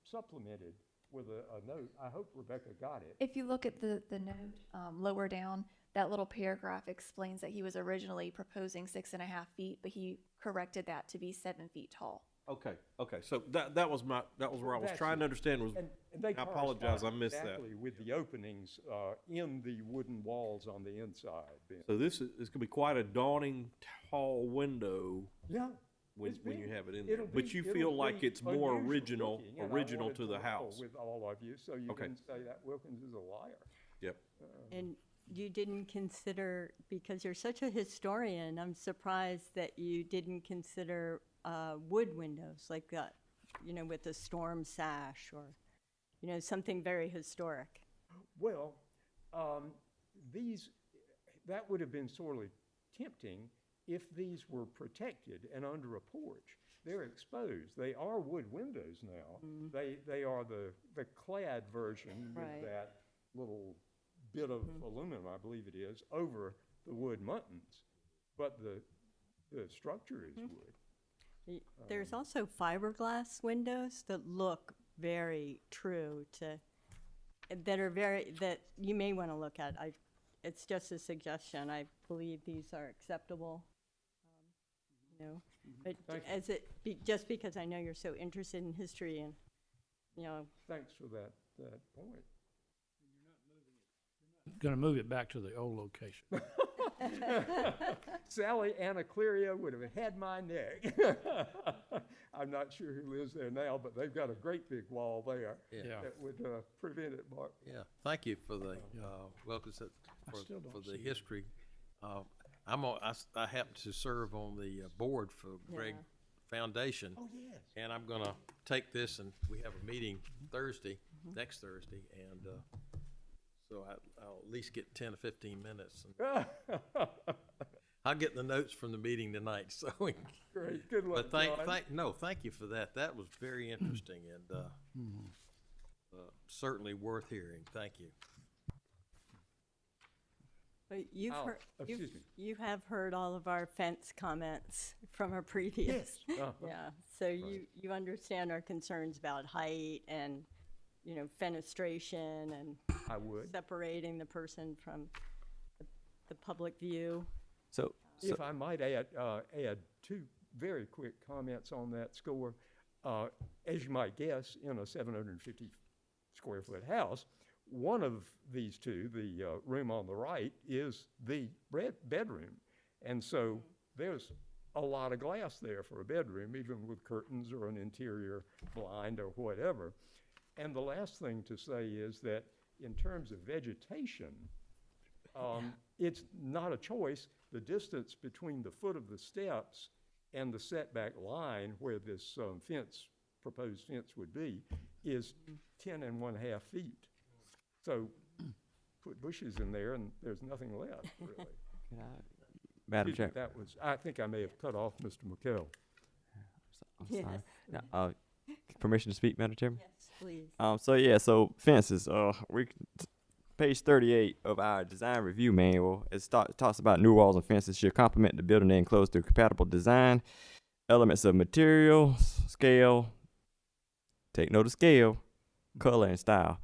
supplemented with a note. I hope Rebecca got it. If you look at the note lower down, that little paragraph explains that he was originally proposing 6.5 feet, but he corrected that to be 7 feet tall. Okay. So that was where I was That's trying it. to understand was. And they I apologize, I missed exactly that. with the openings in the wooden walls on the inside. Ben. So this is gonna be quite a daunting tall window. Yeah. When It's you big. have it in It'll there, but you it'll feel like be it's more unusual original looking, and I original wanted to the level house. with all of you, so you Okay. can say that Wilkins is a liar. Yep. And you didn't consider, because you're such a historian, I'm surprised that you didn't consider wood windows like that, with a storm sash or, something very historic. Well, that would have been sort of tempting if these were protected and under a porch. They're exposed. They are wood windows now. They are the clad version Right. with that little bit of aluminum, I believe it is, over the wood muttons. But the structure is wood. There's also fiberglass windows that look very true that you may want to look at. It's just a suggestion. I believe these are acceptable. But just because I know you're so interested in history and, Thanks for that point. Going to move it back to the old location. Sally Anacleria would have had my neck. I'm not sure who lives there now, but they've got a great big wall there that would prevent it, Mark. Yeah, thank you for the Wilkins for the history. I happen to serve on the board for Gregg Foundation. Oh, yes. And I'm going to take this, and we have a meeting Thursday, next Thursday, and so I'll at least get 10 or 15 minutes. I'll get the notes from the meeting tonight, so. Great, good luck, But John. thank you for that. That was very interesting and certainly worth hearing. Thank you. But you've Oh, heard, excuse me. you have heard all of our fence comments from our previous. Yes. Uh-huh. Yeah, so you understand our concerns about height and, you know, fenestration and I would. separating the person from the public view. So, If I might add two very quick comments on that score. As you might guess, in a 750 square foot house, one of these two, the room on the right, is the bedroom. And so there's a lot of glass there for a bedroom, even with curtains or an interior blind or whatever. And the last thing to say is that in terms of vegetation, it's not a choice. The distance between the foot of the steps and the setback line where this proposed fence would be, is 10.5 feet. So put bushes in there and there's nothing left, really. Madam Excuse me, Chair. I think I may have cut off Mr. McKell. I'm sorry. Now, permission to speak, Madam Chairman? Yes, please. So fences. Page 38 of our design review manual, it talks about new walls and fences should complement the building they enclose through compatible design, elements of material, scale. Take note of scale, color, and style.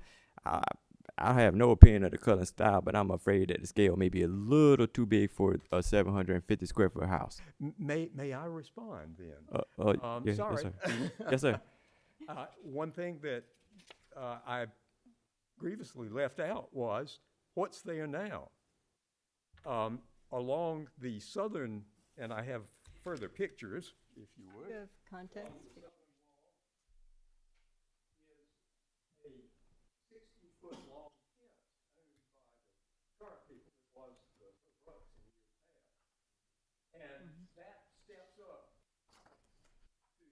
I have no opinion of the color and style, but I'm afraid that the scale may be a little too big for a 750 square foot house. May I respond then? Yes, Sorry. sir. Yes, sir. One thing that I grievously left out was what's there now. Along the southern, and I have further pictures, if you would. You have context? A 60-foot long fence owned by the current people. It was the Brooks in years past. And that steps up to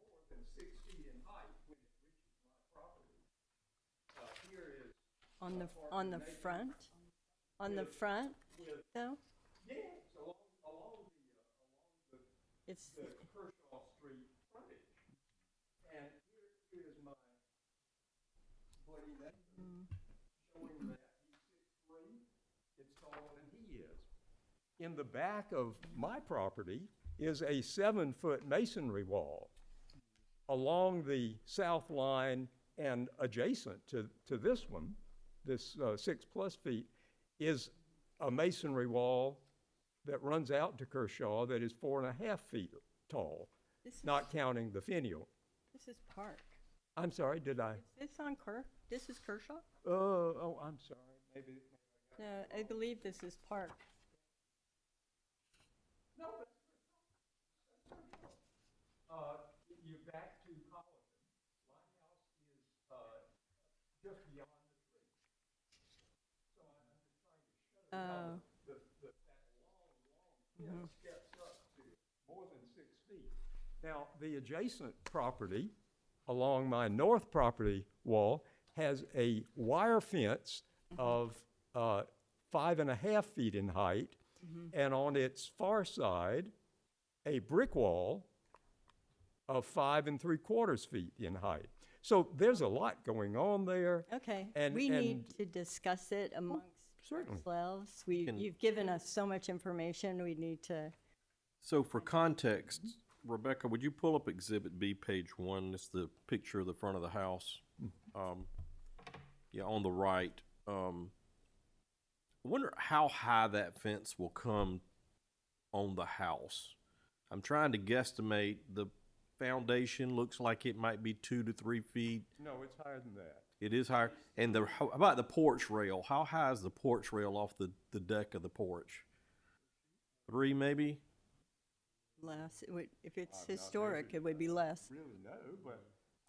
more than 6 feet in height when it reaches my property. Here is On the front? On the front, though? yes, along the Kershaw Street frontage. And here is my buddy neighbor showing that he's 6'3", it's taller than he is. In the back of my property is a 7-foot masonry wall along the south line, and adjacent to this one, this 6+ feet, is a masonry wall that runs out to Kershaw that is 4.5 feet tall, not counting the finial. This is Park. I'm sorry, did I? Is this on This is Kershaw? Oh, I'm sorry. Maybe No, I believe this is Park. No, that's Kershaw. You're back to Colleton. My house is just beyond the tree. So I'm just trying to show how that long steps up to more than 6 feet. Now, the adjacent property along my north property wall has a wire fence of 5.5 feet in height, and on its far side, a brick wall of 5 3/4 feet in height. So there's a lot going on there. Okay, And- we and- need to discuss it amongst certainly. ourselves. You've given us so much information, we need to. So for context, Rebecca, would you pull up Exhibit B, page 1? It's the picture of the front of the house. Yeah, on the right. I wonder how high that fence will come on the house. I'm trying to guesstimate. The foundation looks like it might be 2 to 3 feet. No, it's higher than that. It is higher. And how about the porch rail? How high is the porch rail off the deck of the porch? 3 maybe? Less. If it's historic, it would be less. Really, no, but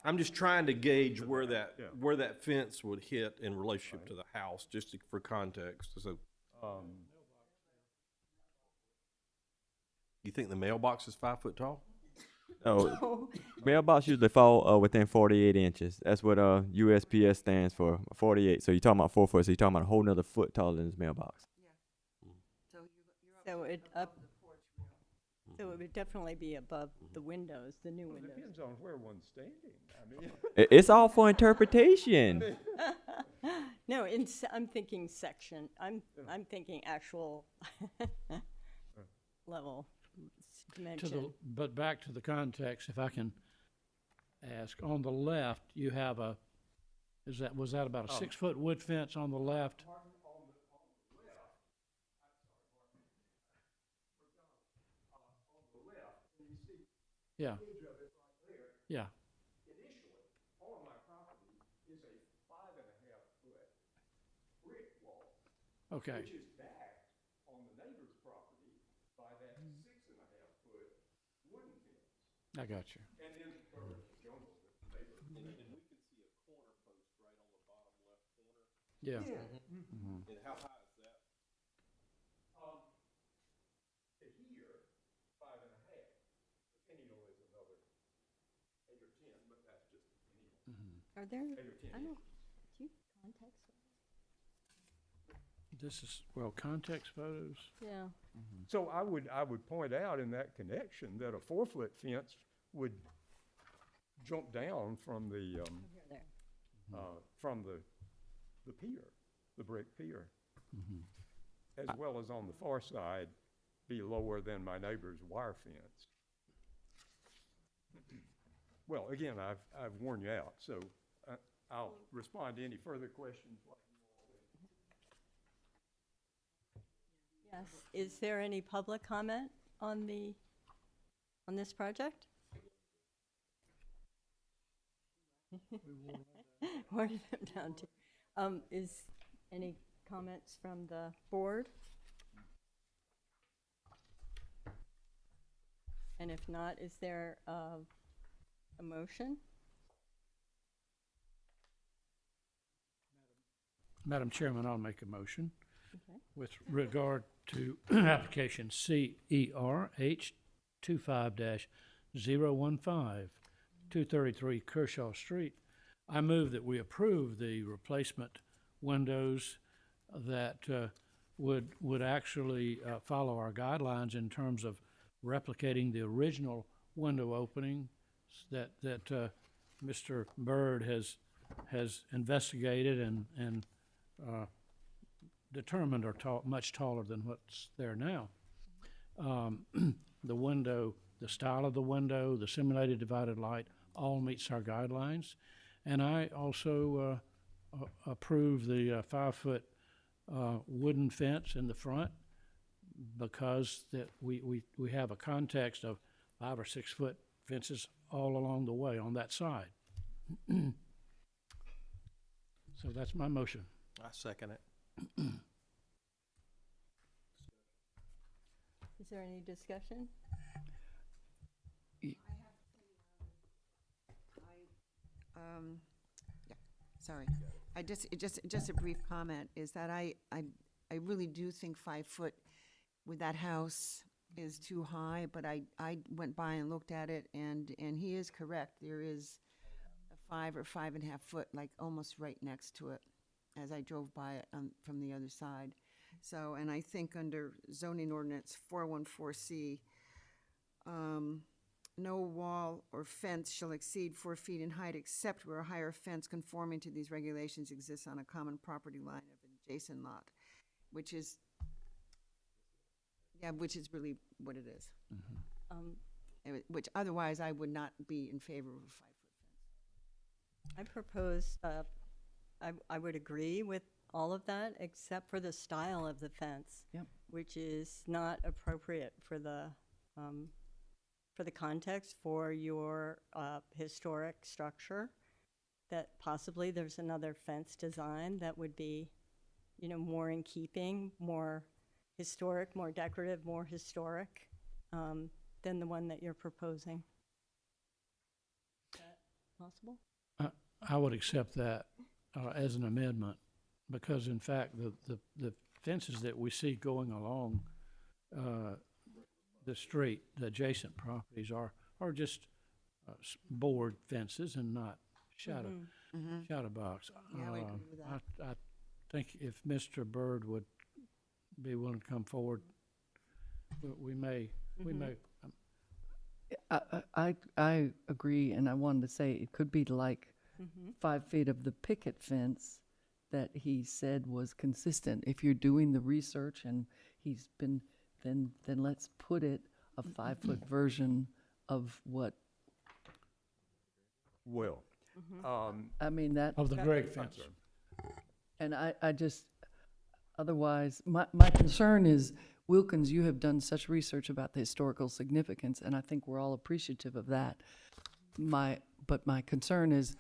I'm just trying to gauge where that fence would hit in relationship to the house, just for context. So, you think the mailbox is 5 foot tall? Oh, mailbox usually fall within 48 inches. That's what USPS stands for, 48. So you're talking about 4 foot. So you're talking about a whole nother foot taller than his mailbox. So it up. So it would definitely be above the windows, the new windows. Depends on where one's standing. I mean, It's all for interpretation. No, I'm thinking section. I'm thinking actual level dimension. But back to the context, if I can ask, on the left, you have was that about a 6-foot wood fence on the left? Yeah. Yeah. initially, on my property is a 5.5-foot brick wall, Okay. which is backed on the neighbor's property by that 6.5-foot wooden fence. I got you. And then, Jones, the neighbor. And we can see a corner post right on the bottom left corner. Yeah. And how high is that? To here, 5.5. The finial is another 8 or 10, but that's just the finial. Are there? 8 or 10 I don't. inches. Do you context? This is, well, context photos. Yeah. So I would point out in that connection that a 4-foot fence would jump down from the pier, the brick pier, as well as on the far side, be lower than my neighbor's wire fence. Well, again, I've worn you out, so I'll respond to any further questions. Yes. Is there any public comment on this project? Where did it down to? Is any comments from the board? And if not, is there a motion? Madam Chairman, I'll make a motion Okay. with regard to application CERH 25-015, 233 Kershaw Street. I move that we approve the replacement windows that would actually follow our guidelines in terms of replicating the original window opening that Mr. Byrd has investigated and determined are much taller than what's there now. The window, the style of the window, the simulated divided light, all meets our guidelines. And I also approve the 5-foot wooden fence in the front because that we have a context of 5 or 6 foot fences all along the way on that side. So that's my motion. I second it. Is there any discussion? Yeah, sorry. Just a brief comment is that I really do think 5 foot with that house is too high, but I went by and looked at it and he is correct. There is a 5 or 5.5 foot, like almost right next to it as I drove by it from the other side. So, and I think under zoning ordinance 414C, no wall or fence shall exceed 4 feet in height except where a higher fence conforming to these regulations exists on a common property line of an adjacent lot, which is really what it is. Which otherwise I would not be in favor of a 5-foot fence. I propose, I would agree with all of that except for the style of the fence, which is not appropriate for the context for your historic structure. That possibly there's another fence design that would be, more in keeping, more historic, more decorative, more historic than the one that you're proposing. Is that possible? I would accept that as an amendment because, in fact, the fences that we see going along the street, the adjacent properties are or just board fences and not shadow shadow box. Yeah, we agree with that. I think if Mr. Byrd would be willing to come forward, we may. I agree, and I wanted to say it could be like 5 feet of the picket fence that he said was consistent. If you're doing the research and he's been, then let's put it a 5-foot version of what. Well, I mean that Of the Greg fence. And I just, otherwise, my concern is, Wilkins, you have done such research about the historical significance, and I think we're all appreciative of that. But my concern is,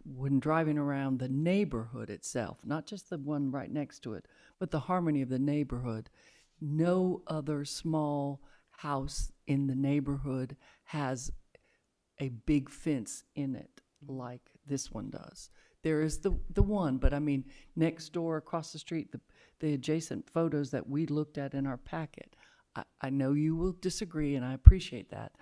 when driving around the neighborhood itself, not just the one right next to it, but the harmony of the neighborhood, no other small house in the neighborhood has a big fence in it like this one does. There is the one, but I mean, next door, across the street, the adjacent photos that we looked at in our packet. I know you will disagree, and I appreciate that,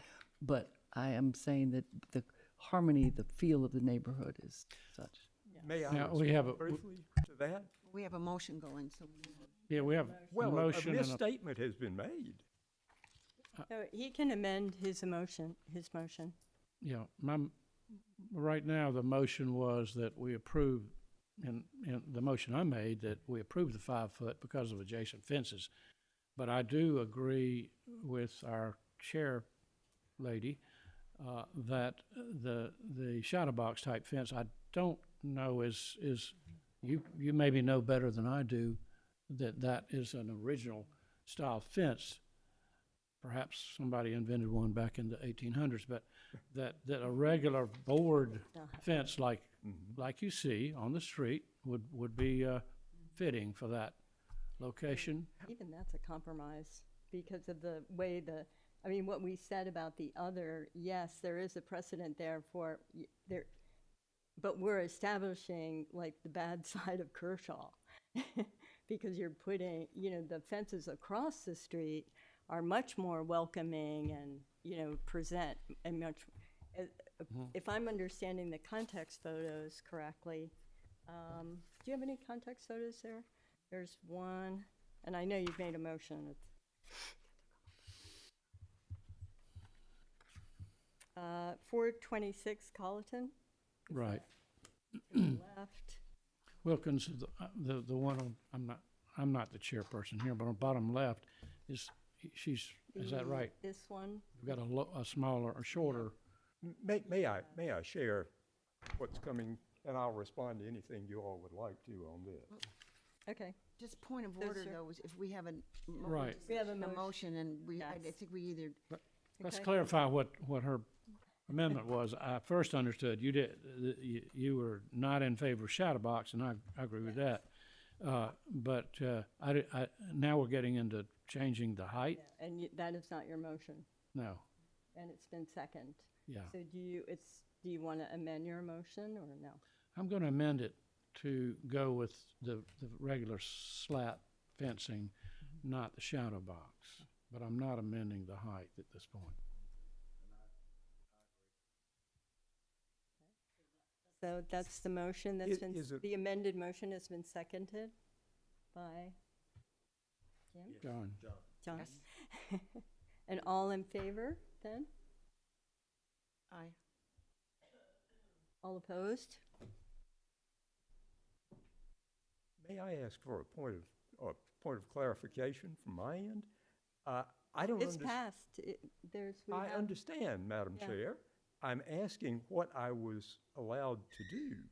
but I am saying that the harmony, the feel of the neighborhood is such. may I Now, we have respond briefly to that? We have a motion going, so. Yeah, we have a Well, a motion and a, misstatement has been made. So he can amend his motion. yeah, right now, the motion was that we approve, and the motion I made, that we approve the 5-foot because of adjacent fences. But I do agree with our chair lady, that the shadow box type fence, I don't know is you maybe know better than I do that is an original style fence. Perhaps somebody invented one back in the 1800s, but that a regular board fence like you see on the street would be fitting for that location. Even that's a compromise because of the way I mean, what we said about the other, yes, there is a precedent there for there, but we're establishing like the bad side of Kershaw because you're putting, the fences across the street are much more welcoming and, present a much, if I'm understanding the context photos correctly, do you have any context photos there? There's one, and I know you've made a motion. 426 Colleton. Right. Left. Wilkins, the one on, I'm not the chairperson here, but on bottom left is that right? This one. We've got a smaller or shorter. May I share what's coming, and I'll respond to anything you all would like to on this. Okay. Just point of Those order, are- though, is if we have a Right. We have a motion, and I Yes. think we either. Let's Okay. clarify what her amendment was. I first understood you were not in favor of shadow box, and I agree with that. But now we're getting into changing the height. Yeah, and that is not your motion, No. and it's been second. Yeah. So do you want to amend your motion or no? I'm going to amend it to go with the regular slat fencing, not the shadow box. But I'm not amending the height at this point. So that's the motion that's been, Is it- the amended motion has been seconded by Jim? John. And all in favor, then? Aye. All opposed? May I ask for a point of clarification from my end? I don't It's understand. passed. We I have- understand, Madam Yeah. Chair. I'm asking what I was allowed to do.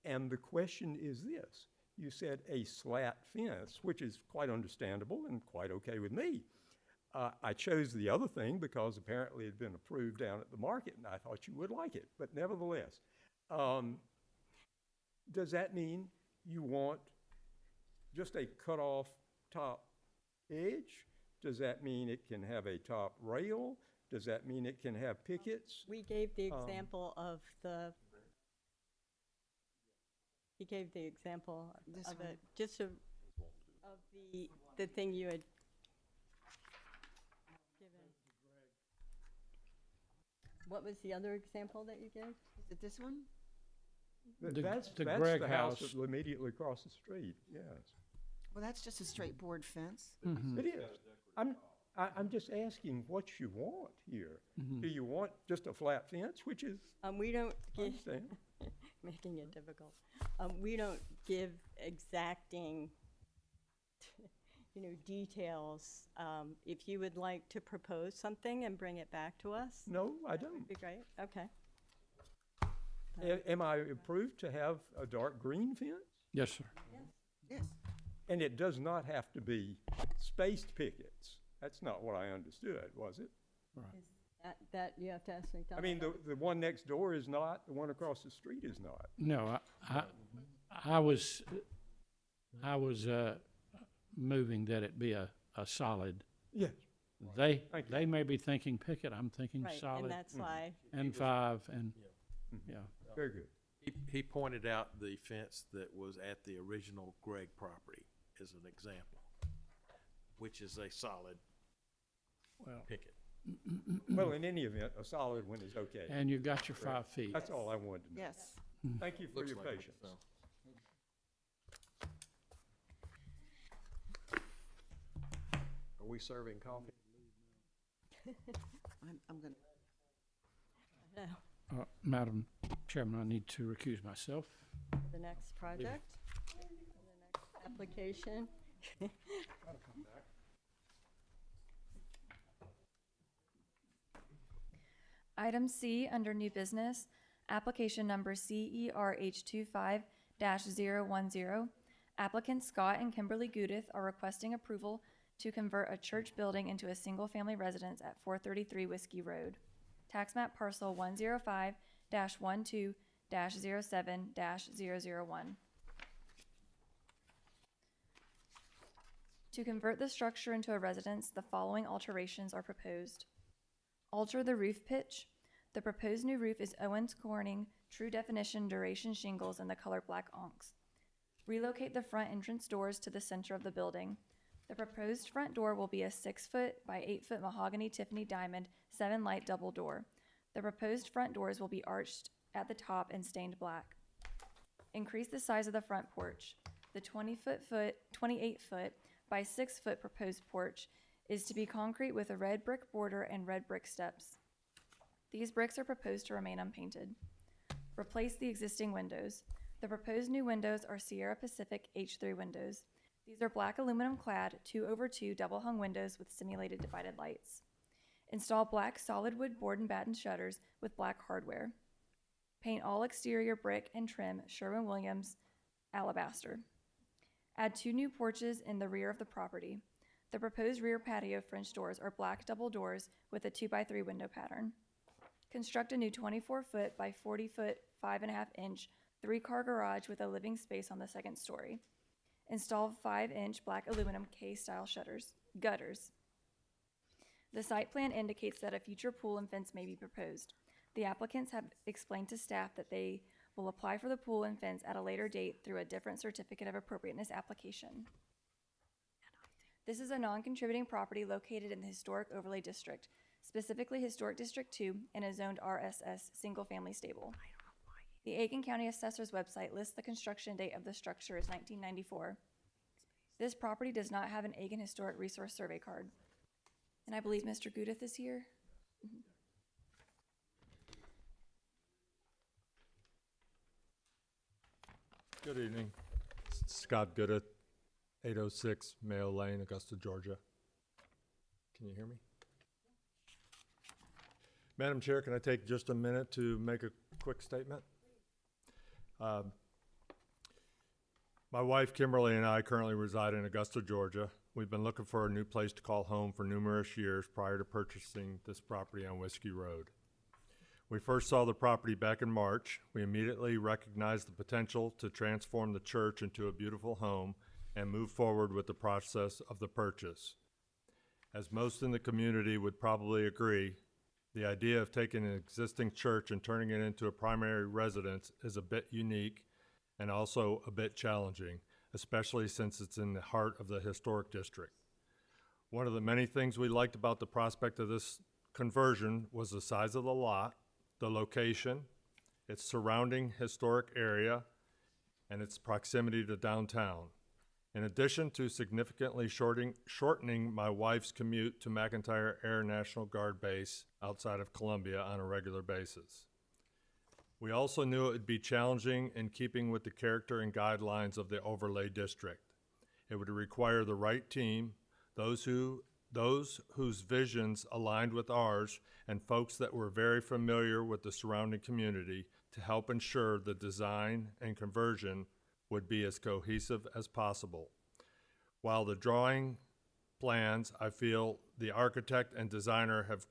And the question is this. You said a slat fence, which is quite understandable and quite okay with me. I chose the other thing because apparently it had been approved down at the market, and I thought you would like it. But nevertheless, does that mean you want just a cut-off top edge? Does that mean it can have a top rail? Does that mean it can have pickets? We gave the example of he gave the example This of one. it, just of the thing you had given. What was the other example that you gave? Is it this one? That's the that's Gregg the house house. that immediately across the street, yes. Well, that's just a straight board fence. It is. I'm just asking what you want here. Do you want just a flat fence, which is, We don't I give, understand. making it difficult. We don't give exacting, details. If you would like to propose something and bring it back to us, No, I would don't. be great. Okay. Am I approved to have a dark green fence? Yes, sir. Yes. And it does not have to be spaced pickets. That's not what I understood, was it? That you have to ask I McDonald. mean, the one next door is not, the one across the street is not. No, I was moving that it be a solid. Yes. They Thank you. they may be thinking picket. I'm thinking Right, solid. and that's why. And 5 and yeah. Very good. He pointed out the fence that was at the original Gregg property as an example, which is a solid Well, picket. Well, in any event, a solid one is okay. and you've got your 5 feet. That's all I wanted to know. Yes. Thank you for Looks your like it, patience. so. Are we serving coffee? I'm gonna. No, Madam Chairman, I need to recuse myself. the next project, the next application. Item C under new business, application number CERH25-010. Applicants Scott and Kimberly Gudith are requesting approval to convert a church building into a single-family residence at 433 Whiskey Road. Tax map parcel 105-12-07-001. To convert the structure into a residence, the following alterations are proposed. Alter the roof pitch. The proposed new roof is Owens Corning True Definition Duration shingles in the color black onks. Relocate the front entrance doors to the center of the building. The proposed front door will be a 6-foot by 8-foot mahogany Tiffany diamond 7-light double door. The proposed front doors will be arched at the top and stained black. Increase the size of the front porch. The 28-foot by 6-foot proposed porch is to be concrete with a red brick border and red brick steps. These bricks are proposed to remain unpainted. Replace the existing windows. The proposed new windows are Sierra Pacific H3 windows. These are black aluminum clad 2/2 double hung windows with simulated divided lights. Install black solid wood board and batten shutters with black hardware. Paint all exterior brick and trim Sherwin-Williams alabaster. Add 2 new porches in the rear of the property. The proposed rear patio French doors are black double doors with a 2x3 window pattern. Construct a new 24-foot by 40-foot, 5.5-inch, 3-car garage with a living space on the second story. Install 5-inch black aluminum K-style gutters. The site plan indicates that a future pool and fence may be proposed. The applicants have explained to staff that they will apply for the pool and fence at a later date through a different certificate of appropriateness application. This is a non-contributing property located in the Historic Overlay District, specifically Historic District 2, and is zoned RSS single-family stable. The Aiken County Assessor's website lists the construction date of the structure as 1994. This property does not have an Aiken Historic Resource Survey card. And I believe Mr. Gudith is here. Good evening. Scott Gudith, 806 Mayo Lane, Augusta, Georgia. Can you hear me? Madam Chair, can I take just a minute to make a quick statement? My wife Kimberly and I currently reside in Augusta, Georgia. We've been looking for a new place to call home for numerous years prior to purchasing this property on Whiskey Road. We first saw the property back in March. We immediately recognized the potential to transform the church into a beautiful home and move forward with the process of the purchase. As most in the community would probably agree, the idea of taking an existing church and turning it into a primary residence is a bit unique and also a bit challenging, especially since it's in the heart of the historic district. One of the many things we liked about the prospect of this conversion was the size of the lot, the location, its surrounding historic area, and its proximity to downtown. In addition to significantly shortening my wife's commute to McEntire Air National Guard Base outside of Columbia on a regular basis. We also knew it would be challenging in keeping with the character and guidelines of the overlay district. It would require the right team, those whose visions aligned with ours, and folks that were very familiar with the surrounding community to help ensure the design and conversion would be as cohesive as possible. While the drawing plans, I feel the architect and designer have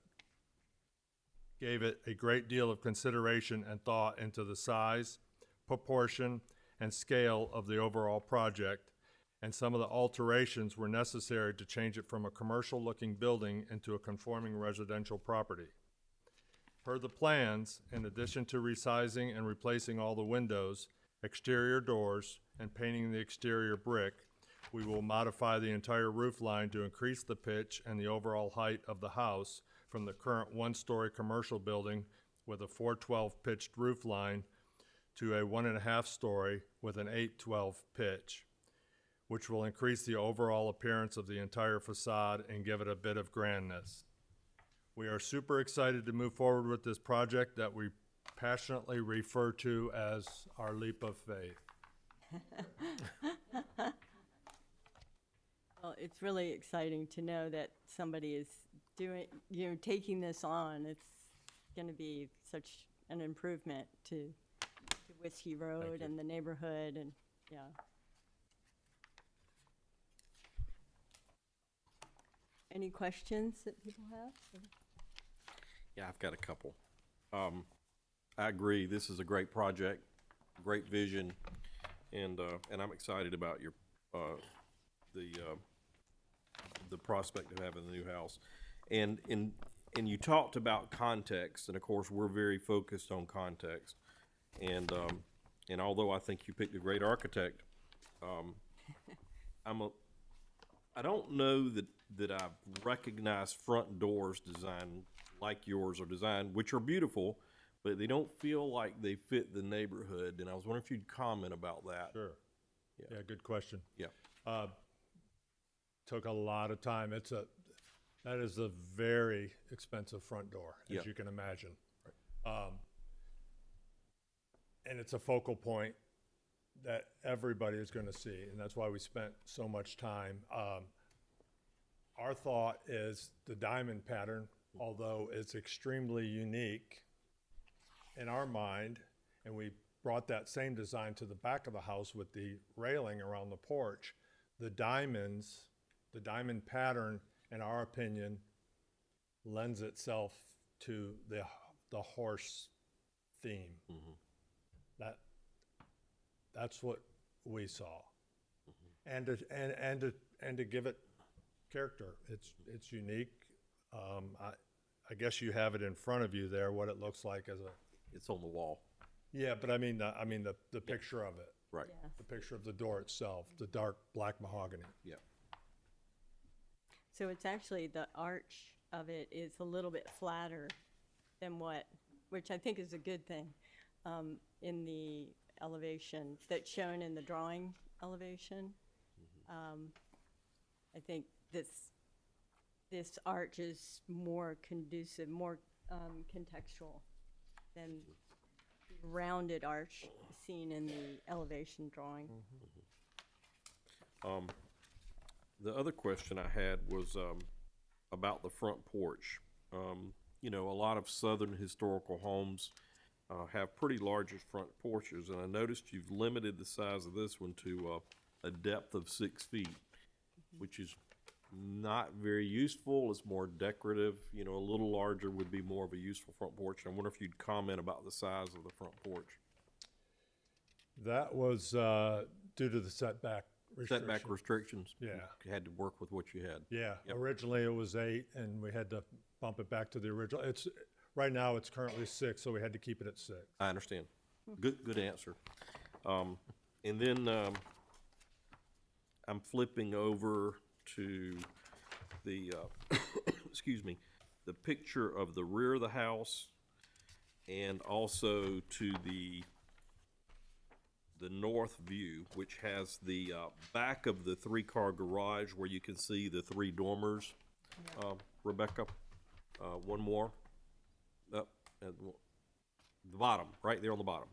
gave it a great deal of consideration and thought into the size, proportion, and scale of the overall project, and some of the alterations were necessary to change it from a commercial-looking building into a conforming residential property. Per the plans, in addition to resizing and replacing all the windows, exterior doors, and painting the exterior brick, we will modify the entire roof line to increase the pitch and the overall height of the house from the current one-story commercial building with a 412 pitched roof line to a 1.5 story with an 812 pitch, which will increase the overall appearance of the entire facade and give it a bit of grandness. We are super excited to move forward with this project that we passionately refer to as our leap of faith. Well, it's really exciting to know that somebody is doing, taking this on. It's going to be such an improvement to Whiskey Road and the neighborhood, and yeah. Any questions that people have? Yeah, I've got a couple. I agree, this is a great project, great vision, and I'm excited about your, the prospect of having the new house. And you talked about context, and of course, we're very focused on context. And although I think you picked a great architect, I don't know that I've recognized front doors designed like yours are designed, which are beautiful, but they don't feel like they fit the neighborhood. And I was wondering if you'd comment about that. Sure. Yeah, good question. Yeah. Took a lot of time. That is a very expensive front door, as you can imagine. And it's a focal point that everybody is going to see, and that's why we spent so much time. Our thought is the diamond pattern, although it's extremely unique in our mind, and we brought that same design to the back of the house with the railing around the porch. The diamond pattern, in our opinion, lends itself to the horse theme. Mm-hmm. That's what we saw, mm-hmm. and to give it character. It's unique. I guess you have it in front of you there. What it looks like as a. It's on the wall. Yeah, but I mean the picture of it. Right. Yeah. The picture of the door itself, the dark black mahogany. Yeah. So it's actually, the arch of it is a little bit flatter than which I think is a good thing, in the elevation that's shown in the drawing elevation. Mm-hmm. I think this arch is more conducive, more contextual than the rounded arch seen in the elevation drawing. Mm-hmm. The other question I had was about the front porch. A lot of southern historical homes have pretty large front porches, and I noticed you've limited the size of this one to a depth of 6 feet, which is not very useful. It's more decorative. A little larger would be more of a useful front porch. I wonder if you'd comment about the size of the front porch. That was due to the setback restrictions. Setback restrictions. Yeah. You had to work with what you had. Yeah. Yep. Originally it was 8, and we had to bump it back to the original. Right now it's currently 6, so we had to keep it at 6. I understand. Good answer. And then I'm flipping over to the excuse me, the picture of the rear of the house and also to the north view, which has the back of the three-car garage where you can see the three dormers. Rebecca, one more. Up at the bottom, right there on the bottom.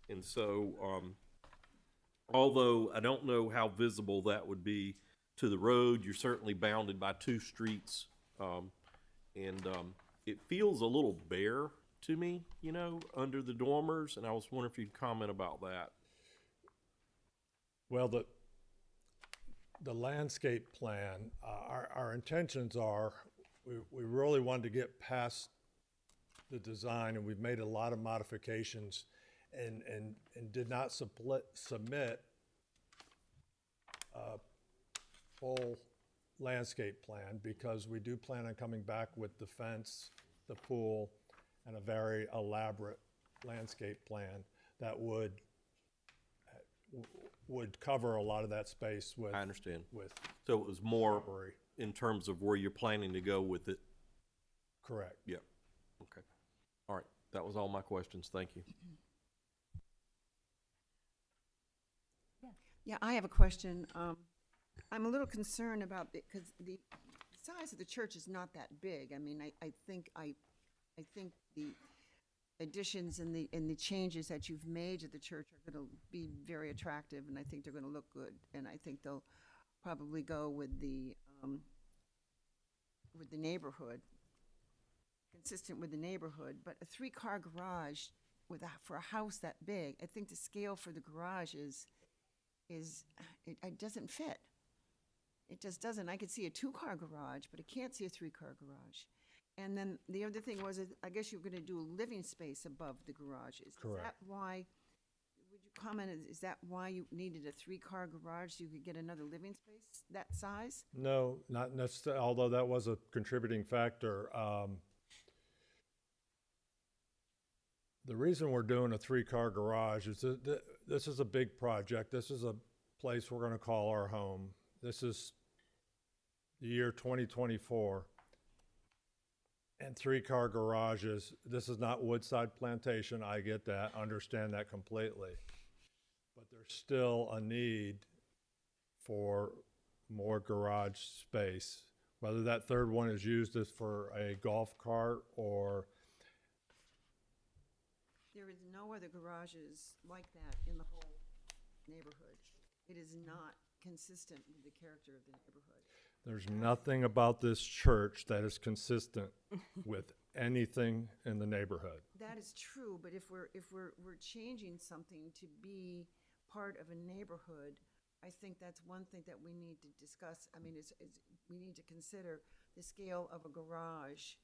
And so, although I don't know how visible that would be to the road, you're certainly bounded by two streets. It feels a little bare to me, you know, under the dormers, and I was wondering if you'd comment about that. Well, the landscape plan, our intentions are, we really wanted to get past the design, and we've made a lot of modifications and did not submit a full landscape plan because we do plan on coming back with the fence, the pool, and a very elaborate landscape plan that would cover a lot of that space with. I understand. With so it was more shrubbery. In terms of where you're planning to go with it. Correct. Yep. Okay. All right. That was all my questions. Thank you. Yeah, I have a question. I'm a little concerned about it because the size of the church is not that big. I mean, I think the additions and the changes that you've made to the church are going to be very attractive, and I think they're going to look good. And I think they'll probably go with the neighborhood, consistent with the neighborhood. But a three-car garage for a house that big, I think the scale for the garage it doesn't fit. It just doesn't. I could see a two-car garage, but I can't see a three-car garage. And then the other thing was, I guess you're going to do a living space above the garages. Correct. Is that why, would you comment, is that why you needed a three-car garage so you could get another living space that size? No, not necessarily, although that was a contributing factor. The reason we're doing a three-car garage is that this is a big project. This is a place we're going to call our home. This is the year 2024. And three-car garages, this is not Woodside Plantation, I get that, understand that completely. But there's still a need for more garage space. Whether that third one is used as for a golf cart or... There is no other garages like that in the whole neighborhood. It is not consistent with the character of the neighborhood. There's nothing about this church that is consistent with anything in the neighborhood. That is true, but if we're changing something to be part of a neighborhood, I think that's one thing that we need to discuss. I mean, we need to consider the scale of a garage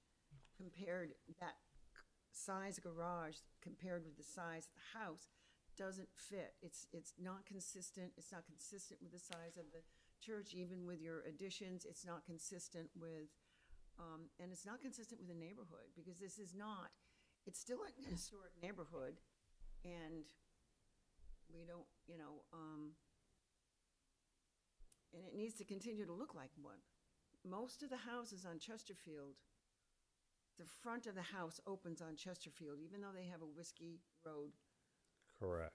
compared, that size garage compared with the size of the house doesn't fit. It's not consistent. It's not consistent with the size of the church, even with your additions. It's not consistent with, and it's not consistent with the neighborhood, because this is not, it's still a historic neighborhood, and we don't, and it needs to continue to look like one. Most of the houses on Chesterfield, the front of the house opens on Chesterfield, even though they have a Whiskey Road. Correct.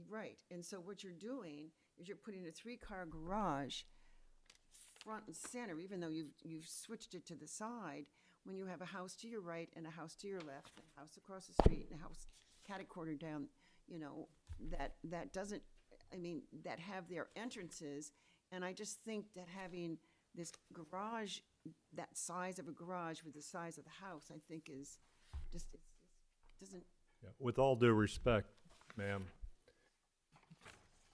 Right, and so what you're doing is you're putting a three-car garage front and center, even though you've switched it to the side, when you have a house to your right and a house to your left, a house across the street and a house catty-corner down, that doesn't, that have their entrances, and I just think that having this garage, that size of a garage with the size of the house, I think is just, it doesn't. Yeah. With all due respect, ma'am,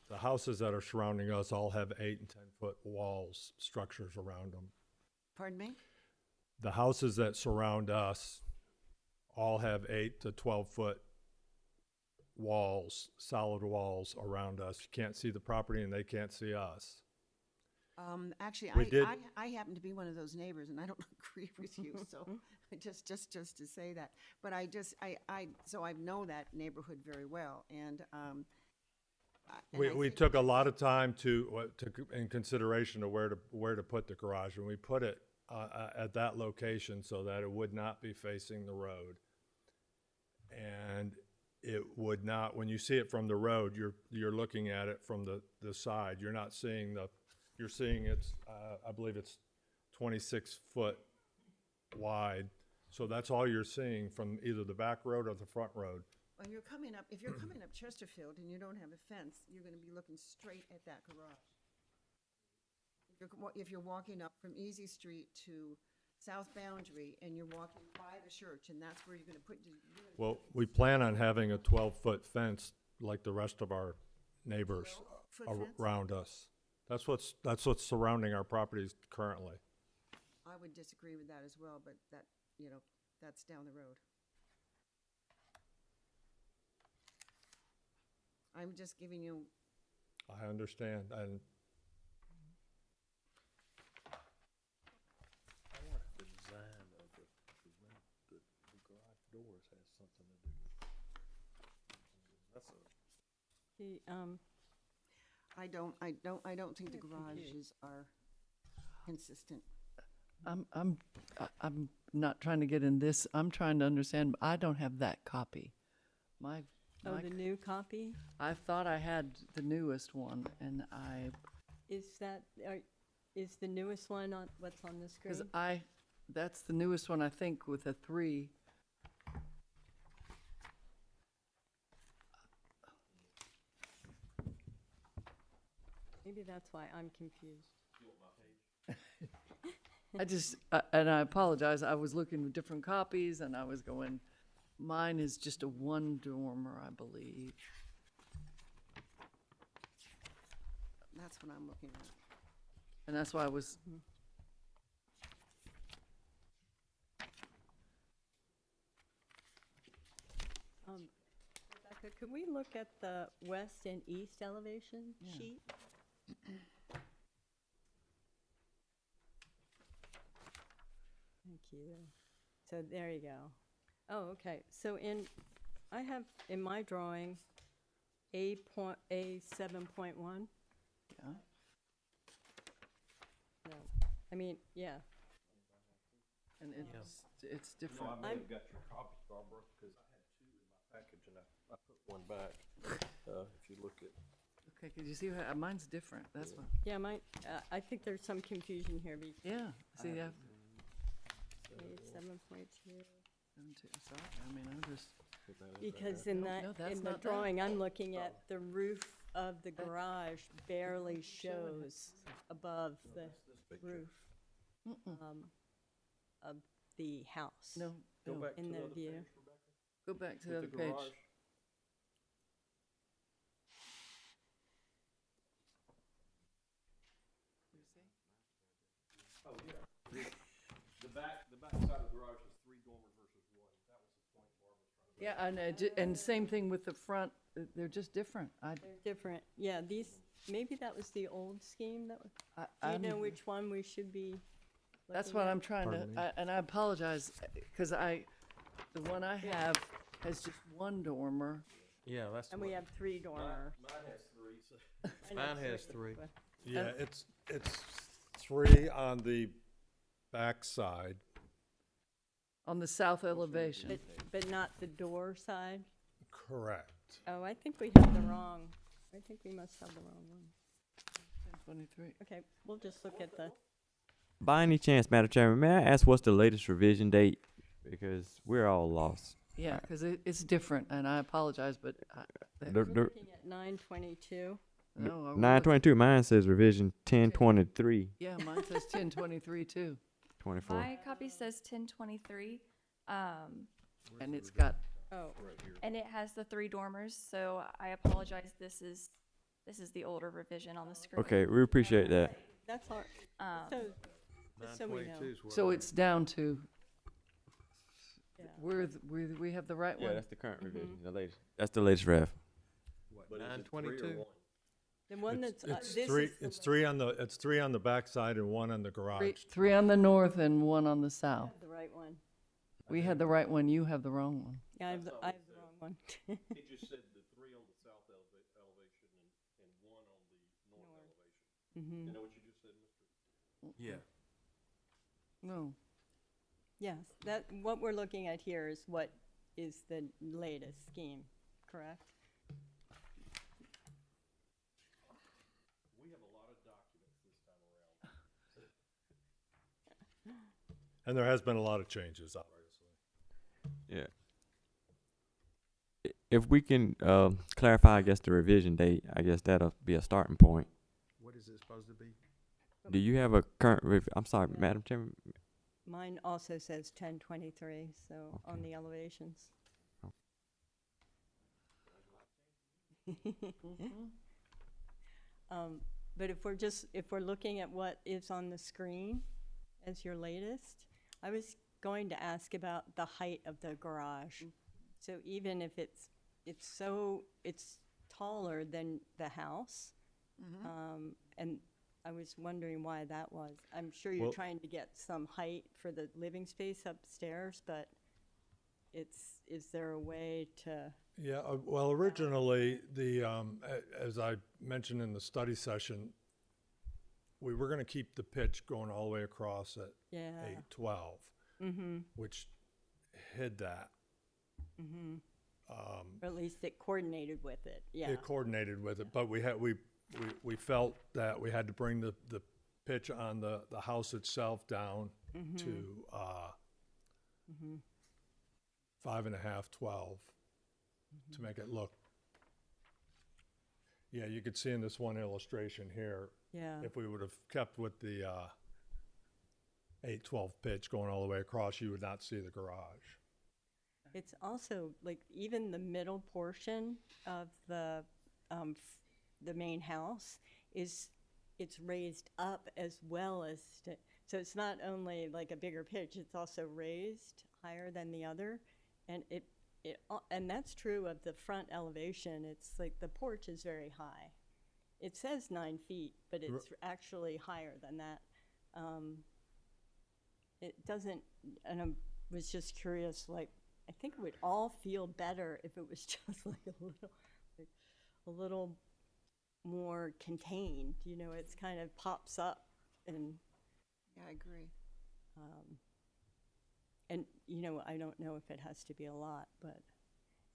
the houses that are surrounding us all have 8 and 10-foot walls, structures around them. Pardon me? The houses that surround us all have 8 to 12-foot walls, solid walls around us. You can't see the property and they can't see us. Actually, We I happen to be one of those neighbors, and I don't agree with you, so just to say that. But so I know that neighborhood very well, and we took a lot of time to in consideration of where to put the garage, and we put it at that location so that it would not be facing the road. And it would not, when you see it from the road, you're looking at it from the side. You're not seeing you're seeing it's, I believe it's 26 foot wide. So that's all you're seeing from either the back road or the front road. When you're coming up, if you're coming up Chesterfield and you don't have a fence, you're gonna be looking straight at that garage. If you're walking up from Easy Street to South Boundary and you're walking by the church and that's where you're gonna put your. Well, we plan on having a 12-foot fence like the rest of our neighbors 12-foot fence? around us. That's what's surrounding our properties currently. I would disagree with that as well, but that, that's down the road. I'm just giving you, I understand, and I wonder if the design of the garage doors has something to do with it. That's a. I don't think the garages are consistent. I'm not trying to get in this. I'm trying to understand. I don't have that copy. The new copy? I thought I had the newest one, and Is the newest one on, what's on the screen? because that's the newest one, I think, with a 3. Maybe that's why I'm confused. I just, and I apologize, I was looking at different copies, and I was going, mine is just a 1-dormer, I believe. That's what I'm looking at. And that's why I was, Rebecca, could we look at the west and east elevation Yeah. sheet? Thank you. So there you go. Oh, okay. So I have in my drawing A7.1. yeah. No, I mean, yeah. And it's different. I may have got your copy, Barbara, because I had 2 in my package and I put one back. If you look at. Okay, could you see how mine's different? That's what. Yeah, I think there's some confusion here. Yeah. See, yeah. A7.2. Sorry, I mean, I'm just. Because in No, that's the not that. drawing, I'm looking at the roof of the garage barely shows above the roof of the house. No, Go no. back in to the the other view. page, Rebecca. Go back to the With other page. garage. Oh, yeah. The back side of the garage is 3 dormers versus 1. That was the point Barbara was trying to make. Yeah, and same thing with the front. They're just different. They're different. Yeah, maybe that was the old scheme that was. Do you know I'm- which one we should be That's looking what at? I'm trying to, and I apologize, because the one I have has just 1 dormer. Yeah, that's. And we have 3 dormers. Mine has 3, so. Mine has 3. Yeah, it's 3 on the back side. On the south elevation. But not the door side? Correct. Oh, I think we have the wrong, I think we must have the wrong one. 1023. Okay, we'll just look at the, By any chance, Madam Chairman, may I ask what's the latest revision date? Because we're all lost. Yeah, because it's different, and I apologize, but we're looking at 922. no, I will- 922, mine says revision 1023. Yeah, mine says 1023 too. 24. My copy says 1023, And it's got, Oh, and it has the 3 dormers, so I apologize, this is the older revision on the screen. Okay, we appreciate that. that's all. So, just so we know. 922 is what so I- it's down to, Yeah. we have the right Yeah, one. that's the current revision. The latest. That's the latest draft. What, But is it 922? 3 or 1? The one that's, It's this 3, is the it's 3 on the back side and 1 on the garage. 3 on the north and 1 on the south. the right one. We had the right one, you have the wrong one. Yeah, I have the wrong one. He just said the 3 on the south elevation and 1 on the north elevation. Mhm. You know what you just said, Mr.? Yeah. No. Yes, what we're looking at here is what is the latest scheme, correct? We have a lot of documents this time around. And there has been a lot of changes, obviously. Yeah. If we can clarify, I guess, the revision date, I guess that'll be a starting point. What is it supposed to be? Do you have a current I'm sorry, Madam Chairman. Mine also says 1023, so on the elevations. But if we're looking at what is on the screen as your latest, I was going to ask about the height of the garage. So even if it's taller than the house, and I was wondering why that was. I'm sure you're Well- trying to get some height for the living space upstairs, but is there a way to? Yeah, well, originally, as I mentioned in the study session, we were gonna keep the pitch going all the way across at Yeah. 812, which hid that. Or at least it coordinated with it, yeah. It coordinated with it, but we felt that we had to bring the pitch on the house itself down to 5.5, 12 to make it look. Yeah, you could see in this one illustration here, Yeah. if we would have kept with the 812 pitch going all the way across, you would not see the garage. It's also like even the middle portion of the main house it's raised up as well as so it's not only like a bigger pitch, it's also raised higher than the other, and and that's true of the front elevation. It's like the porch is very high. It says 9 feet, but it's actually higher than that. It doesn't, and I was just curious, like, I think it would all feel better if it was just like a little more contained, you know, it's kind of pops up and. Yeah, I agree. And, you know, I don't know if it has to be a lot, but,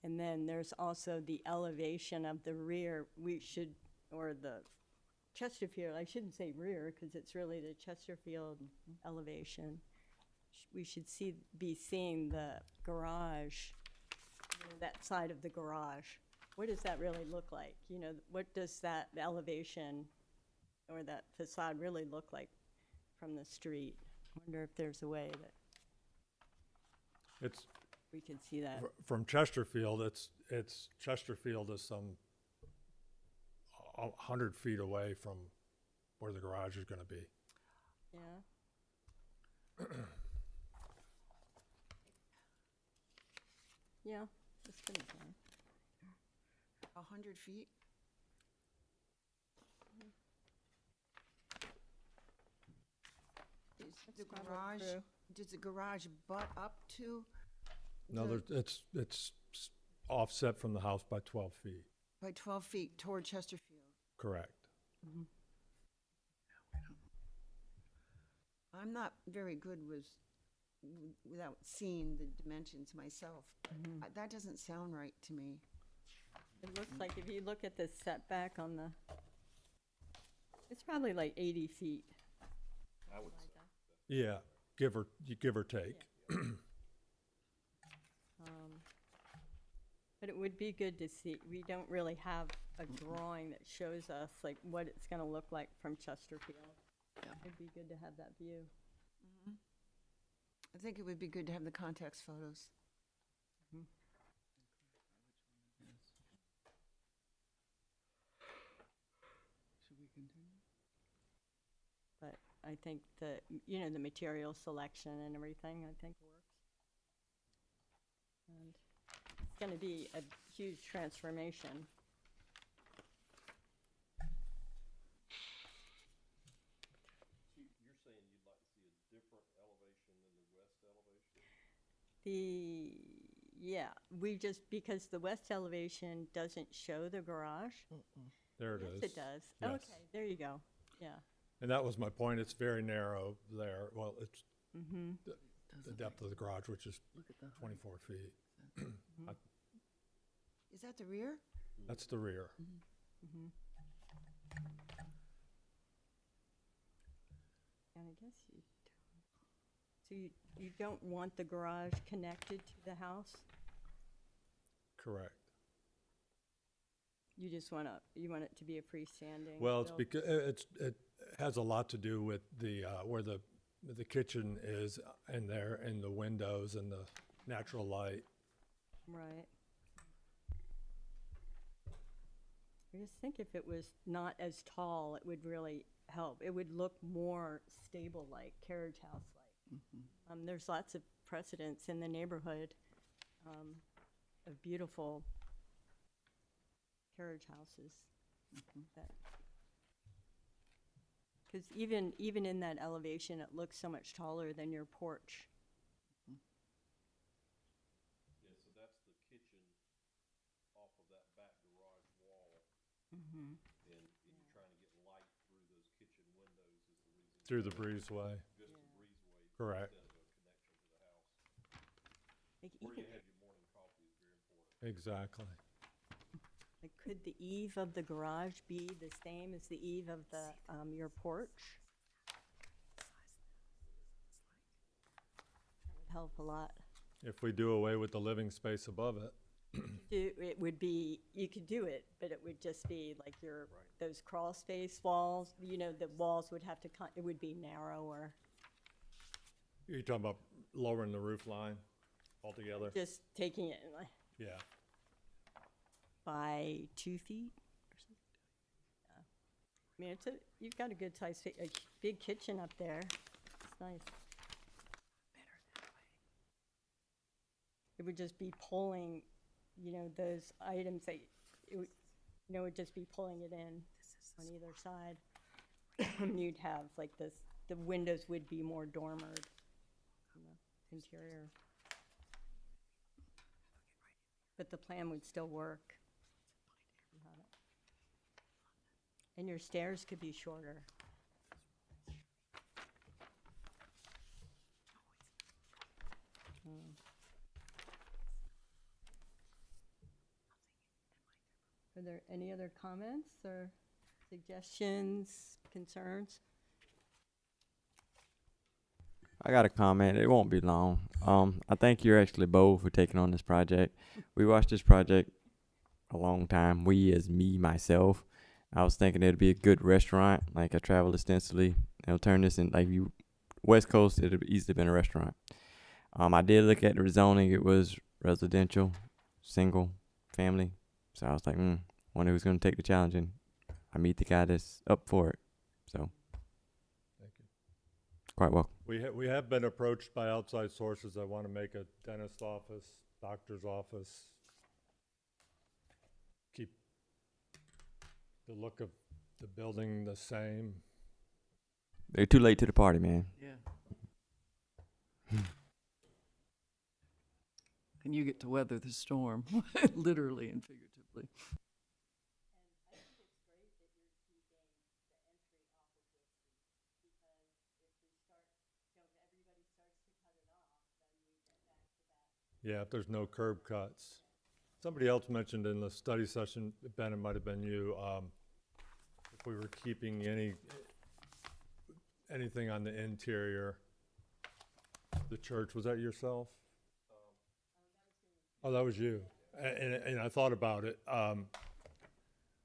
and then there's also the elevation of the rear, or the Chesterfield, I shouldn't say rear, because it's really the Chesterfield elevation. We should be seeing the garage, you know, that side of the garage. What does that really look like? You know, what does that elevation or that facade really look like from the street? I wonder if there's a way that we can see that. From Chesterfield, Chesterfield is some 100 feet away from where the garage is going to be. Yeah. Yeah, that's pretty fun. 100 feet? Does the garage butt up to? No, it's offset from the house by 12 feet. By 12 feet toward Chesterfield. Correct. I'm not very good without seeing the dimensions myself. That doesn't sound right to me. It looks like if you look at the setback on it's probably like 80 feet. I would say. Yeah, give or take. But it would be good to see. We don't really have a drawing that shows us like what it's going to look like from Chesterfield. It'd be good to have that view. I think it would be good to have the context photos. Should we continue? But I think the material selection and everything, I think works. And it's going to be a huge transformation. You're saying you'd like to see a different elevation than the west elevation? Because the west elevation doesn't show the garage. There it is. Yes, it does. Yes. Okay, there you go. Yeah. And that was my point. It's very narrow there. Well, it's Mm-hmm. the depth of the garage, which is 24 feet. Is that the rear? That's the rear. Mm-hmm. And I guess you don't want the garage connected to the house? Correct. You just want it to be a freestanding? Well, it's build? because it has a lot to do with the where the kitchen is and there and the windows and the natural light. Right. I just think if it was not as tall, it would really help. It would look more stable-like, carriage house-like. There's lots of precedents in the neighborhood of beautiful carriage houses. Because even in that elevation, it looks so much taller than your porch. Yeah, so that's the kitchen off of that back garage wall. Mm-hmm. And you're trying to get light through those kitchen windows is the reason. Through the breezeway. Just the breezeway. Correct. Instead of a connection to the house. Like Where you even- have your morning coffee is very important. Exactly. Like, could the eave of the garage be the same as the eave of the your porch? That would help a lot. If we do away with the living space above it. It would be, you could do it, but it would just be like those crawl space walls, the walls would have to, it would be narrower. You're talking about lowering the roof line altogether? Just taking it like Yeah. by 2 feet or something. Yeah. I mean, you've got a good size, a big kitchen up there. It's nice. It would just be pulling, those items that would just be pulling it in on either side. You'd have like this, the windows would be more dormered in the interior. But the plan would still work. You have it. And your stairs could be shorter. Are there any other comments or suggestions, concerns? I got a comment. It won't be long. I thank you actually both for taking on this project. We watched this project a long time. We as myself. I was thinking it'd be a good restaurant. Like I travel extensively. It'll turn this in West Coast. It'd easily been a restaurant. I did look at the rezoning. It was residential, single family. So I was like, wonder who's going to take the challenge, and I meet the guy that's up for it. So, Thank you. Quite welcome. We have been approached by outside sources that want to make a dentist office, doctor's office, keep the look of the building the same. They're too late to the party, man. Yeah. And you get to weather the storm, literally and figuratively. Yeah, if there's no curb cuts. Somebody else mentioned in the study session, Ben, it might have been you, if we were keeping anything on the interior, the church, was that yourself? Oh, that was you. And I thought about it.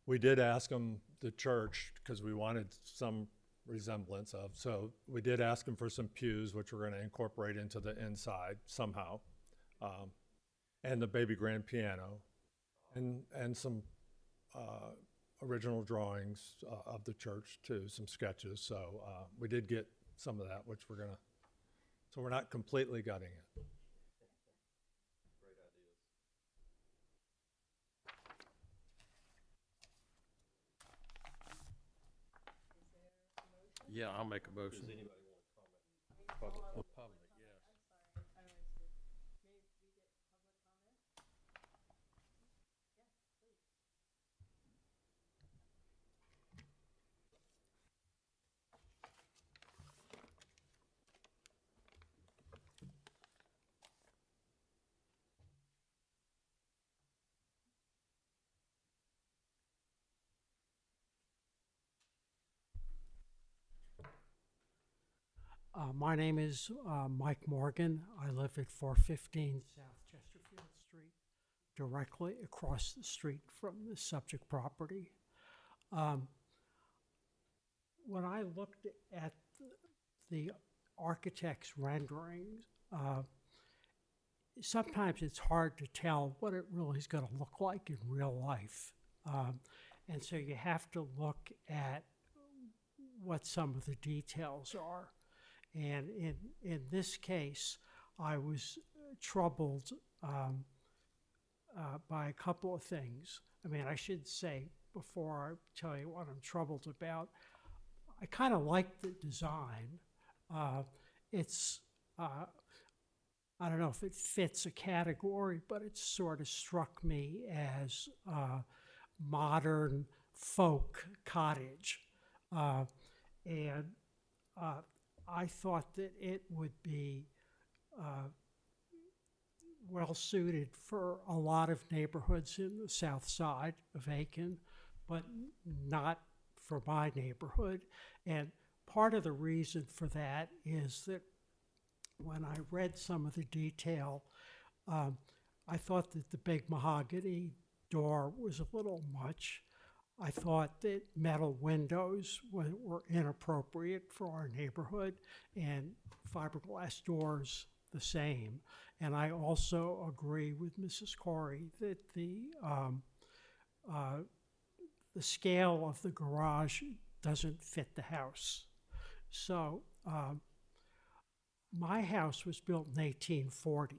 We did ask them, the church, because we wanted some resemblance of, so we did ask them for some pews, which we're going to incorporate into the inside somehow. And the baby grand piano, and some original drawings of the church too, some sketches. So we did get some of that, which so we're not completely gutting it. Great ideas. Yeah, I'll make a motion. Does anybody want to comment? Public, yes. My name is Mike Morgan. I live at 415 South Chesterfield Street, directly across the street from the subject property. When I looked at the architect's renderings, sometimes it's hard to tell what it really is going to look like in real life. And so you have to look at what some of the details are. And in this case, I was troubled by a couple of things. I mean, I should say, before I tell you what I'm troubled about, I kind of like the design. It's, I don't know if it fits a category, but it sort of struck me as modern folk cottage. And I thought that it would be well suited for a lot of neighborhoods in the south side of Aiken, but not for my neighborhood. And part of the reason for that is that when I read some of the detail, I thought that the big mahogany door was a little much. I thought that metal windows were inappropriate for our neighborhood, and fiberglass doors the same. And I also agree with Mrs. Corey that the scale of the garage doesn't fit the house. So my house was built in 1840.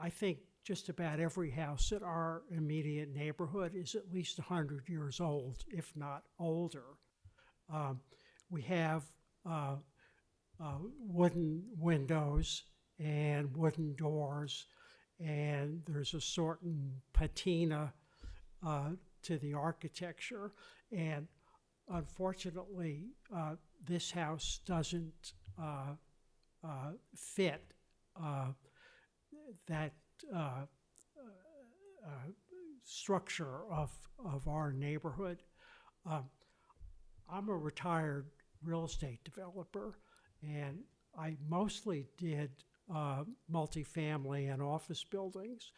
I think just about every house in our immediate neighborhood is at least 100 years old, if not older. We have wooden windows and wooden doors, and there's a certain patina to the architecture. And unfortunately, this house doesn't fit that structure of our neighborhood. I'm a retired real estate developer, and I mostly did multifamily and office buildings,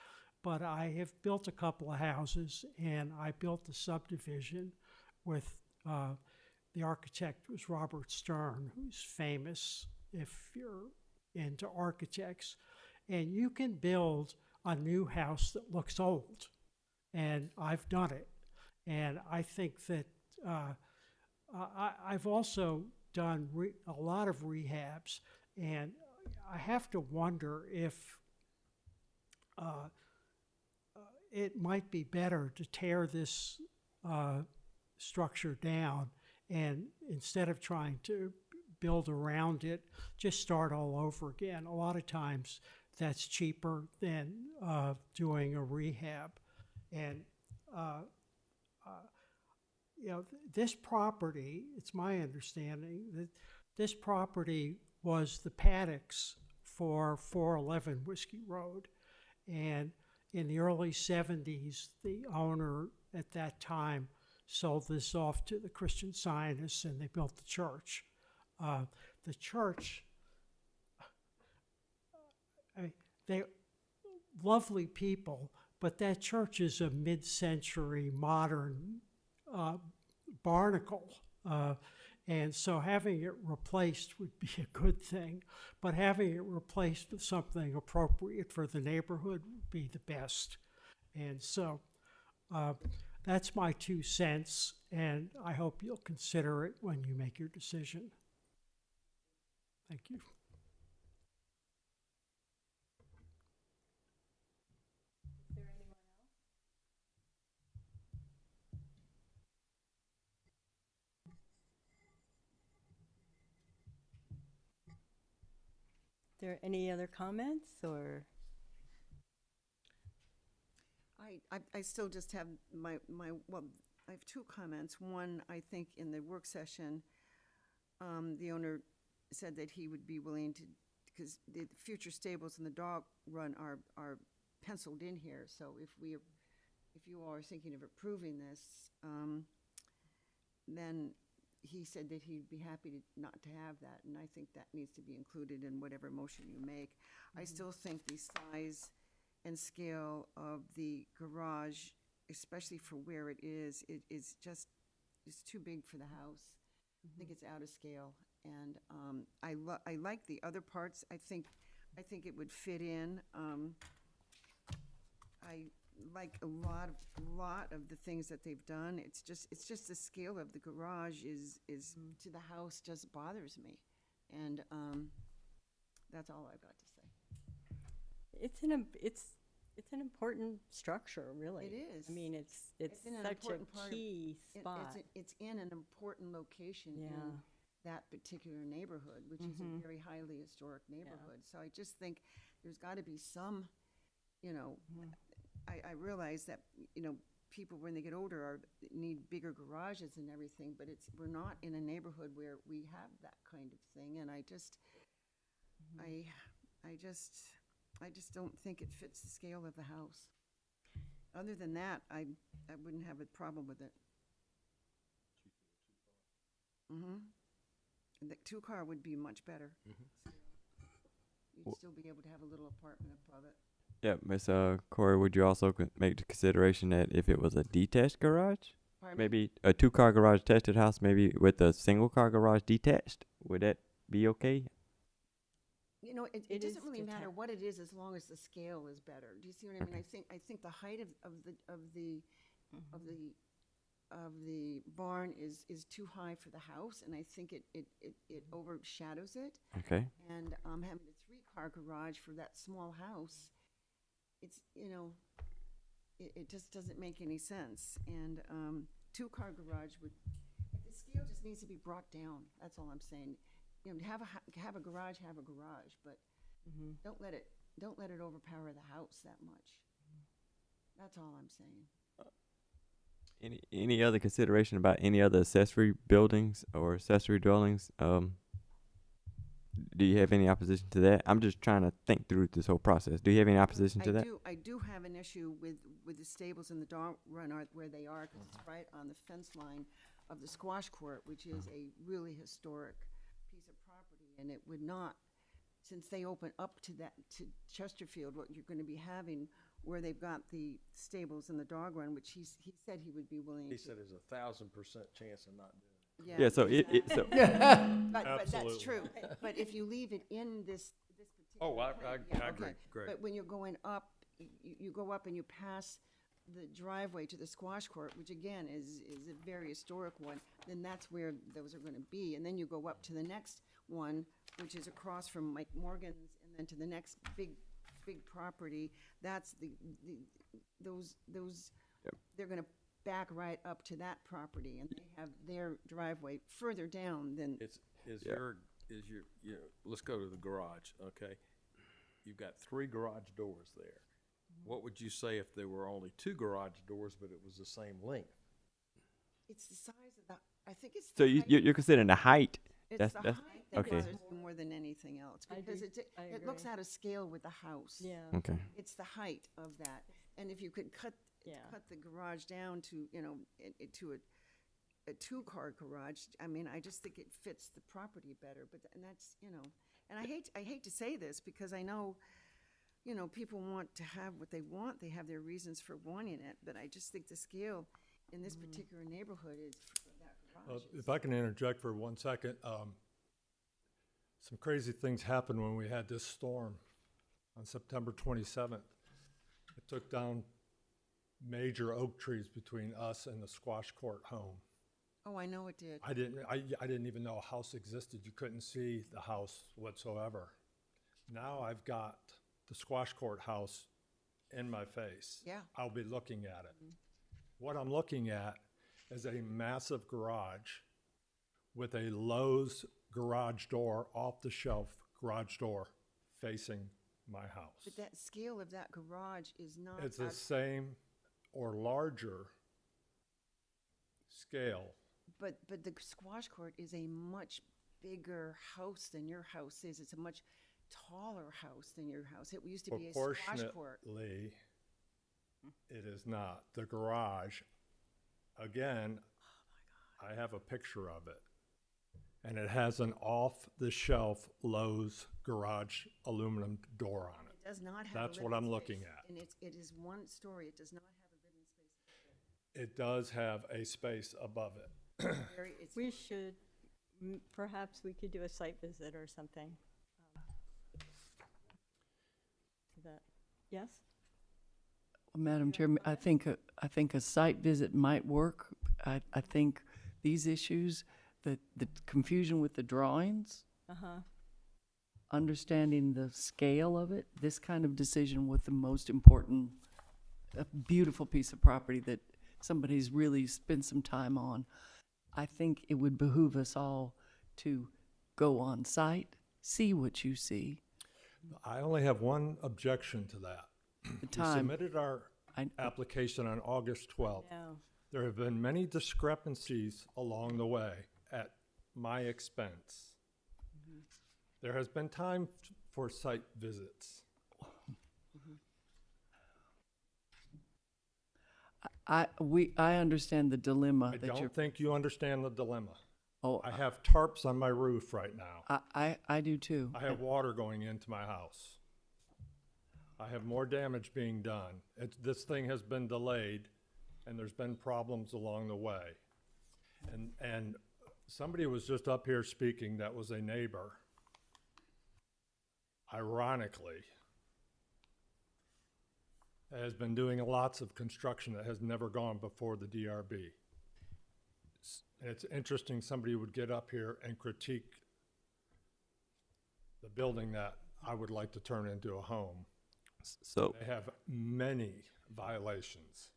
but I have built a couple of houses, and I built a subdivision with the architect was Robert Stern, who's famous if you're into architects. And you can build a new house that looks old, and I've done it. And I think that I've also done a lot of rehabs, and I have to wonder if it might be better to tear this structure down, and instead of trying to build around it, just start all over again. A lot of times that's cheaper than doing a rehab. And you know, this property, it's my understanding that this property was the paddocks for 411 Whiskey Road. And in the early 70s, the owner at that time sold this off to the Christian Scientists, and they built the church. The church, I mean, they're lovely people, but that church is a mid-century modern barnacle. And so having it replaced would be a good thing, but having it replaced with something appropriate for the neighborhood would be the best. And so that's my 2 cents, and I hope you'll consider it when you make your decision. Thank you. Is there anyone else? There any other comments or? I still just have well, I have 2 comments. One, I think in the work session, the owner said that he would be willing to, because the future stables and the dog run are penciled in here. So if you all are thinking of approving this, then he said that he'd be happy not to have that, and I think that needs to be included in whatever motion you make. I still think the size and scale of the garage, especially for where it is just, it's too big for the house. I think it's out of scale, and I like the other parts. I think it would fit in. I like a lot of the things that they've done. It's just the scale of the garage is to the house just bothers me, and that's all I've got to say. It's an important structure, really. It is. I mean, it's in an such important a part of- key spot. It's in an important location Yeah. in that particular neighborhood, which is a very highly historic neighborhood. So I just think there's got to be some, I realize that, people when they get older need bigger garages and everything, but we're not in a neighborhood where we have that kind of thing, and I just don't think it fits the scale of the house. Other than that, I wouldn't have a problem with it. And the 2-car would be much better. You'd still be able to have a little apartment above it. Yeah, Miss Corey, would you also make the consideration that if it was a detached garage, Pardon me? maybe a 2-car garage attached to the house, maybe with a single-car garage detached, would that be okay? It It doesn't is really matter detached. what it is as long as the scale is better. Do you see what I mean? I think the height of the barn is too high for the house, and I think it overshadows it. Okay. And having a 3-car garage for that small house, it's it just doesn't make any sense. And 2-car garage the scale just needs to be brought down. That's all I'm saying. Have a garage, but don't let it overpower the house that much. That's all I'm saying. Any other consideration about any other accessory buildings or accessory dwellings? Do you have any opposition to that? I'm just trying to think through this whole process. Do you have any opposition to that? I do have an issue with the stables and the dog run where they are, because it's right on the fence line of the squash court, which is a really historic piece of property, and it would not, since they open up to Chesterfield, what you're going to be having, where they've got the stables and the dog run, which he said he would be willing to. He said there's 1,000% chance of not doing it. Yeah, so but that's true. But if you leave it in this particular. Oh, I yeah, agree. okay. Great. But when you're going up, you go up and you pass the driveway to the squash court, which again is a very historic one, then that's where those are going to be. And then you go up to the next one, which is across from Mike Morgan's, and then to the next big property. That's those they're going to back right up to that property, and they have their driveway further down than. Let's go to the garage, okay? You've got 3 garage doors there. What would you say if there were only 2 garage doors, but it was the same length? It's the size of the. I think it's. So the height. you're considering the height? It's the height that okay. bothers me more than anything else, because it looks out of scale with the house. Yeah. Okay. It's the height of that, and if you could cut the garage down to to a 2-car garage, I mean, I just think it fits the property better. And that's and I hate to say this, because I know people want to have what they want. They have their reasons for wanting it, but I just think the scale in this particular neighborhood is that garage. If I can interject for 1 second, some crazy things happened when we had this storm on September 27th. It took down major oak trees between us and the squash court home. Oh, I know it did. I didn't even know a house existed. You couldn't see the house whatsoever. Now I've got the squash court house in my face. Yeah. I'll be looking at it. What I'm looking at is a massive garage with a Lowe's garage door, off-the-shelf garage door facing my house. But that scale of that garage is not. It's the same or larger scale. But the squash court is a much bigger house than your house is. It's a much taller house than your house. It used to be a squash court. Proportionately, it is not. The garage, again, I have a picture of it. and it has an off-the-shelf Lowe's garage aluminum door on it. It does not have. That's a what living I'm looking space, at. And it is one story. It does not have a living space. It does have a space above it. We should, perhaps we could do a site visit or something. To that. Yes? Madam Chair, I think a site visit might work. I think these issues, the confusion with the drawings, Uh-huh. understanding the scale of it, this kind of decision with the most important, a beautiful piece of property that somebody's really spent some time on, I think it would behoove us all to go on site, see what you see. I only have one objection to that. The We time. submitted our application on August 12th. No. There have been many discrepancies along the way at my expense. There has been time for site visits. I understand the dilemma I that you're. don't think you understand the dilemma. Oh, I have tarps on my roof right now. I do too. I have water going into my house. I have more damage being done. This thing has been delayed, and there's been problems along the way. And somebody was just up here speaking that was a neighbor. Ironically, has been doing lots of construction that has never gone before the DRB. It's interesting somebody would get up here and critique the building that I would like to turn into a home. So, They have many violations.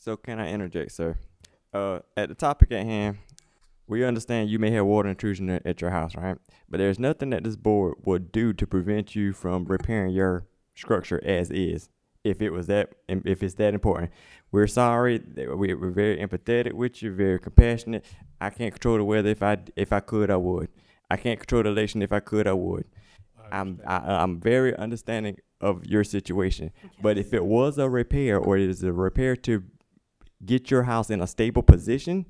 so can I interject, sir? At the topic at hand, we understand you may have water intrusion at your house, right? But there's nothing that this board would do to prevent you from repairing your structure as is. If it's that important, we're sorry. We're very empathetic with you, very compassionate. I can't control the weather. If I could, I would. I can't control the election. If I could, I would. I'm very understanding of your situation. Okay. But if it was a repair, or it is a repair to get your house in a stable position,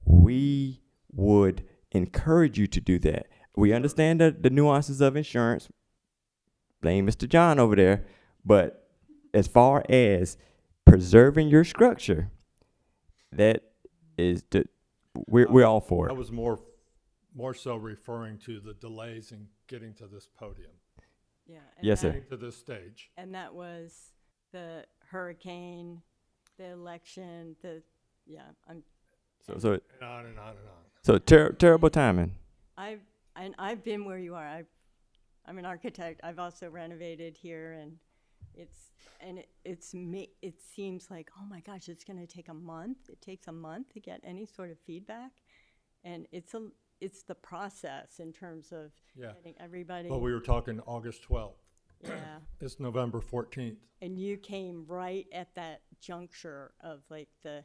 we would encourage you to do that. We understand the nuances of insurance. Blame Mr. John over there. But as far as preserving your structure, that is we're all for it. I was more so referring to the delays in getting to this podium. Yeah. Yes, sir. Getting to this stage. And that was the hurricane, the election, So and on and on and on. So terrible timing. I've been where you are. I'm an architect. I've also renovated here, and it seems like, oh my gosh, it's going to take a month. It takes a month to get any sort of feedback, and it's the process in terms of getting everybody. Well, we were talking August 12th. Yeah. It's November 14th. And you came right at that juncture of like the,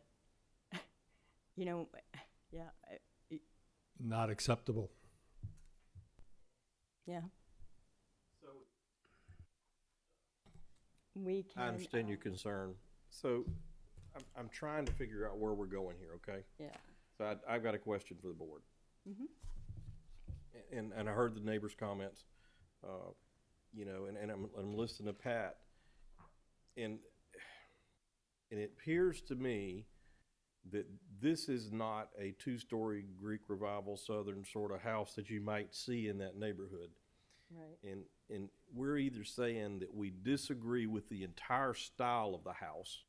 Not acceptable. Yeah. We can. I understand your concern. So I'm trying to figure out where we're going here, okay? Yeah. So I've got a question for the board. Mm-hmm. And I heard the neighbors' comments, and I'm listening to Pat. And it appears to me that this is not a two-story Greek Revival Southern sort of house that you might see in that neighborhood. Right. And we're either saying that we disagree with the entire style of the house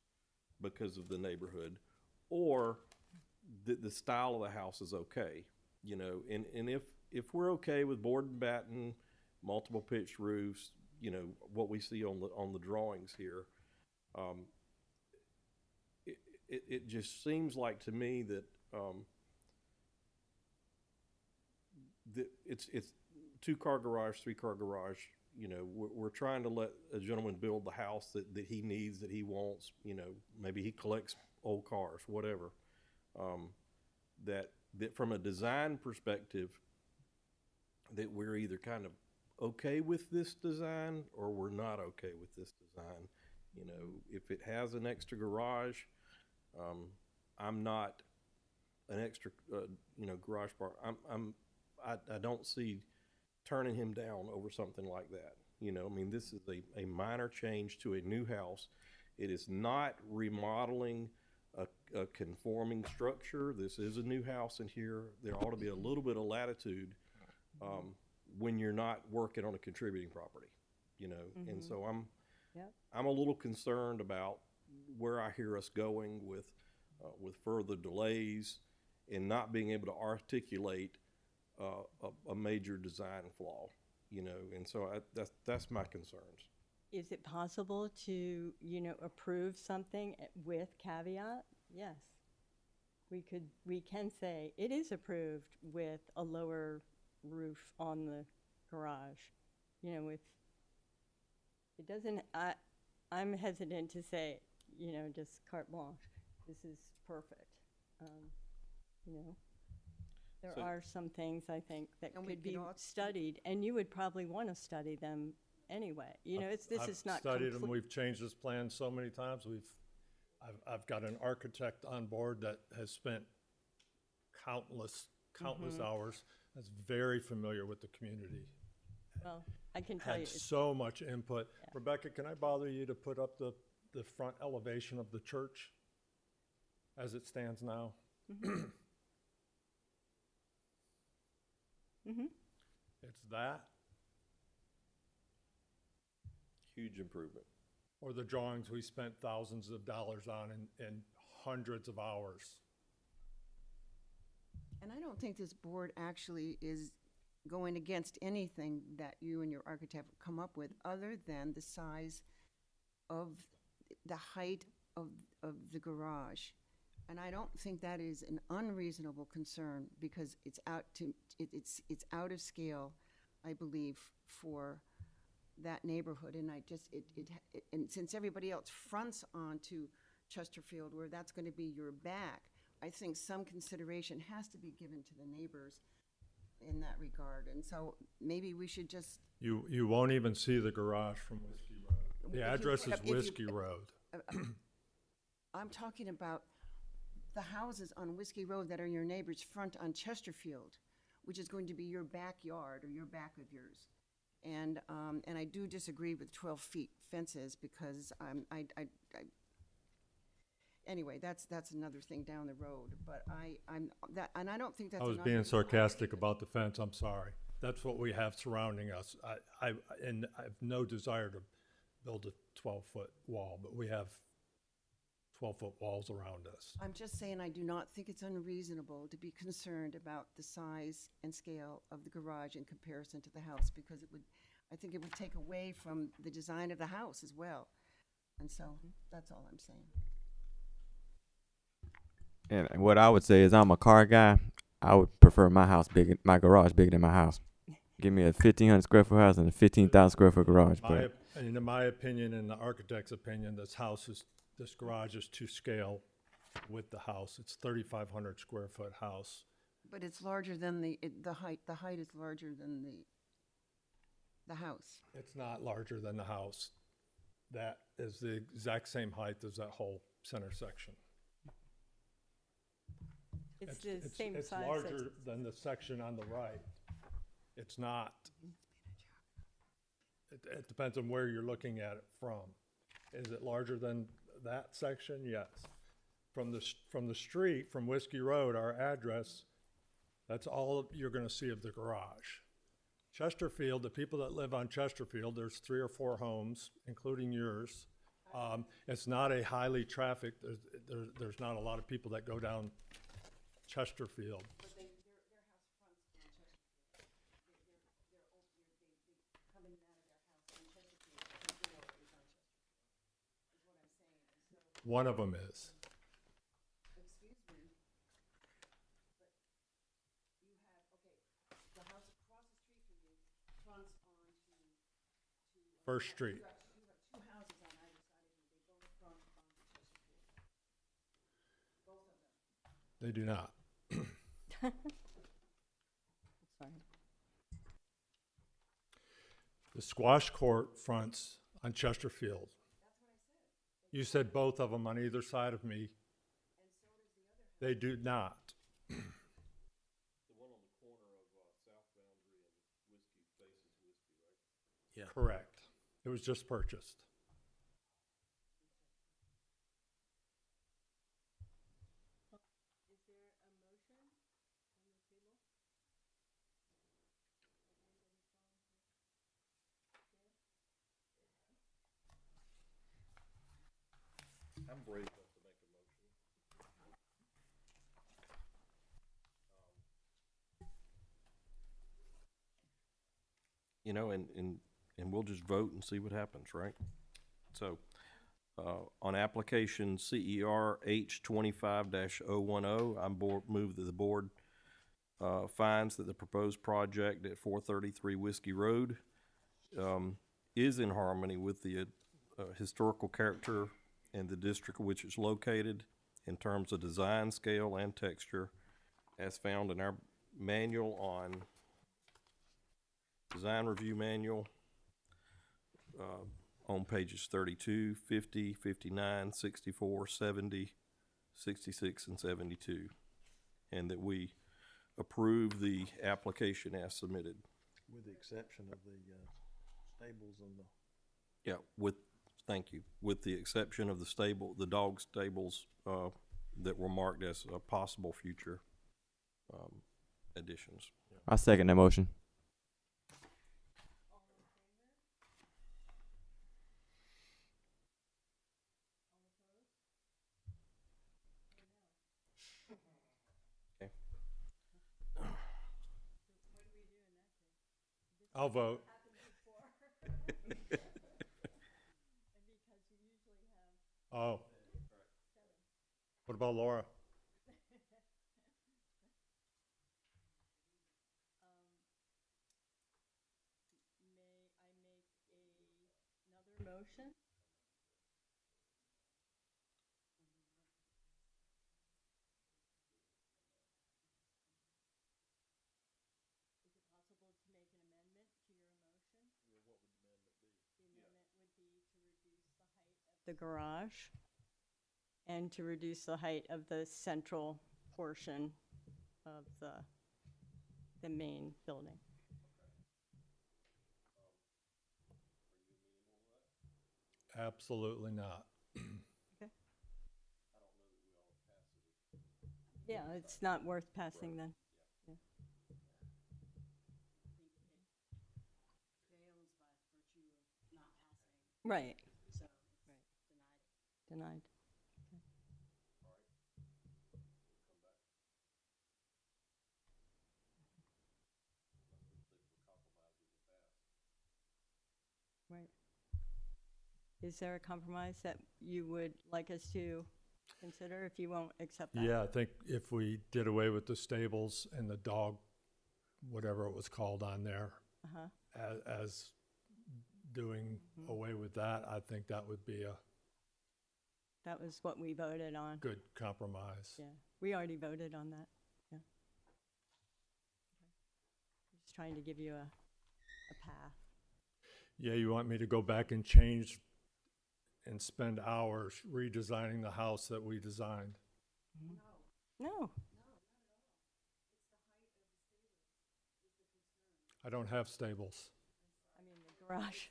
because of the neighborhood, or that the style of the house is okay, and if we're okay with board and batten, multiple pitched roofs, what we see on the drawings here, it just seems like to me that it's 2-car garage, 3-car garage. We're trying to let a gentleman build the house that he needs, that he wants. Maybe he collects old cars, whatever. That from a design perspective, that we're either kind of okay with this design or we're not okay with this design. If it has an extra garage, I'm not an extra, garage bar, I don't see turning him down over something like that. This is a minor change to a new house. It is not remodeling a conforming structure. This is a new house in here. There ought to be a little bit of latitude when you're not working on a contributing property, And so I'm a little concerned about where I hear us going with further delays and not being able to articulate a major design flaw, And so that's my concerns. Is it possible to, approve something with caveat? Yes. We can say it is approved with a lower roof on the garage, with, it doesn't, I'm hesitant to say, just carte blanche, this is perfect. There So- are some things I think that And we could be could studied, and you would probably want to study them anyway. This is not I've studied them, complete- we've changed this plan so many times, I've got an architect on board that has spent countless hours, that's very familiar with the community. Well, I can tell you, Had it's- so much input. Yeah. Rebecca, can I bother you to put up the front elevation of the church as it stands now? It's that, Huge improvement. or the drawings we spent thousands of dollars on and hundreds of hours. And I don't think this board actually is going against anything that you and your architect have come up with, other than the size of the height of the garage. And I don't think that is an unreasonable concern, because it's out of scale, I believe, for that neighborhood. And and since everybody else fronts onto Chesterfield, where that's going to be your back, I think some consideration has to be given to the neighbors in that regard. And so maybe we should just. You won't even see the garage from Whiskey Road. The If you address put is up- if you- Whiskey Road. I'm talking about the houses on Whiskey Road that are your neighbor's front on Chesterfield, which is going to be your backyard or your back of yours. And I do disagree with 12 feet fences, because anyway, that's another thing down the road. But and I don't think that's. I was an being unreasonable- sarcastic about the fence, I'm sorry. That's what we have surrounding us. And I have no desire to build a 12-foot wall, but we have 12-foot walls around us. I'm just saying, I do not think it's unreasonable to be concerned about the size and scale of the garage in comparison to the house, because I think it would take away from the design of the house as well. And so, that's all I'm saying. And what I would say is, I'm a car guy. I would prefer my garage bigger than my house. Give me a 1,500 square foot house and a 15,000 square foot garage. In my opinion, in the architect's opinion, this garage is to scale with the house. It's 3,500 square foot house. But it's larger than the height. The height is larger than the house. It's not larger than the house. That is the exact same height as that whole center section. It's the same size. It's larger than the section on the right. It's not. It depends on where you're looking at it from. Is it larger than that section? Yes. From the street, from Whiskey Road, our address, that's all you're going to see of the garage. Chesterfield, the people that live on Chesterfield, there's 3 or 4 homes, including yours. It's not a highly trafficked, there's not a lot of people that go down Chesterfield. One of them is. Excuse me. But you have, the house across the street from you fronts onto First Street. You have 2 houses on either side of you. They both front onto Chesterfield. Both of them. They do not. Sorry. The squash court fronts on Chesterfield. You said both of them on either side of me. They do not. The one on the corner of South Boundary and Whiskey faces Whiskey, right? Yeah. Correct. It was just purchased. Is there a motion on the table? I'm brave enough to make a motion. You know, and we'll just vote and see what happens, right? So, on application CER H25-010, move that the board finds that the proposed project at 433 Whiskey Road is in harmony with the historical character and the district in which it's located in terms of design, scale, and texture as found in our manual design review manual on pages 32, 50, 59, 64, 70, 66, and 72. And that we approve the application as submitted. With the exception of the stables and the. Yeah, thank you. With the exception of the dog stables that were marked as possible future additions. I second that motion. Okay. I'll vote. Oh. What about Laura? May I make another motion? Is it possible to make an amendment to your motion? Well, what would the amendment be? The amendment would be to reduce the height of the garage and to reduce the height of the central portion of the main building. Absolutely not. Okay. Yeah, it's not worth passing then. Yeah. Fails by virtue of not passing. Right. So, Right. Denied. Okay. Right. Is there a compromise that you would like us to consider if you won't accept that? Yeah, I think if we did away with the stables and the dog, whatever it was called on there, as doing away with that, I think that would be a That was what we voted on. good compromise. Yeah, we already voted on that. Yeah. Okay. Just trying to give you a path. Yeah, you want me to go back and change and spend hours redesigning the house that we designed? No. I don't have stables. I mean, the garage.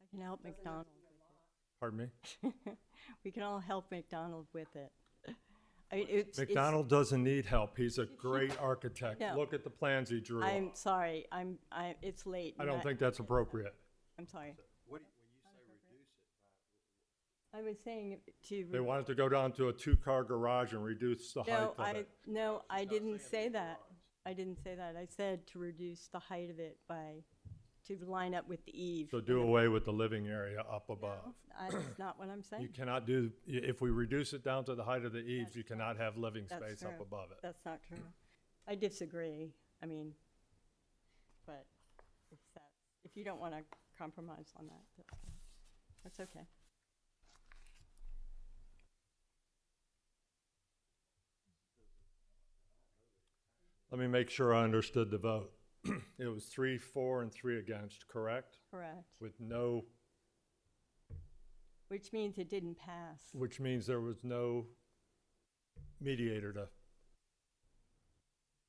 I can help McDonald with Pardon me? it. We can all help McDonald with it. I mean, it's McDonald doesn't need help. He's a great architect. No. Look at the plans he drew. I'm sorry. It's late. I don't think that's appropriate. I'm sorry. When you say reduce it, I was saying to. They wanted to go down to a two-car garage and reduce the height of it. No, I didn't say that. I didn't say that. I said to reduce the height of it to line up with the eave. So do away with the living area up above. That's not what I'm saying. You cannot if we reduce it down to the height of the eaves, you cannot have living space up true. above it. That's not true. I disagree. I mean, but if you don't want to compromise on that, that's okay. Let me make sure I understood the vote. It was 3 for and 3 against, correct? Correct. With no Which means it didn't pass. which means there was no mediator to,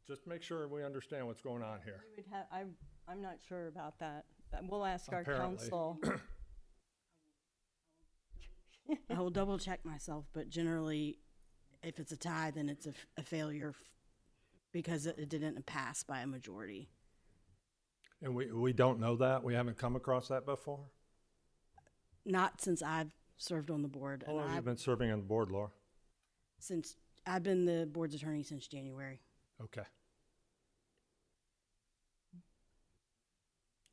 just make sure we understand what's going on here. We would have, I'm not sure about that. We'll ask our Apparently. counsel. I will double check myself, but generally, if it's a tie, then it's a failure because it didn't pass by a majority. And we don't know that? We haven't come across that before? Not since I've served on the board. How and long have you I've- been serving on the board, Laura? Since I've been the board's attorney since January. Okay.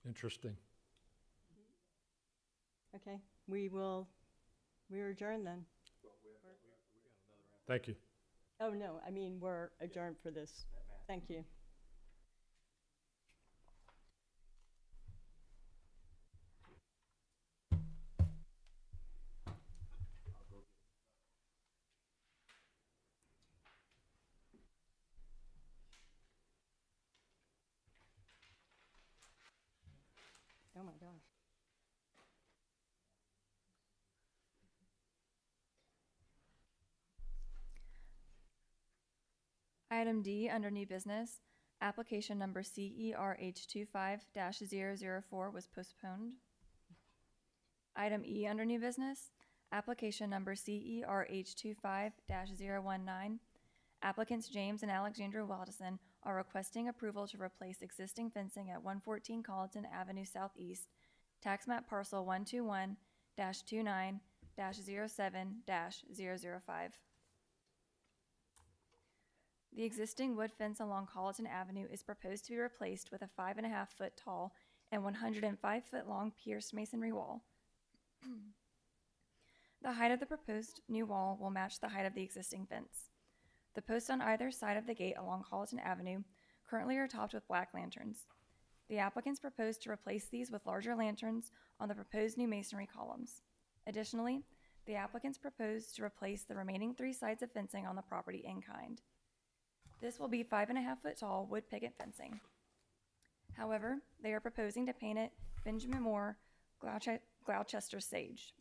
Interesting. Okay, we're adjourned then. Thank you. Oh, no, I mean, we're adjourned for this. Thank you. Oh, my gosh. Item D, under new business, application number CERH25-004 was postponed. Item E, under new business, application number CERH25-019, applicants James and Alexandria Wildasin are requesting approval to replace existing fencing at 114 Colleton Avenue SE, tax map parcel 121-29-07-005. The existing wood fence along Colleton Avenue is proposed to be replaced with a 5.5-foot tall and 105-foot long pierced masonry wall. The height of the proposed new wall will match the height of the existing fence. The posts on either side of the gate along Colleton Avenue currently are topped with black lanterns. The applicants propose to replace these with larger lanterns on the proposed new masonry columns. Additionally, the applicants propose to replace the remaining 3 sides of fencing on the property in kind. This will be 5.5-foot tall wood picket fencing. However, they are proposing to paint it Benjamin Moore Gloucester Sage.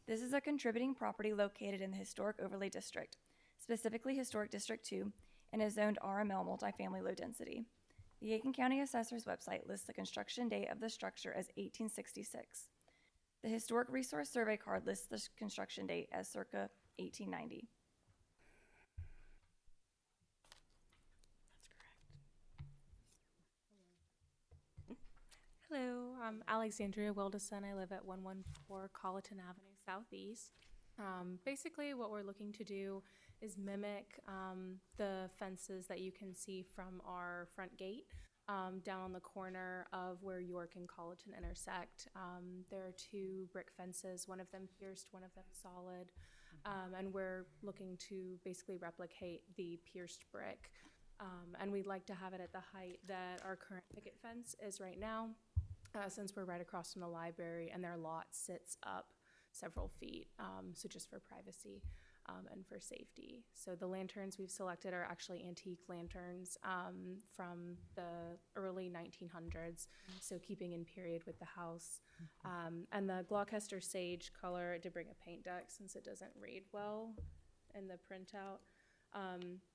This is a contributing property located in the Historic Overlay District, specifically Historic District 2, and is zoned RML multifamily low density. The Aiken County Assessor's website lists the construction date of the structure as 1866. The Historic Resource Survey card lists the construction date as circa 1890. Hello, I'm Alexandria Wildasin. I live at 114 Colleton Avenue SE. Basically, what we're looking to do is mimic the fences that you can see from our front gate down on the corner of where York and Colleton intersect. There are 2 brick fences, one of them pierced, one of them solid, and we're looking to basically replicate the pierced brick. And we'd like to have it at the height that our current picket fence is right now, since we're right across from the library and their lot sits up several feet, so just for privacy and for safety. So the lanterns we've selected are actually antique lanterns from the early 1900s, so keeping in period with the house. And the Gloucester Sage color, I did bring a paint deck since it doesn't read well in the printout.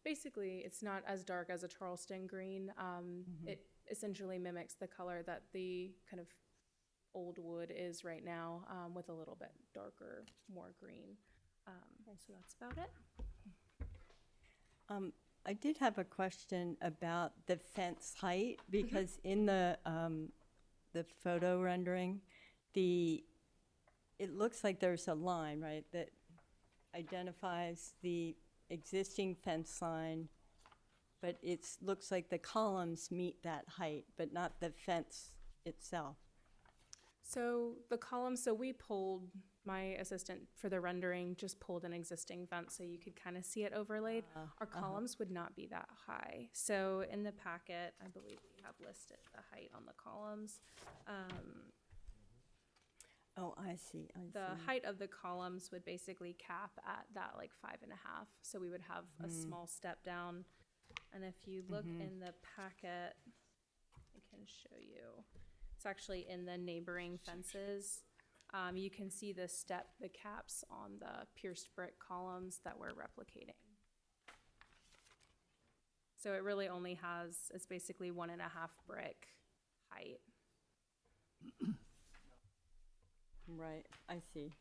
Basically, it's not as dark as a Charleston green. It essentially mimics the color that the kind of old wood is right now, with a little bit darker, more green. So that's about it. I did have a question about the fence height, because in the photo rendering, it looks like there's a line, right, that identifies the existing fence line, but it looks like the columns meet that height, but not the fence itself. So the columns, so we pulled, my assistant for the rendering just pulled an existing fence so you could kind of see it overlaid. Our columns would not be that high. So in the packet, I believe we have listed the height on the columns. Oh, I see. The height of the columns would basically cap at that like 5.5. So we would have a small step down. And if you look in the packet, I can show you. It's actually in the neighboring fences. You can see the caps on the pierced brick columns that we're replicating. So it really only it's basically 1.5 brick height. Right, I see.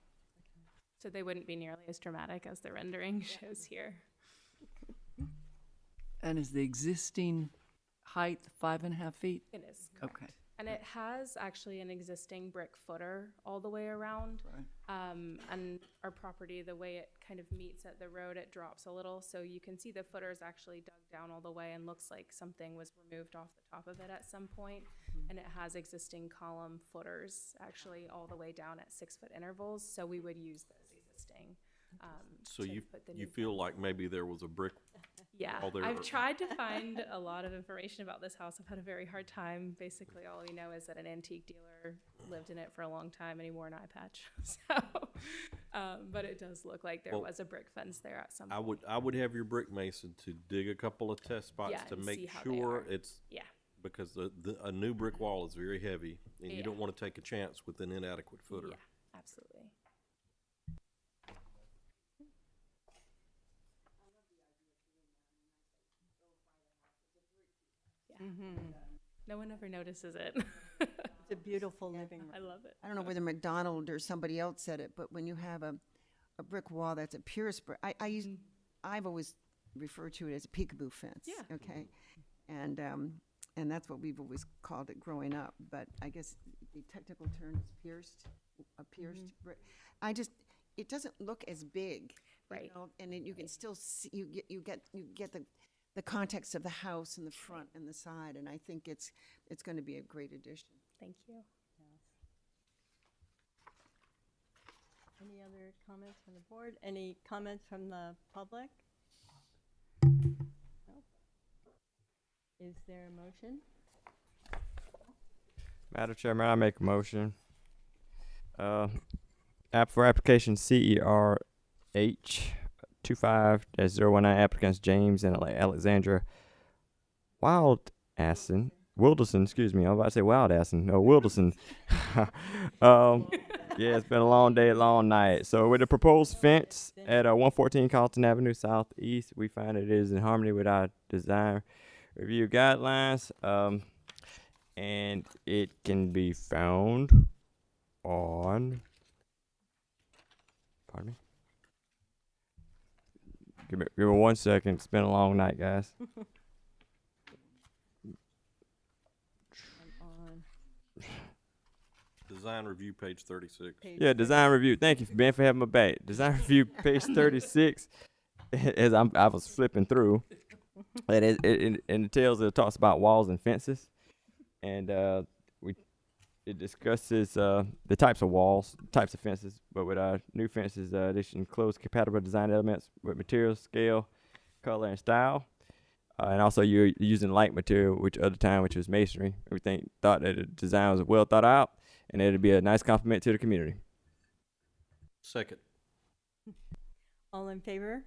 So they wouldn't be nearly as dramatic as the rendering shows here. And is the existing height 5.5 feet? It is, correct. Okay. And it has actually an existing brick footer all the way around. Right. And our property, the way it kind of meets at the road, it drops a little. So you can see the footer is actually dug down all the way and looks like something was removed off the top of it at some point. And it has existing column footers actually all the way down at 6-foot intervals. So we would use those existing. So to you put the you new feel like maybe there was a brick Yeah, wall there? I've tried to find a lot of information about this house. I've had a very hard time. Basically, all we know is that an antique dealer lived in it for a long time and he wore an eye patch. So, but it does look like there was a brick fence there at some point. I would have your brick mason to dig a couple of test spots Yeah, to and see make how they sure are. it's Yeah. because a new brick wall is very heavy and you Yeah. don't want to take a chance with an inadequate footer. Yeah, absolutely. Yeah. No one ever notices it. It's a beautiful living room. I love it. I don't know whether McDonald or somebody else said it, but when you have a brick wall that's a pierced brick, I've always referred to it as a peekaboo fence. Yeah. Okay, and that's what we've always called it growing up. But I guess the technical term is a pierced brick. It doesn't look as big, Right. You know, and then you can still see you get the context of the house and the front and the side, and I think it's going to be a great addition. Thank you. Any other comments from the board? Any comments from the public? No? Is there a motion? Madam Chairman, I make a motion. For application CERH 25-019 applicants James and Alexandria Wildasin, excuse me. I was about to say Wildasin. No, Wildasin. Yeah, it's been a long day, long night. So with the proposed fence at 114 Colleton Avenue SE, we find it is in harmony with our design review guidelines. And it can be found on, pardon me? Give me 1 second. It's been a long night, guys. Design review, page 36. Yeah, design review. Thank you, Ben, for having my back. Design review, page 36. As I was flipping through, and it talks about walls and fences, and it discusses the types of walls, types of fences. But with our new fences, they should enclose compatible design elements with material, scale, color, and style. And also, you're using light material, which was masonry. Everything thought that the design was well thought out, and it'd be a nice compliment to the community. Second. All in favor?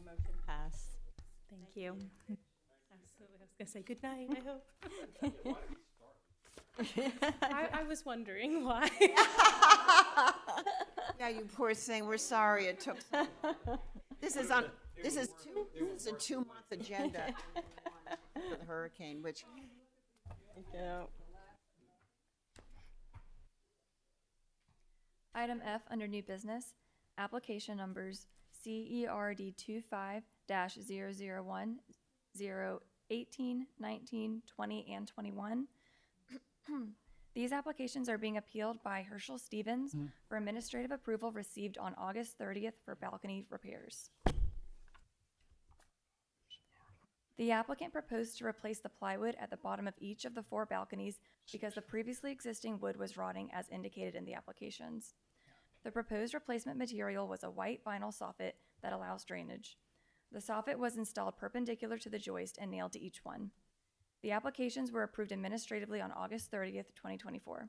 Motion passed. Thank you. Absolutely. I was going to say good night, I hope. I was wondering why. Yeah, you poor thing. We're sorry it took. This is a 2-month agenda for the hurricane, which. Item F under new business, application numbers CERD 25-001, 018, 19, 20, and 21. These applications are being appealed by Herschel Stevens for administrative approval received on August 30th for balcony repairs. The applicant proposed to replace the plywood at the bottom of each of the 4 balconies because the previously existing wood was rotting as indicated in the applications. The proposed replacement material was a white vinyl soffit that allows drainage. The soffit was installed perpendicular to the joist and nailed to each one. The applications were approved administratively on August 30th, 2024.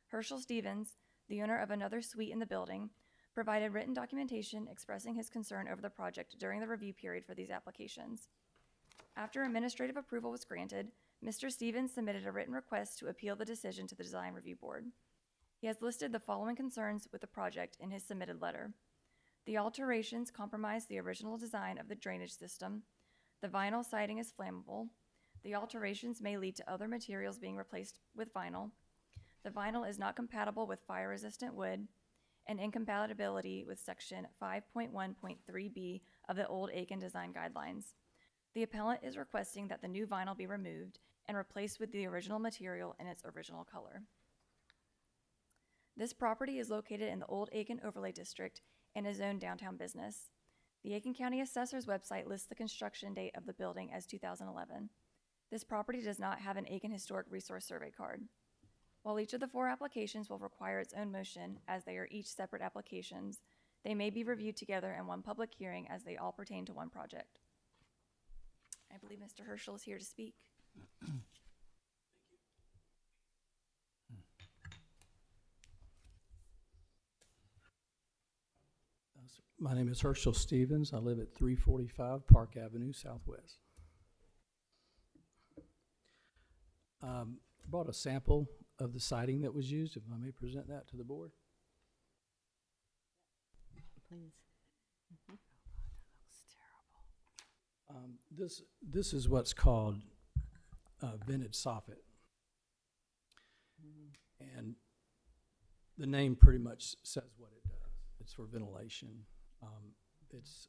Herschel Stevens, the owner of another suite in the building, provided written documentation expressing his concern over the project during the review period for these applications. After administrative approval was granted, Mr. Stevens submitted a written request to appeal the decision to the Design Review Board. He has listed the following concerns with the project in his submitted letter. The alterations compromise the original design of the drainage system. The vinyl siding is flammable. The alterations may lead to other materials being replaced with vinyl. The vinyl is not compatible with fire-resistant wood, and incompatibility with Section 5.1.3b of the old Aiken Design Guidelines. The appellant is requesting that the new vinyl be removed and replaced with the original material in its original color. This property is located in the old Aiken Overlay District and is zoned downtown business. The Aiken County Assessor's website lists the construction date of the building as 2011. This property does not have an Aiken Historic Resource Survey card. While each of the 4 applications will require its own motion, as they are each separate applications, they may be reviewed together in one public hearing as they all pertain to one project. I believe Mr. Herschel is here to speak. My name is Herschel Stevens. I live at 345 Park Avenue Southwest. Brought a sample of the siding that was used, if I may present that to the board. Please. This is what's called vented soffit. And the name pretty much says what it does. It's for ventilation. It's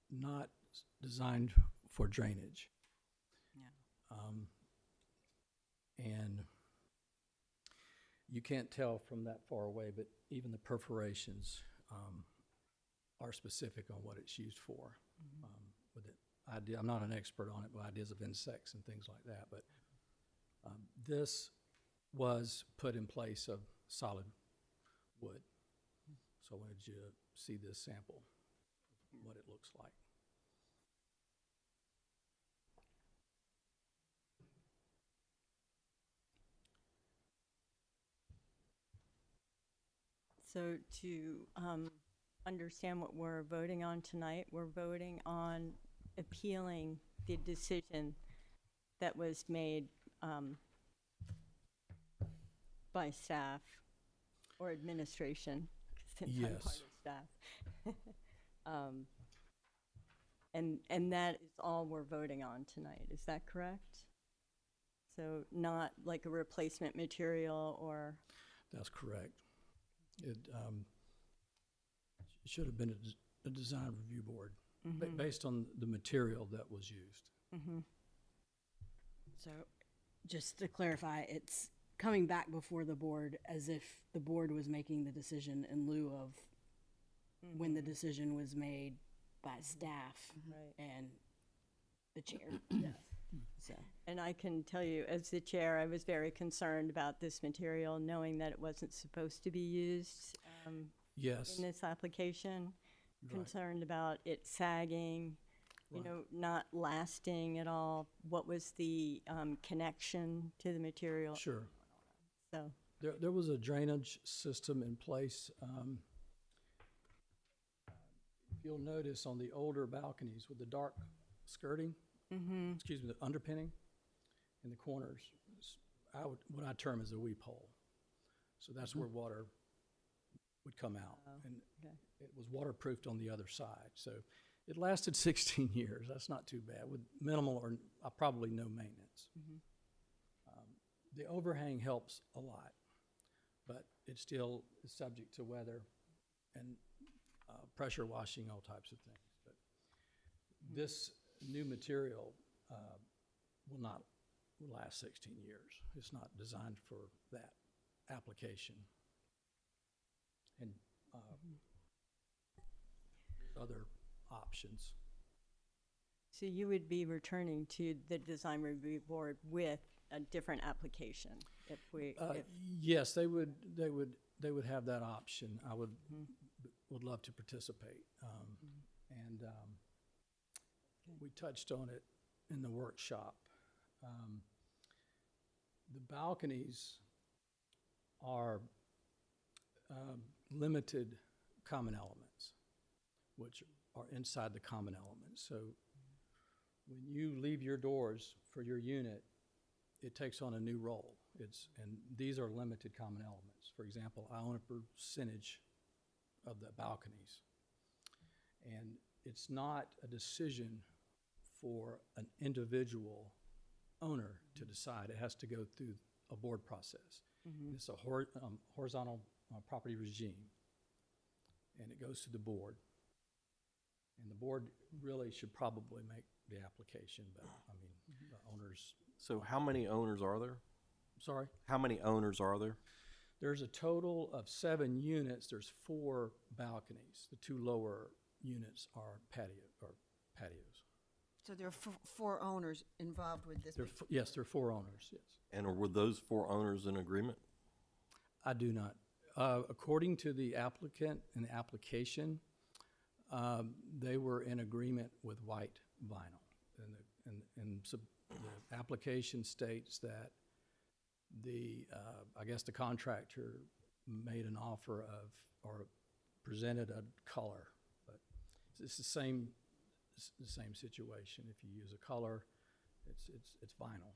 not designed for drainage. And you can't tell from that far away, but even the perforations are specific on what it's used for. With it, I'm not an expert on it, but ideas of insects and things like that. But this was put in place of solid wood. So I wanted you to see this sample, what it looks like. So to understand what we're voting on tonight, we're voting on appealing the decision that was made by staff or administration, since I'm part of staff. And that is all we're voting on tonight. Is that correct? So not like a replacement material or? That's correct. It should have been a design review board based on the material that was used. So just to clarify, it's coming back before the board as if the board was making the decision in lieu of when the decision was made by staff and the chair. So. And I can tell you, as the chair, I was very concerned about this material, knowing that it wasn't supposed to be used in this application. Concerned about it sagging, you know, not lasting at all. What was the connection to the material? Sure. So there was a drainage system in place. You'll notice on the older balconies with the dark skirting, excuse me, the underpinning in the corners, what I term as a weep hole. So that's where water would come out. And it was waterproofed on the other side. So it lasted 16 years. That's not too bad with minimal or probably no maintenance. The overhang helps a lot, but it still is subject to weather and pressure washing, all types of things. But this new material will not last 16 years. It's not designed for that application. And other options. So you would be returning to the design review board with a different application if we? Yes, they would have that option. I would love to participate. And we touched on it in the workshop. The balconies are limited common elements, which are inside the common elements. So when you leave your doors for your unit, it takes on a new role. And these are limited common elements. For example, I own a percentage of the balconies. And it's not a decision for an individual owner to decide. It has to go through a board process. It's a horizontal property regime, and it goes to the board. And the board really should probably make the application, but I mean, the owners. So how many owners are there? Sorry? How many owners are there? There's a total of 7 units. There's 4 balconies. The 2 lower units are patios. So there are 4 owners involved with this? Yes, there are 4 owners, yes. And were those 4 owners in agreement? I do not. According to the applicant and the application, they were in agreement with white vinyl. And the application states that I guess the contractor made an offer of, or presented a color, but it's the same situation. If you use a color, it's vinyl.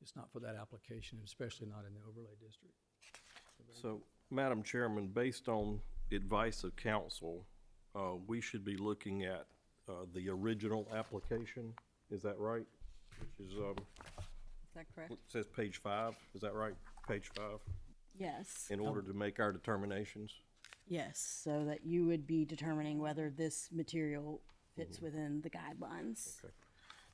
It's not for that application, especially not in the overlay district. So, Madam Chairman, based on advice of counsel, we should be looking at the original application. Is that right? Which is that correct? it says page 5. Is that right? Page 5. Yes. In order to make our determinations. Yes, so that you would be determining whether this material fits within the guidelines. Okay.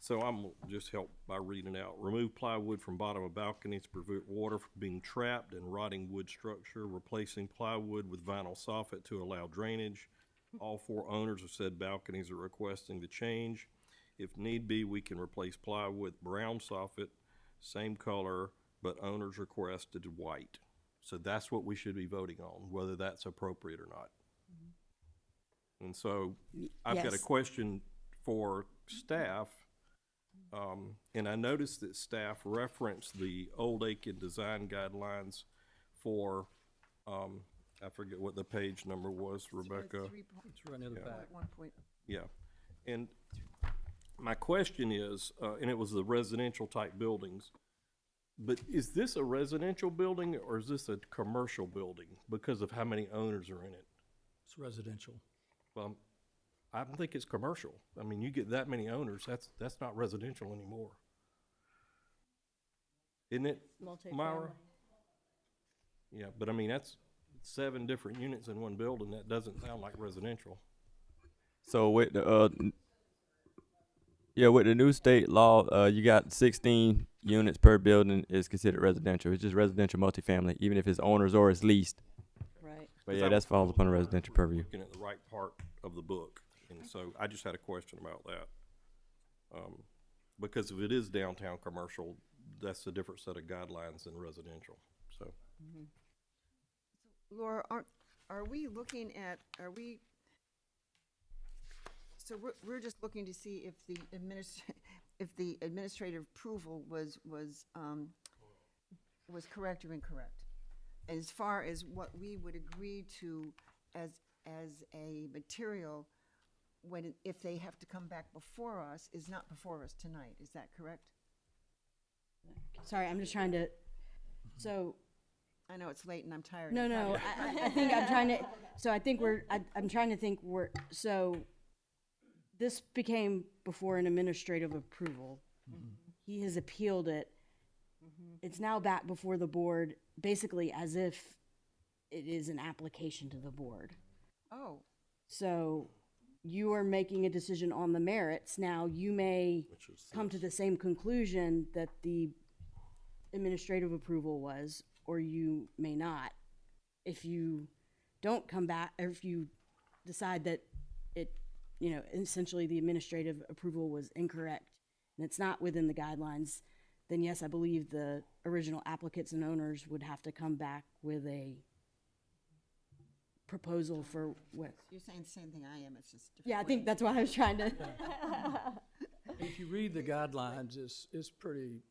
So I'm just help by reading out. Remove plywood from bottom of balconies to prevent water from being trapped in rotting wood structure. Replacing plywood with vinyl soffit to allow drainage. All 4 owners of said balconies are requesting the change. If need be, we can replace plywood with brown soffit, same color, but owners requested white. So that's what we should be voting on, whether that's appropriate or not. And so I've got a Yes. question for staff. And I noticed that staff referenced the Old Aiken design guidelines for, I forget what the page number was, Rebecca. It's right near the back. Yeah. And my question is, and it was the residential type buildings, but is this a residential building or is this a commercial building because of how many owners are in it? It's residential. Well, I think it's commercial. I mean, you get that many owners, that's not residential anymore. Isn't it, Myra? Yeah, but I mean, that's 7 different units in one building. That doesn't sound like residential. So with the with the new state law, you got 16 units per building is considered residential. It's just residential multifamily, even if it's owners or it's leased. Right. But yeah, that falls upon the residential purview. Looking at the right part of the book, and so I just had a question about that. Because if it is downtown commercial, that's a different set of guidelines than residential, so. Laura, are we looking at, so we're just looking to see if the administrative approval was correct or incorrect? As far as what we would agree to as a material if they have to come back before us is not before us tonight, is that correct? Sorry, I'm just trying to, so. I know it's late and I'm tired. No, I think I'm trying to, so I think I'm trying to think so this became before an administrative approval. He has appealed it. It's now back before the board, basically as if it is an application to the board. Oh. So you are making a decision on the merits. Now, you may come to the same conclusion that the administrative approval was, or you may not. If you don't come back, or if you decide that essentially the administrative approval was incorrect and it's not within the guidelines, then yes, I believe the original applicants and owners would have to come back with a proposal for what. You're saying the same thing I am, it's just different. Yeah, I think that's why I was trying to. If you read the guidelines, it's pretty,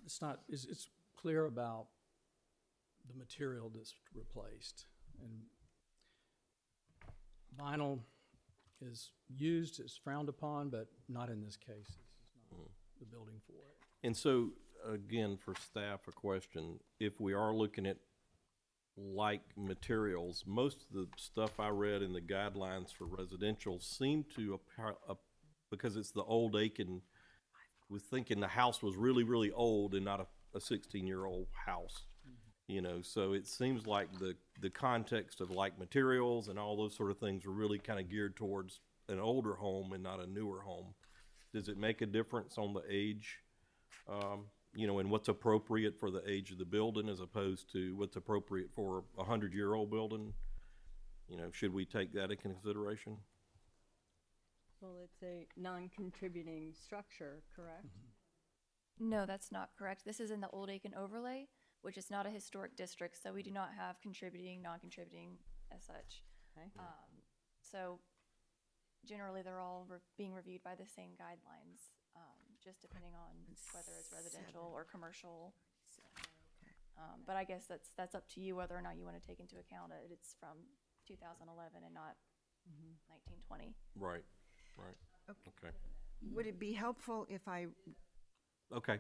it's clear about the material that's replaced. And vinyl is used, it's frowned upon, but not in this case. the building for it. And so, again, for staff, a question, if we are looking at like materials, most of the stuff I read in the guidelines for residential seem to, because it's the old Aiken, was thinking the house was really, really old and not a 16-year-old house. You know, so it seems like the context of like materials and all those sort of things are really kind of geared towards an older home and not a newer home. Does it make a difference on the age, you know, and what's appropriate for the age of the building as opposed to what's appropriate for a 100-year-old building? You know, should we take that into consideration? Well, it's a non-contributing structure, correct? No, that's not correct. This is in the Old Aiken overlay, which is not a historic district, so we do not have contributing, non-contributing as such. Okay. So generally, they're all being reviewed by the same guidelines, just depending on whether it's residential or commercial. But I guess that's up to you whether or not you want to take into account it. It's from 2011 and not 1920. Right, right. Okay. Would it be helpful if I, Okay.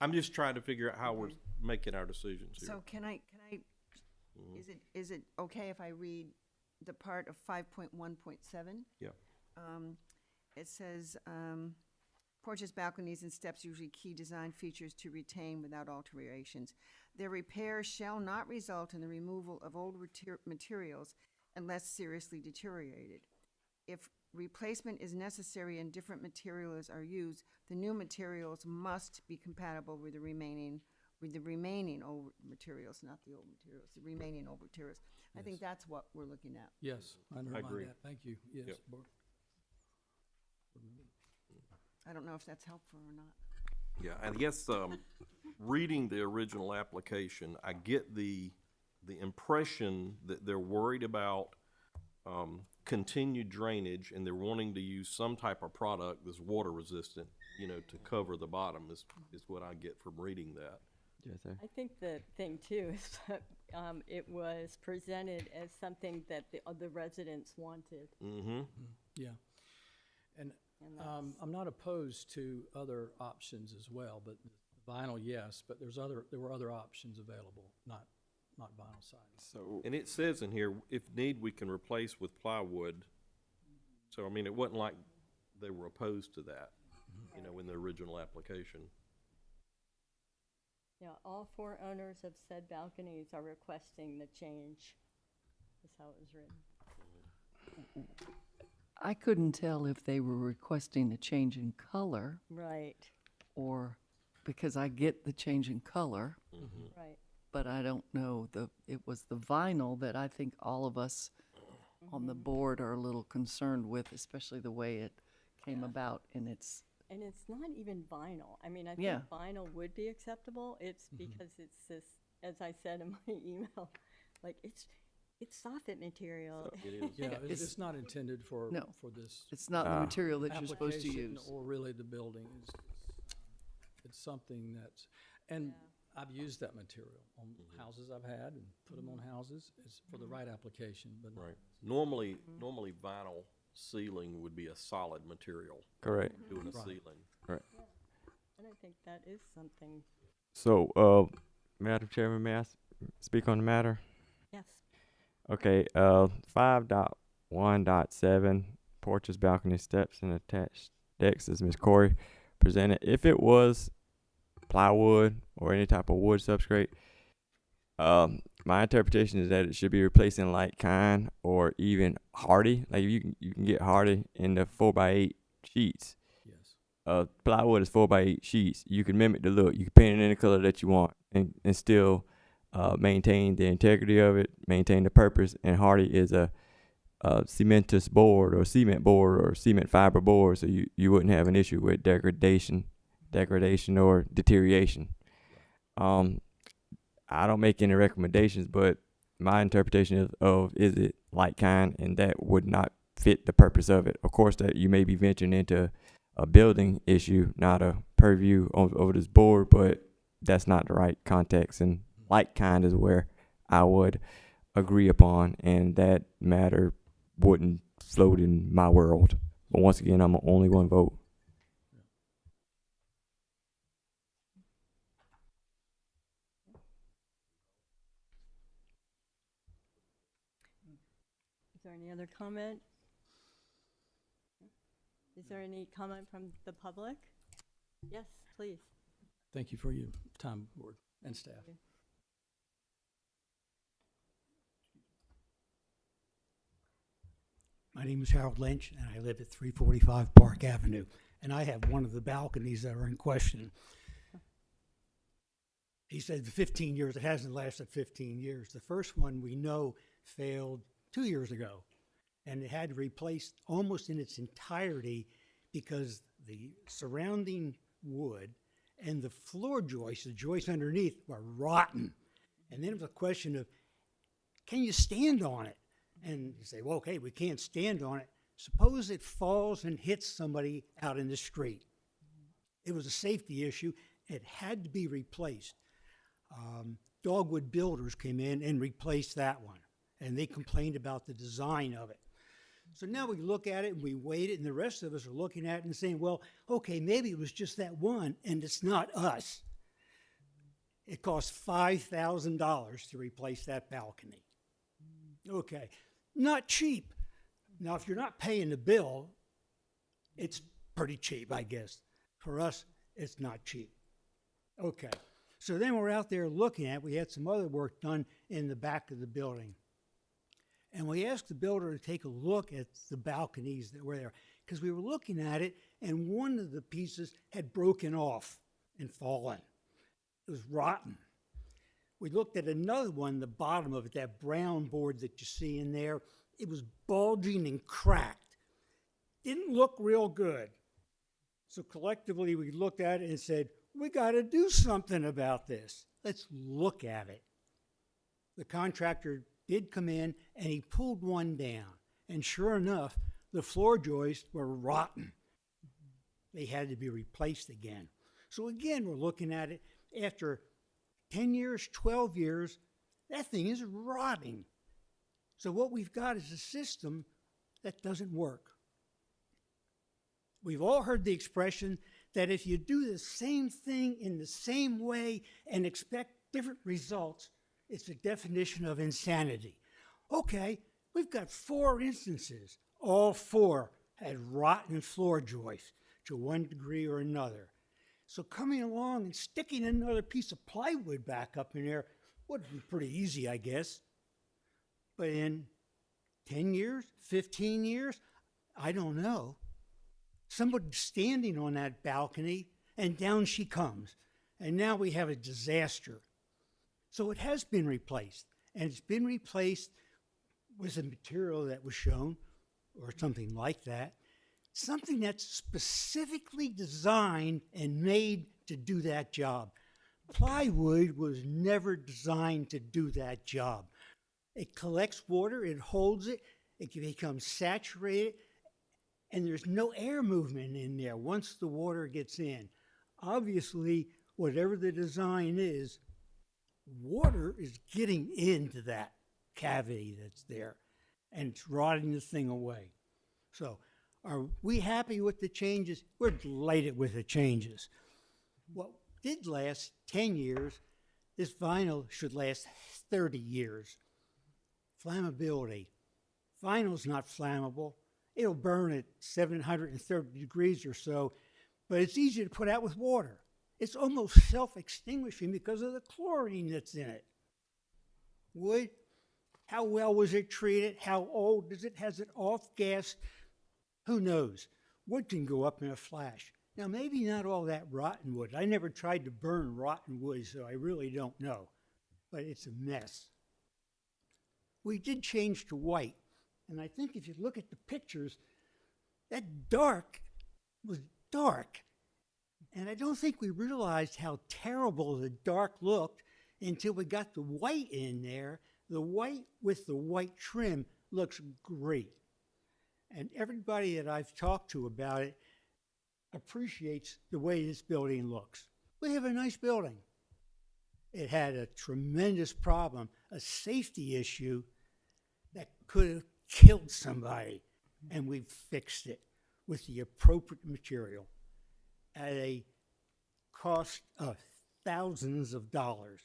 I'm just trying to figure out how we're making our decisions here. so can I, is it okay if I read the part of 5.1.7? Yeah. It says, porches, balconies, and steps usually key design features to retain without alterations. Their repairs shall not result in the removal of old materials unless seriously deteriorated. If replacement is necessary and different materials are used, the new materials must be compatible with the remaining old materials, not the old materials, the remaining old materials. I think that's what we're looking at. Yes, I underline agree. that. Thank you. Yes, Yep. Bart. I don't know if that's helpful or not. Yeah, I guess, reading the original application, I get the impression that they're worried about, continued drainage, and they're wanting to use some type of product that's water resistant, you know, to cover the bottom is what I get from reading that. Yes, sir. I think the thing too is that it was presented as something that the residents wanted. Mm-hmm. Yeah. And And that's- I'm not opposed to other options as well, but vinyl, yes, but there were other options available, not vinyl siding. So, And it says in here, if need, we can replace with plywood. So, I mean, it wasn't like they were opposed to that, you know, in the original application. Yeah, all 4 owners of said balconies are requesting the change, is how it was written. I couldn't tell if they were requesting a change in color Right, or, because I get the change in color, right. but I don't know, it was the vinyl that I think all of us on the board are a little concerned with, especially the way it came about, and it's, And it's not even vinyl. I mean, I think Yeah. vinyl would be acceptable. It's because it's this, as I said in my email, like it's soffit material. It is. Yeah, It's- it's not intended for No. this it's not the material that you're supposed to application use. or really the building. It's something that's, and I've used that material on houses I've had and put them on houses. It's for the right application, but Right. Normally vinyl ceiling would be a solid material. correct. Doing a Right. ceiling. And I think that is something, So, Madam Chairman, may I speak on the matter? yes. Okay, 5.1.7, porches, balconies, steps, and attached decks, as Ms. Corey presented. If it was plywood or any type of wood substrate, my interpretation is that it should be replacing like kind or even hardy. Like you can get hardy in the 4x8 sheets. yes. Plywood is 4x8 sheets. You can mimic the look. You can paint it any color that you want and still maintain the integrity of it, maintain the purpose. And hardy is a cementous board or cement fiber board, so you wouldn't have an issue with degradation or deterioration. I don't make any recommendations, but my interpretation is it like kind, and that would not fit the purpose of it. Of course, that you may be venturing into a building issue, not a purview over this board, but that's not the right context. And like kind is where I would agree upon, and that matter wouldn't float in my world. But once again, I'm only one vote. other comment? Is there any comment from the public? Yes, please. Thank you for your time, board and staff. My name is Harold Lynch, and I live at 345 Park Avenue, and I have one of the balconies that are in question. He said the 15 years, it hasn't lasted 15 years. The first one we know failed 2 years ago, and it had to replace almost in its entirety because the surrounding wood and the floor joists, the joists underneath, were rotten. And then it was a question of, can you stand on it? And you say, well, okay, we can't stand on it. Suppose it falls and hits somebody out in the street. It was a safety issue. It had to be replaced. Dogwood Builders came in and replaced that one, and they complained about the design of it. So now we look at it and we weight it, and the rest of us are looking at it and saying, well, okay, maybe it was just that one, and it's not us. It cost $5,000 to replace that balcony. Okay, not cheap. Now, if you're not paying the bill, it's pretty cheap, I guess. For us, it's not cheap. Okay, so then we're out there looking at it. We had some other work done in the back of the building. And we asked the builder to take a look at the balconies that were there, because we were looking at it, and one of the pieces had broken off and fallen. It was rotten. We looked at another one, the bottom of it, that brown board that you see in there. It was bulging and cracked. Didn't look real good. So collectively, we looked at it and said, we got to do something about this. Let's look at it. The contractor did come in, and he pulled one down. And sure enough, the floor joists were rotten. They had to be replaced again. So again, we're looking at it after 10 years, 12 years, that thing is rotting. So what we've got is a system that doesn't work. We've all heard the expression that if you do the same thing in the same way and expect different results, it's a definition of insanity. Okay, we've got 4 instances. All 4 had rotten floor joists to one degree or another. So coming along and sticking another piece of plywood back up in there would be pretty easy, I guess. But in 10 years, 15 years, I don't know. Somebody standing on that balcony, and down she comes. And now we have a disaster. So it has been replaced, and it's been replaced with a material that was shown, or something like that, something that's specifically designed and made to do that job. Plywood was never designed to do that job. It collects water, it holds it, it becomes saturated, and there's no air movement in there once the water gets in. Obviously, whatever the design is, water is getting into that cavity that's there, and it's rotting the thing away. So, are we happy with the changes? We're delighted with the changes. What did last 10 years, this vinyl should last 30 years. Flammability. Vinyl's not flammable. It'll burn at 730 degrees or so, but it's easy to put out with water. It's almost self-extinguishing because of the chlorine that's in it. Wood, how well was it treated? How old is it? Has it off-gassed? Who knows? Wood can go up in a flash. Now, maybe not all that rotten wood. I never tried to burn rotten wood, so I really don't know. But it's a mess. We did change to white. And I think if you look at the pictures, that dark was dark. And I don't think we realized how terrible the dark looked until we got the white in there. The white with the white trim looks great. And everybody that I've talked to about it appreciates the way this building looks. We have a nice building. It had a tremendous problem, a safety issue that could have killed somebody, and we've fixed it with the appropriate material at a cost of thousands of dollars.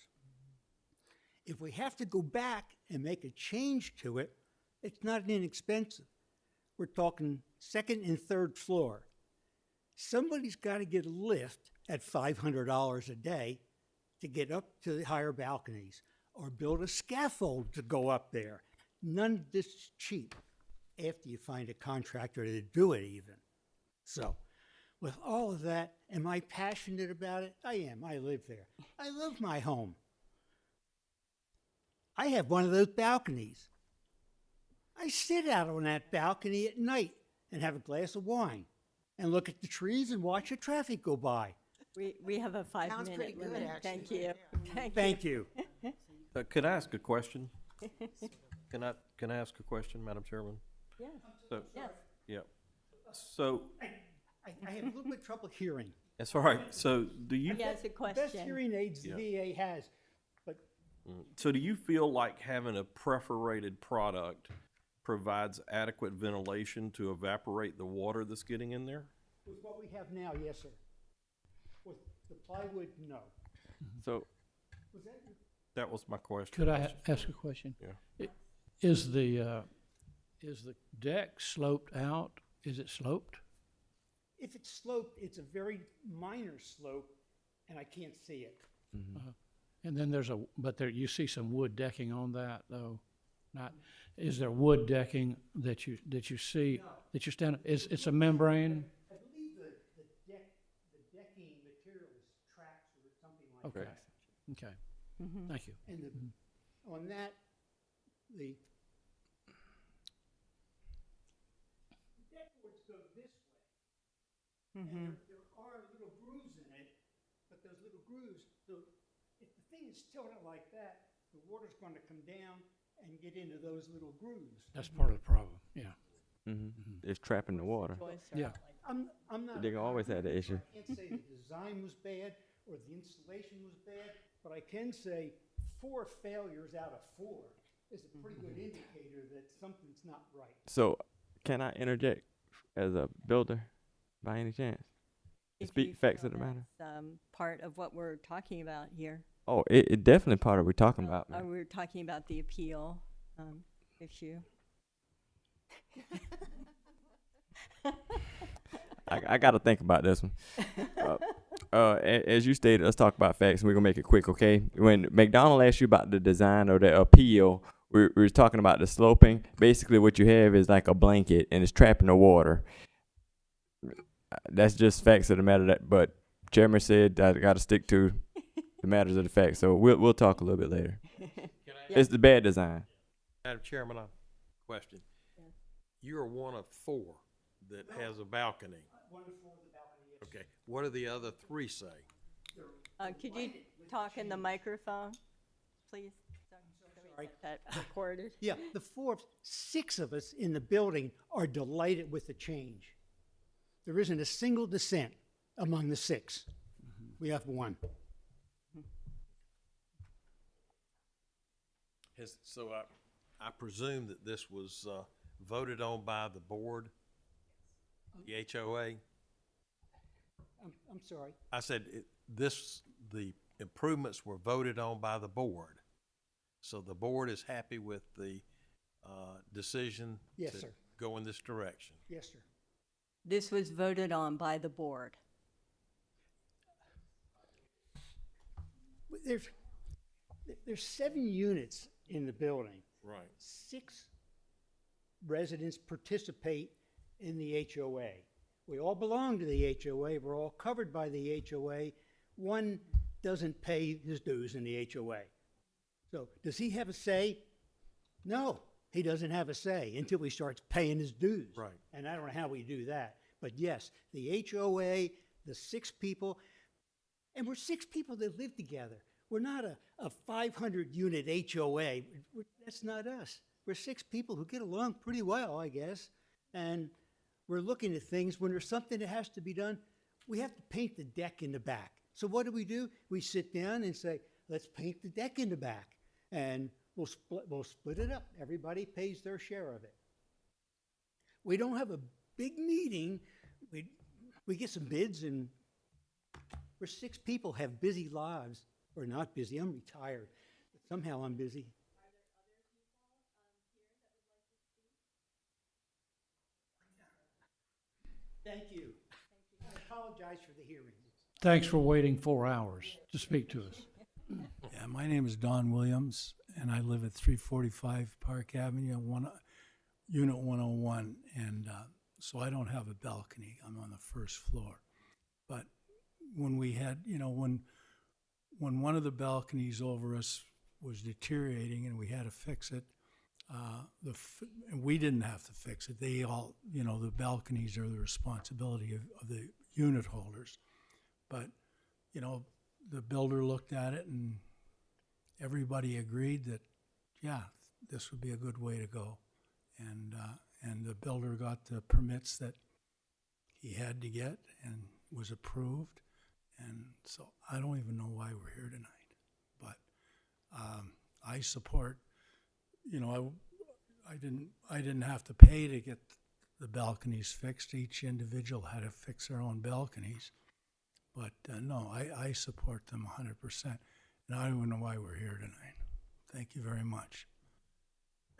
If we have to go back and make a change to it, It's not inexpensive. We're talking second and third floor. Somebody's got to get a lift at $500 a day to get up to the higher balconies, or build a scaffold to go up there. None of this is cheap after you find a contractor to do it even. So, with all of that, am I passionate about it? I am. I live there. I love my home. I have one of those balconies. I sit out on that balcony at night and have a glass of wine and look at the trees and watch the traffic go by. We have a Sounds pretty 5-minute good, limit. actually, Thank right you. there. Thank you. Could I ask a question? Can I ask a question, Madam Chairman? Yes. So, Yes. yeah. So, I have a little bit of trouble hearing. that's all right. So do you, Yes, a Best question. hearing aids the Yeah. VA has, but so do you feel like having a perforated product provides adequate ventilation to evaporate the water that's getting in there? with what we have now, yes, sir. With the plywood, no. So, Was that your That was my question. Could I ask a question? Yeah. Is the deck sloped out? Is it sloped? If it's sloped, it's a very minor slope, and I can't see it. And then but you see some wood decking on that though? Not, is there wood decking that you see, that you're standing, it's a membrane? I believe the decking material is tracks or something like Okay, that. okay, thank you. And on that, the deckboards go this way. And there are little grooves in it, but those little grooves, so if the thing is tilted like that, the water's going to come down and get into those little grooves. That's part of the problem, yeah. it's trapping the water. Yeah. I'm not. They gonna always have the issue. I can't say the design was bad or the installation was bad, but I can say 4 failures out of 4 is a pretty good indicator that something's not right. So, can I interject as a builder, by any chance? If Speak you facts feel of the matter. that's, part of what we're talking about here. Oh, it definitely part of what we're talking about, man. We're talking about the appeal issue. I got to think about this one. As you stated, let's talk about facts, and we're gonna make it quick, okay? When McDonald asked you about the design or the appeal, we were talking about the sloping. Basically, what you have is like a blanket, and it's trapping the water. That's just facts of the matter. But Chairman said I got to stick to the matters of the facts. So we'll talk a little bit later. It's the bad design. Madam Chairman, a question. You're one of 4 that has a balcony. One of 4 of the balcony, yes. Okay. What do the other 3 say? Could you talk in the microphone, please? So we get that recorded. Yeah, the 6 of us in the building are delighted with the change. There isn't a single dissent among the 6. We have 1. So I presume that this was voted on by the board, the HOA? I'm sorry. I said the improvements were voted on by the board. So the board is happy with the decision Yes, to sir. go in this direction. Yes, sir. This was voted on by the board. There's 7 units in the building. Right. 6 residents participate in the HOA. We all belong to the HOA. We're all covered by the HOA. 1 doesn't pay his dues in the HOA. So does he have a say? No, he doesn't have a say until he starts paying his dues. Right. And I don't know how we do that. But yes, the HOA, the 6 people, and we're 6 people that live together. We're not a 500-unit HOA. That's not us. We're 6 people who get along pretty well, I guess. And we're looking at things. When there's something that has to be done, we have to paint the deck in the back. So what do? We sit down and say, let's paint the deck in the back. And we'll split it up. Everybody pays their share of it. We don't have a big meeting. We get some bids, and we're 6 people, have busy lives. Or not busy. I'm retired. But somehow I'm busy. Thank you. I apologize for the hearing. Thanks for waiting 4 hours to speak to us. Yeah, my name is Don Williams, and I live at 345 Park Avenue, Unit 101, and so I don't have a balcony. I'm on the first floor. But when we had, when one of the balconies over us was deteriorating and we had to fix it, and we didn't have to fix it. They all, the balconies are the responsibility of the unit holders. But, the builder looked at it and everybody agreed that, yeah, this would be a good way to go. And the builder got the permits that he had to get and was approved. And so I don't even know why we're here tonight. But I support, I didn't have to pay to get the balconies fixed. Each individual had to fix their own balconies. But no, I support them 100%. And I don't even know why we're here tonight. Thank you very much.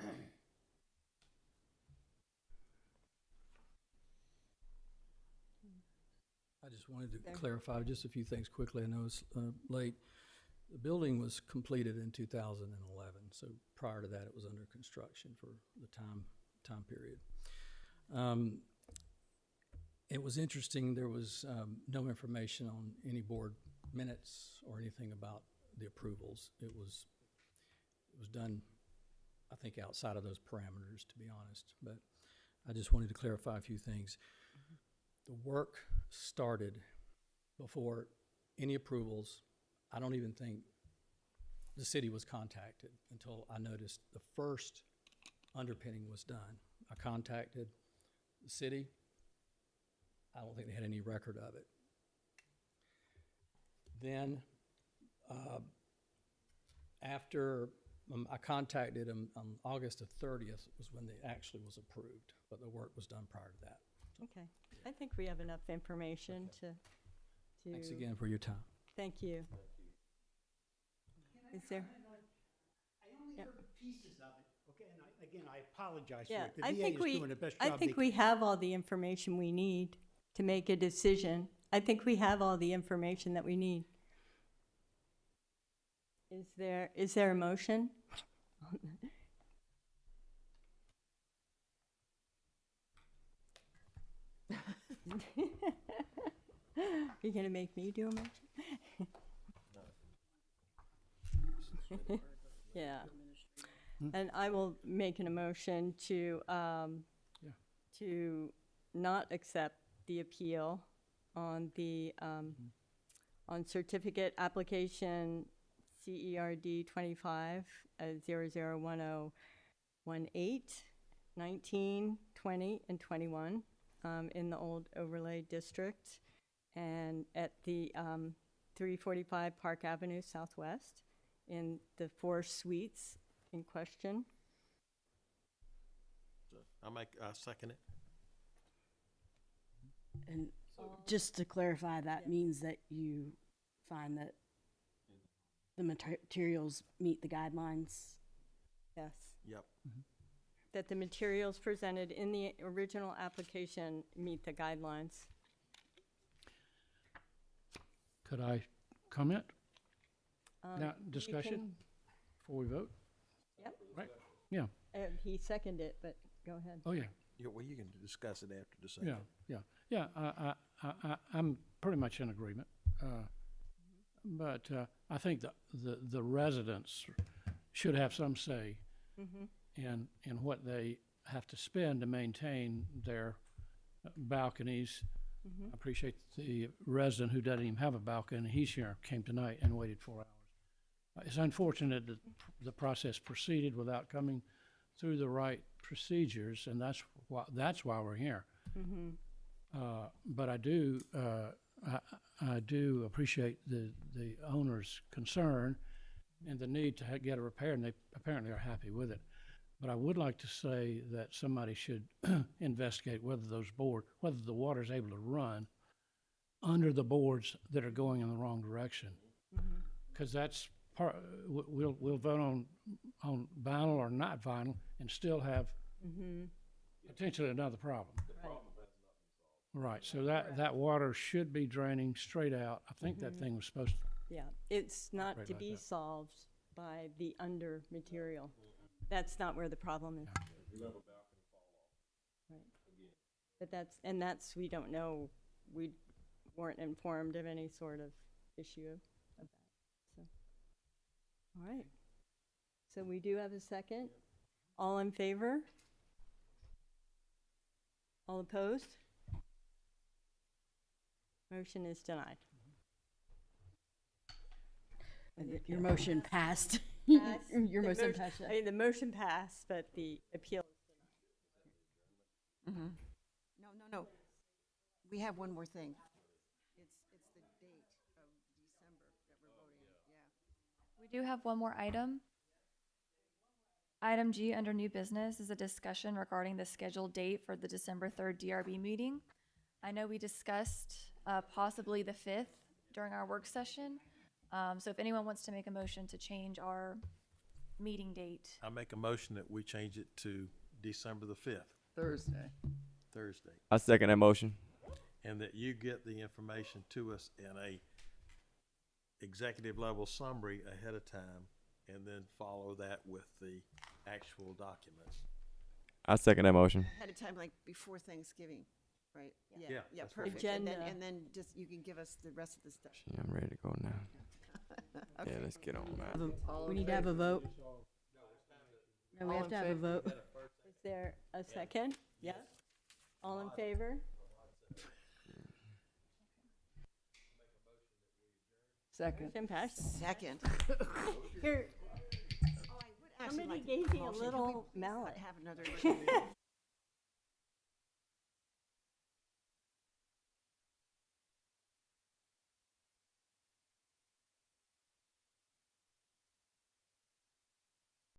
I just wanted to clarify just a few things quickly. I know it's late. The building was completed in 2011, so prior to that it was under construction for the time period. It was interesting, there was no information on any board minutes or anything about the approvals. It was done, I think, outside of those parameters, to be honest. But I just wanted to clarify a few things. The work started before any approvals. I don't even think the city was contacted until I noticed the first underpinning was done. I contacted the city. I don't think they had any record of it. Then, after I contacted them on August the 30th was when they actually was approved, but the work was done prior to that. Okay. I think we have enough information to. Thanks again for your time. Thank you. Is there? I only heard pieces of it, okay, and again, I apologize Yeah, for it. The VA is doing the best I job think they we can. have all the information we need to make a decision. I think we have all the information that we need. Is there a motion? You're gonna make me do a motion? Yeah. And I will make an emotion to not accept the appeal on the on certificate application CERD 25 001018 19 20 and 21 in the old overlay district and at the 345 Park Avenue Southwest in the 4 suites in question. I second it. And just to clarify, that means that you find that the materials meet the guidelines? Yes. Yep. That the materials presented in the original application meet the guidelines. Could I comment? Now, You discussion can- before we vote? Yep. Right, yeah. He seconded it, but go ahead. Oh, yeah. Yeah, well, you can discuss it after the second. Yeah, I'm pretty much in agreement. But I think the residents should have some say in what they have to spend to maintain their balconies. I appreciate the resident who doesn't even have a balcony. He's here, came tonight and waited 4 hours. It's unfortunate that the process proceeded without coming through the right procedures, and that's why we're here. But I do appreciate the owner's concern and the need to get a repair, and they apparently are happy with it. But I would like to say that somebody should investigate whether the water is able to run under the boards that are going in the wrong direction. Because that's part. We'll vote on vinyl or not vinyl and still have potentially another problem. Right, so that water should be draining straight out. I think that thing was supposed to. Yeah, it's not Right to like be that. solved by the under material. That's not where the problem is. Right. But that's, we don't know, we weren't informed of any sort of issue of that, so. All right. So we do have a second. All in favor? All opposed? Motion is denied. Your motion passed. Passed. Your The motion motion- passed. I mean, the motion passed, but the appeal. Mm-hmm. No. We have one more thing. It's the date of December that we're voting on, yeah. We do have one more item. Item G under new business is a discussion regarding the scheduled date for the December 3rd DRB meeting. I know we discussed possibly the 5th during our work session. So if anyone wants to make a motion to change our meeting date. I make a motion that we change it to December the 5th, Thursday. Thursday, I second that motion. and that you get the information to us in a executive level summary ahead of time, and then follow that with the actual documents. I second that motion. Ahead of time, like before Thanksgiving, right? Yeah, Yeah, that's right. perfect. And then, Agenda. and then just, you can give us the rest of the stuff. Yeah, I'm ready to go now. Okay. Yeah, let's get on that. All We in need to have a favor? vote. No, we All have in to have a favor? vote. Is there a second? Yeah? All in favor? Second. Motion passed. Second. Here, Oh, I would actually somebody like to gave make a me a motion. Can we little please not mallet. have another